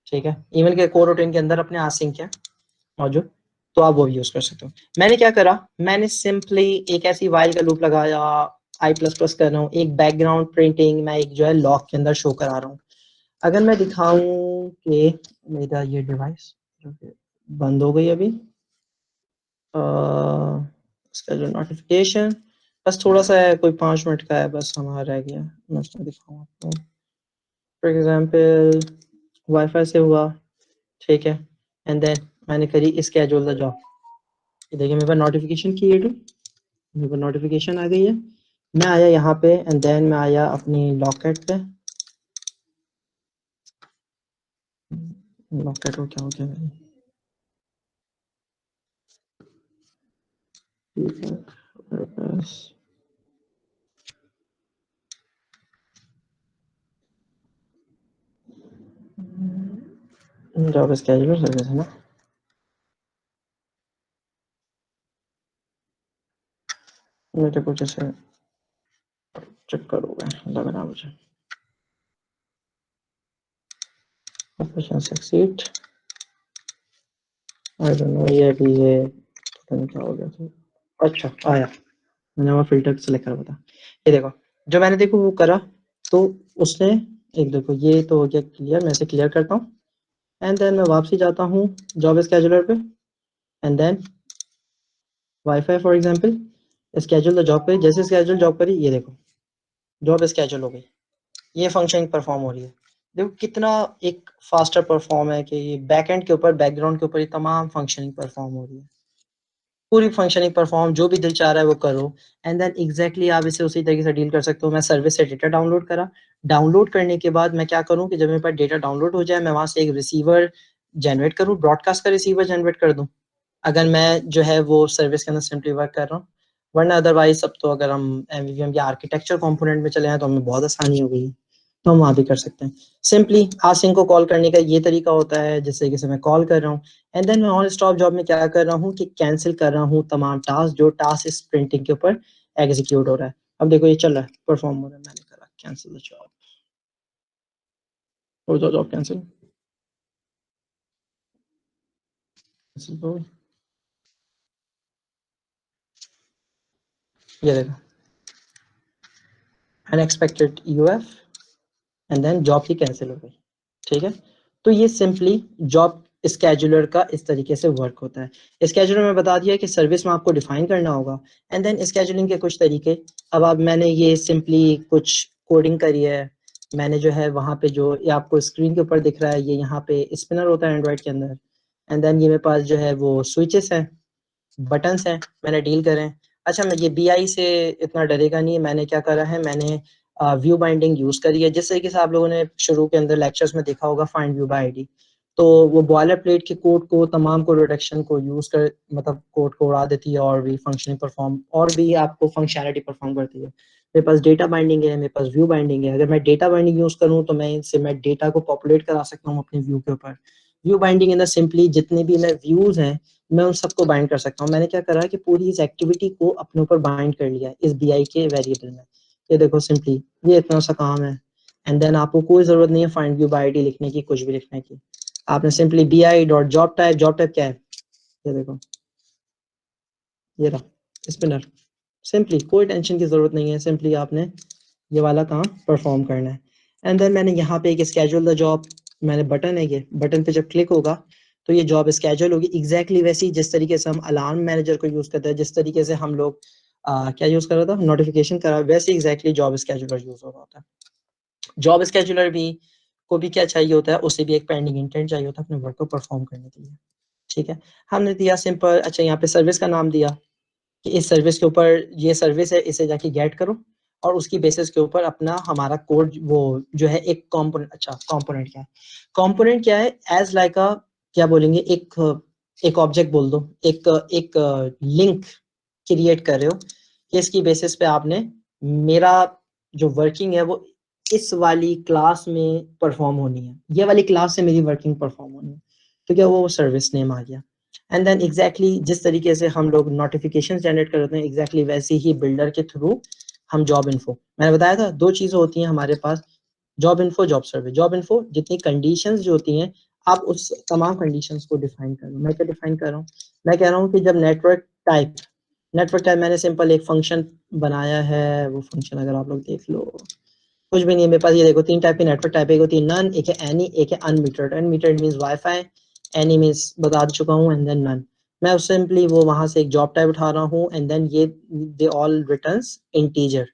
ठीक है, इवन के कोरोटीन के अंदर अपने आसिंग है मौजूद, तो आप वो भी यूज कर सकते हो। मैंने क्या करा, मैंने सिंपली एक ऐसी वाइल का लूप लगाया, आई प्लस प्लस कर रहा हूँ, एक बैकग्राउंड प्रिंटिंग मैं एक जो है लॉक के अंदर शो करा रहा हूँ। अगर मैं दिखाऊं कि मेरा ये डिवाइस बंद हो गई अभी, इसका जो नोटिफिकेशन बस थोड़ा सा है, कोई 5 मिनट का है बस हमारा रह गया, मैं उसमें दिखाऊँ आपको। फॉर एग्जाम्पल वाईफाई से हुआ, ठीक है, एंड देन मैंने करी स्केड्यूल द जॉब। ये देखिए मेरे पास नोटिफिकेशन क्रिएट हुई, मेरे पास नोटिफिकेशन आ गई है, मैं आया यहाँ पे, एंड देन मैं आया अपनी लॉकेट पे। लॉकेट को क्या हो गया मेरी, जॉब स्केड्यूलर सर्विस है ना, मेरे को जैसे चक्कर हो गया लग रहा मुझे। Operation succeed, I don't know, ये अभी ये पता नहीं क्या हो गया था। अच्छा आया, मैंने वो फिल्टर सेलेक्ट करा था। ये देखो जो मैंने देखो वो करा, तो उसने एक देखो ये तो हो गया क्लियर, मैं इसे क्लियर करता हूँ, एंड देन मैं वापसी जाता हूँ जॉब स्केड्यूलर पे, and then wifi for example schedule the job पे, जैसे स्केड्यूल जॉब करी ये देखो जॉब स्केड्यूल हो गई, ये फंक्शन परफॉर्म हो रही है। देखो कितना एक फास्टर परफॉर्म है कि ये बैकएंड के ऊपर बैकग्राउंड के ऊपर ये तमाम फंक्शनिंग परफॉर्म हो रही है, पूरी फंक्शनिंग परफॉर्म जो भी दिल चाह रहा है वो करो, एंड देन एग्जैक्टली आप इसे उसी तरीके से डील कर सकते हो। मैं सर्विस से डेटा डाउनलोड करा, डाउनलोड करने के बाद मैं क्या करूं कि जब मेरे पास डेटा डाउनलोड हो जाए मैं वहां से एक रिसीवर जनरेट करूं, ब्रॉडकास्ट का रिसीवर जनरेट कर दूं, अगर मैं जो है वो सर्विस के अंदर सिंपली वर्क कर रहा हूँ। वरना अदरवाइज सब तो अगर हम एमवीवीएम या आर्किटेक्चर कंपोनेंट में चले हैं तो हमें बहुत आसानी हो गई है, तो हम वहाँ भी कर सकते हैं। सिंपली आसिंग को कॉल करने का ये तरीका होता है जिस तरीके से मैं कॉल कर रहा हूँ, एंड देन मैं ऑन स्टॉप जॉब में क्या कर रहा हूँ कि कैंसिल कर रहा हूँ तमाम टास्क जो टास्क इस प्रिंटिंग के ऊपर एग्जीक्यूट हो रहा है। अब देखो ये चल रहा है, परफॉर्म हो रहा है, मैंने करा कैंसिल द जॉब, हो जाओ जॉब कैंसिल, ये देखो unexpected UF, and then job ही कैंसिल हो गई। ठीक है, तो ये सिंपली जॉब स्केड्यूलर का इस तरीके से वर्क होता है। स्केड्यूलर में बता दिया कि सर्विस में आपको डिफाइन करना होगा, एंड देन स्केड्यूलिंग के कुछ तरीके। अब मैंने ये सिंपली कुछ कोडिंग करी है, मैंने जो है वहाँ पे जो ये आपको स्क्रीन के ऊपर दिख रहा है, ये यहाँ पे स्पिनर होता है एंड्रॉइड के अंदर, एंड देन ये मेरे पास जो है वो स्विचेस हैं, बटन्स हैं, मैंने डील करें। अच्छा, मैं ये बीआई से इतना डरेगा नहीं, मैंने क्या करा है, मैंने व्यू बाइंडिंग यूज करी है, जिस तरीके से आप लोगों ने शुरू के अंदर लेक्चर्स में देखा होगा फाइंड व्यू बाय आईडी। तो वो बॉयलर प्लेट के कोड को, तमाम कोड रिडक्शन को यूज कर, मतलब कोड को उड़ा देती है और भी फंक्शनिंग परफॉर्म, और भी आपको फंक्शनैलिटी परफॉर्म करती है। मेरे पास डेटा बाइंडिंग है, मेरे पास व्यू बाइंडिंग है। अगर मैं डेटा बाइंडिंग यूज करूँ तो मैं डेटा को पॉपुलेट करा सकता हूँ अपने व्यू के ऊपर। View binding in the simply जितने भी मैं व्यूज हैं मैं उन सबको बाइंड कर सकता हूँ। मैंने क्या करा कि पूरी इस एक्टिविटी को अपने ऊपर बाइंड कर लिया इस BI के वेरिएबल में। ये देखो सिंपली ये इतना सा काम है, एंड देन आपको कोई जरूरत नहीं है फाइंड व्यू बाय ID लिखने की, कुछ भी लिखने की। आपने simply BI dot job type, job type क्या है ये देखो, ये रहा स्पिनर। सिंपली कोई टेंशन की जरूरत नहीं है, सिंपली आपने ये वाला काम परफॉर्म करना है। एंड देन मैंने यहाँ पे एक स्केड्यूल द जॉब, मैंने बटन है, ये बटन पे जब क्लिक होगा तो ये जॉब स्केड्यूल होगी एग्जैक्टली वैसी जिस तरीके से हम अलार्म मैनेजर को यूज करते हैं, जिस तरीके से हम लोग क्या यूज कर रहा था, नोटिफिकेशन करा, वैसे एग्जैक्टली जॉब स्केड्यूलर यूज हो रहा होता है। जॉब स्केड्यूलर भी को भी क्या चाहिए होता है, उसे भी एक पेंडिंग इंटेंट चाहिए होता है अपने वर्क को परफॉर्म करने के लिए। ठीक है, हमने दिया सिंपल, अच्छा यहाँ पे सर्विस का नाम दिया कि इस सर्विस के ऊपर ये सर्विस है, इसे जाके गेट करो, और उसकी बेसिस के ऊपर अपना हमारा कोड वो जो है एक कंपोनेंट। अच्छा कंपोनेंट क्या है, कंपोनेंट क्या है, एज लाइक अ क्या बोलेंगे, एक ऑब्जेक्ट बोल दो, एक लिंक क्रिएट कर रहे हो कि इसकी बेसिस पे आपने मेरा जो वर्किंग है वो इस वाली क्लास में परफॉर्म होनी है, ये वाली क्लास से मेरी वर्किंग परफॉर्म होनी है, तो क्या वो सर्विस नेम आ गया। एंड देन एग्जैक्टली जिस तरीके से हम लोग नोटिफिकेशन जनरेट करते हैं एग्जैक्टली वैसे ही बिल्डर के थ्रू हम जॉब इन्फो, मैंने बताया था दो चीजें होती हैं हमारे पास, जॉब इन्फो, जॉब सर्वे। जॉब इन्फो जितनी कंडीशंस जो होती हैं आप उस तमाम कंडीशंस को डिफाइन करो। मैं क्या डिफाइन कर रहा हूँ, मैं कह रहा हूँ कि जब नेटवर्क टाइप मैंने सिंपल एक फंक्शन बनाया है, वो फंक्शन अगर आप लोग देख लो कुछ भी नहीं है मेरे पास, ये देखो तीन टाइप की नेटवर्क टाइप, एक होती है नन, एक है एनी, एक है अनमीटर्ड। अनमीटर्ड मींस वाईफाई, एनी मींस बता चुका हूँ, एंड देन नन। मैं सिंपली वो वहां से एक जॉब टाइप उठा रहा हूँ, एंड देन ये दे ऑल रिटर्न्स इंटीजर,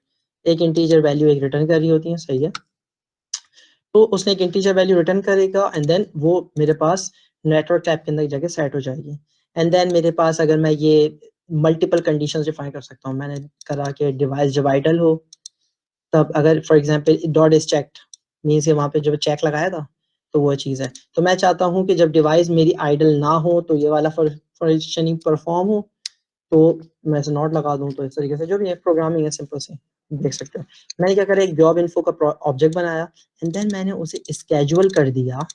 एक इंटीजर वैल्यू एक रिटर्न कर रही होती है, सही है। तो उसने एक इंटीजर वैल्यू रिटर्न करेगा एंड देन वो मेरे पास नेटवर्क टाइप के अंदर जाके सेट हो जाएगी। एंड देन मेरे पास अगर मैं ये मल्टीपल कंडीशंस डिफाइन कर सकता हूँ, मैंने करा कि डिवाइस जब आइडल हो, तब अगर for example dot is checked means वहां पे जब चेक लगाया था तो वो चीज़ है। तो मैं चाहता हूँ कि जब डिवाइस मेरी आइडल ना हो तो ये वाला फंक्शनिंग परफॉर्म हो, तो मैं इसे नॉट लगा दूं, तो इस तरीके से जो भी है प्रोग्रामिंग है सिंपल से देख सकते हो। मैंने क्या करा, एक जॉब इन्फो का ऑब्जेक्ट बनाया एंड देन मैंने उसे स्केड्यूल कर दिया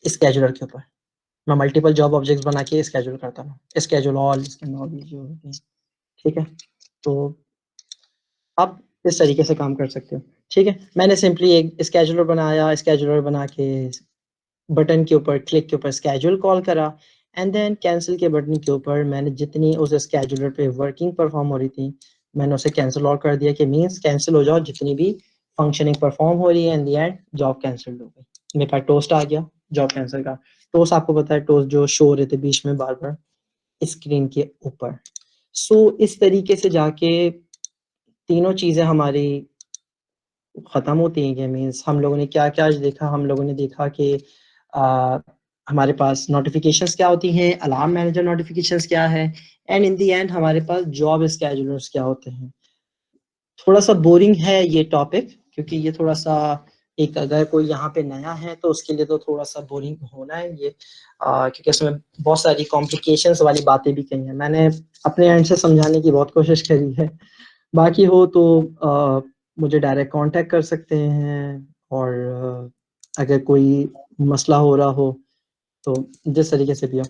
स्केड्यूलर के ऊपर। मैं मल्टीपल जॉब ऑब्जेक्ट्स बना के स्केड्यूल करता हूँ, स्केड्यूल ऑल, इसके अंदर भी जो होती है। ठीक है, तो आप इस तरीके से काम कर सकते हो। ठीक है, मैंने सिंपली एक स्केड्यूलर बनाया, स्केड्यूलर बना के बटन के ऊपर क्लिक के ऊपर स्केड्यूल कॉल करा, एंड देन कैंसिल के बटन के ऊपर मैंने जितनी उस स्केड्यूलर पे वर्किंग परफॉर्म हो रही थी मैंने उसे कैंसिल और कर दिया कि मींस कैंसिल हो जाओ जितनी भी फंक्शनिंग परफॉर्म हो रही है, in the end job cancel हो गई। मेरे पास टोस्ट आ गया जॉब कैंसिल का। टोस्ट आपको पता है, टोस्ट जो शो हो रहे थे बीच में बार बार स्क्रीन के ऊपर। सो इस तरीके से जाके तीनों चीजें हमारी खत्म होती हैं। मीन्स हम लोगों ने क्या क्या आज देखा, हम लोगों ने देखा कि हमारे पास नोटिफिकेशंस क्या होती हैं, अलार्म मैनेजर नोटिफिकेशंस क्या है, एंड इन द एंड हमारे पास जॉब स्केड्यूलर्स क्या होते हैं। थोड़ा सा बोरिंग है ये टॉपिक क्योंकि ये थोड़ा सा एक, अगर कोई यहाँ पे नया है तो उसके लिए तो थोड़ा सा बोरिंग होना है ये, क्योंकि इसमें बहुत सारी कॉम्प्लिकेशंस वाली बातें भी कही हैं। मैंने अपने एंड से समझाने की बहुत कोशिश करी है, बाकी हो तो मुझे डायरेक्ट कांटेक्ट कर सकते हैं, और अगर कोई मसला हो रहा हो तो जिस तरीके से भी हो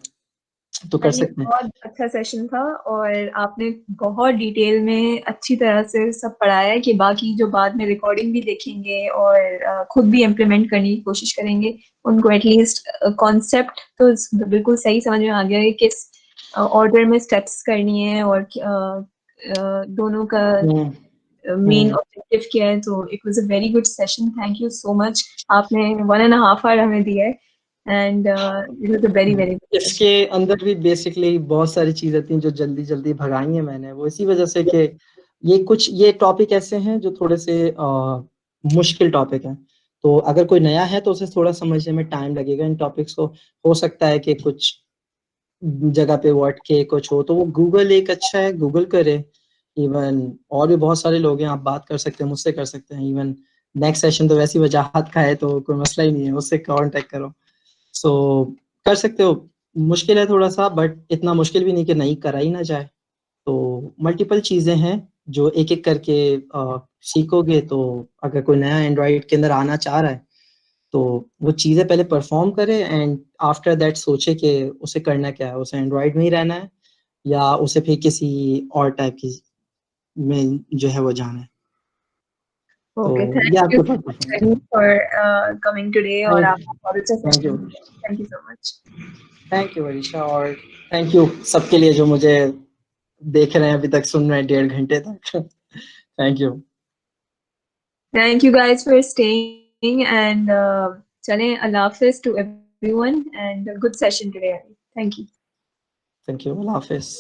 तो कर हाँ, ये सकते हैं। बहुत अच्छा सेशन था और आपने बहुत डिटेल में अच्छी तरह से सब पढ़ाया है कि बाकी जो बाद में रिकॉर्डिंग भी देखेंगे और खुद भी इम्प्लीमेंट करने की कोशिश करेंगे उनको एटलीस्ट कॉन्सेप्ट तो बिल्कुल सही समझ में आ गया है किस ऑर्डर में स्टेप्स करनी है और दोनों का हम्म, मेन हम्म। ऑब्जेक्टिव क्या है। तो it was a very good session, thank you so much. आपने 1.5 आवर हमें दिया है and it was a very very good session. इसके अंदर भी बेसिकली बहुत सारी चीजें थी जो जल्दी जल्दी भगाई हैं मैंने, वो इसी वजह से कि ये टॉपिक ऐसे हैं जो थोड़े से मुश्किल टॉपिक हैं। तो अगर कोई नया है तो उसे थोड़ा समझने में टाइम लगेगा इन टॉपिक्स को। हो सकता है कि कुछ जगह पे वो अटके कुछ हो, तो वो गूगल एक अच्छा है, गूगल करे। इवन और भी बहुत सारे लोग हैं, आप बात कर सकते हैं, मुझसे कर सकते हैं। इवन नेक्स्ट सेशन तो वैसी वजाहत का है तो कोई मसला ही नहीं है, उससे कांटेक्ट करो। सो कर सकते हो। मुश्किल है थोड़ा सा, बट इतना मुश्किल भी नहीं कि नहीं करा ही ना जाए। तो मल्टीपल चीज़ें हैं जो एक एक करके सीखोगे। तो अगर कोई नया एंड्रॉइड के अंदर आना चाह रहा है तो वो चीज़ें पहले परफॉर्म करे, एंड आफ्टर दैट सोचे कि उसे करना क्या है, उसे एंड्रॉइड में ही रहना है या उसे फिर किसी और टाइप की में जो है वो जाना है। तो Okay, thank ये you आपके ऊपर so much, perform Kenny, for coming today. और थैंक आपका बहुत अच्छा थैंक यू session दिया. Thank you so much. Thank you Varisha, और थैंक यू सबके लिए जो मुझे देख रहे हैं अभी तक, सुन रहे हैं 1.5 घंटे तक। Thank you. Thank you guys for staying, and चलें, Allah Hafiz to everyone, and a good session today. Thank you. Thank you, Allah Hafiz.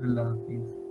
Allah Hafiz.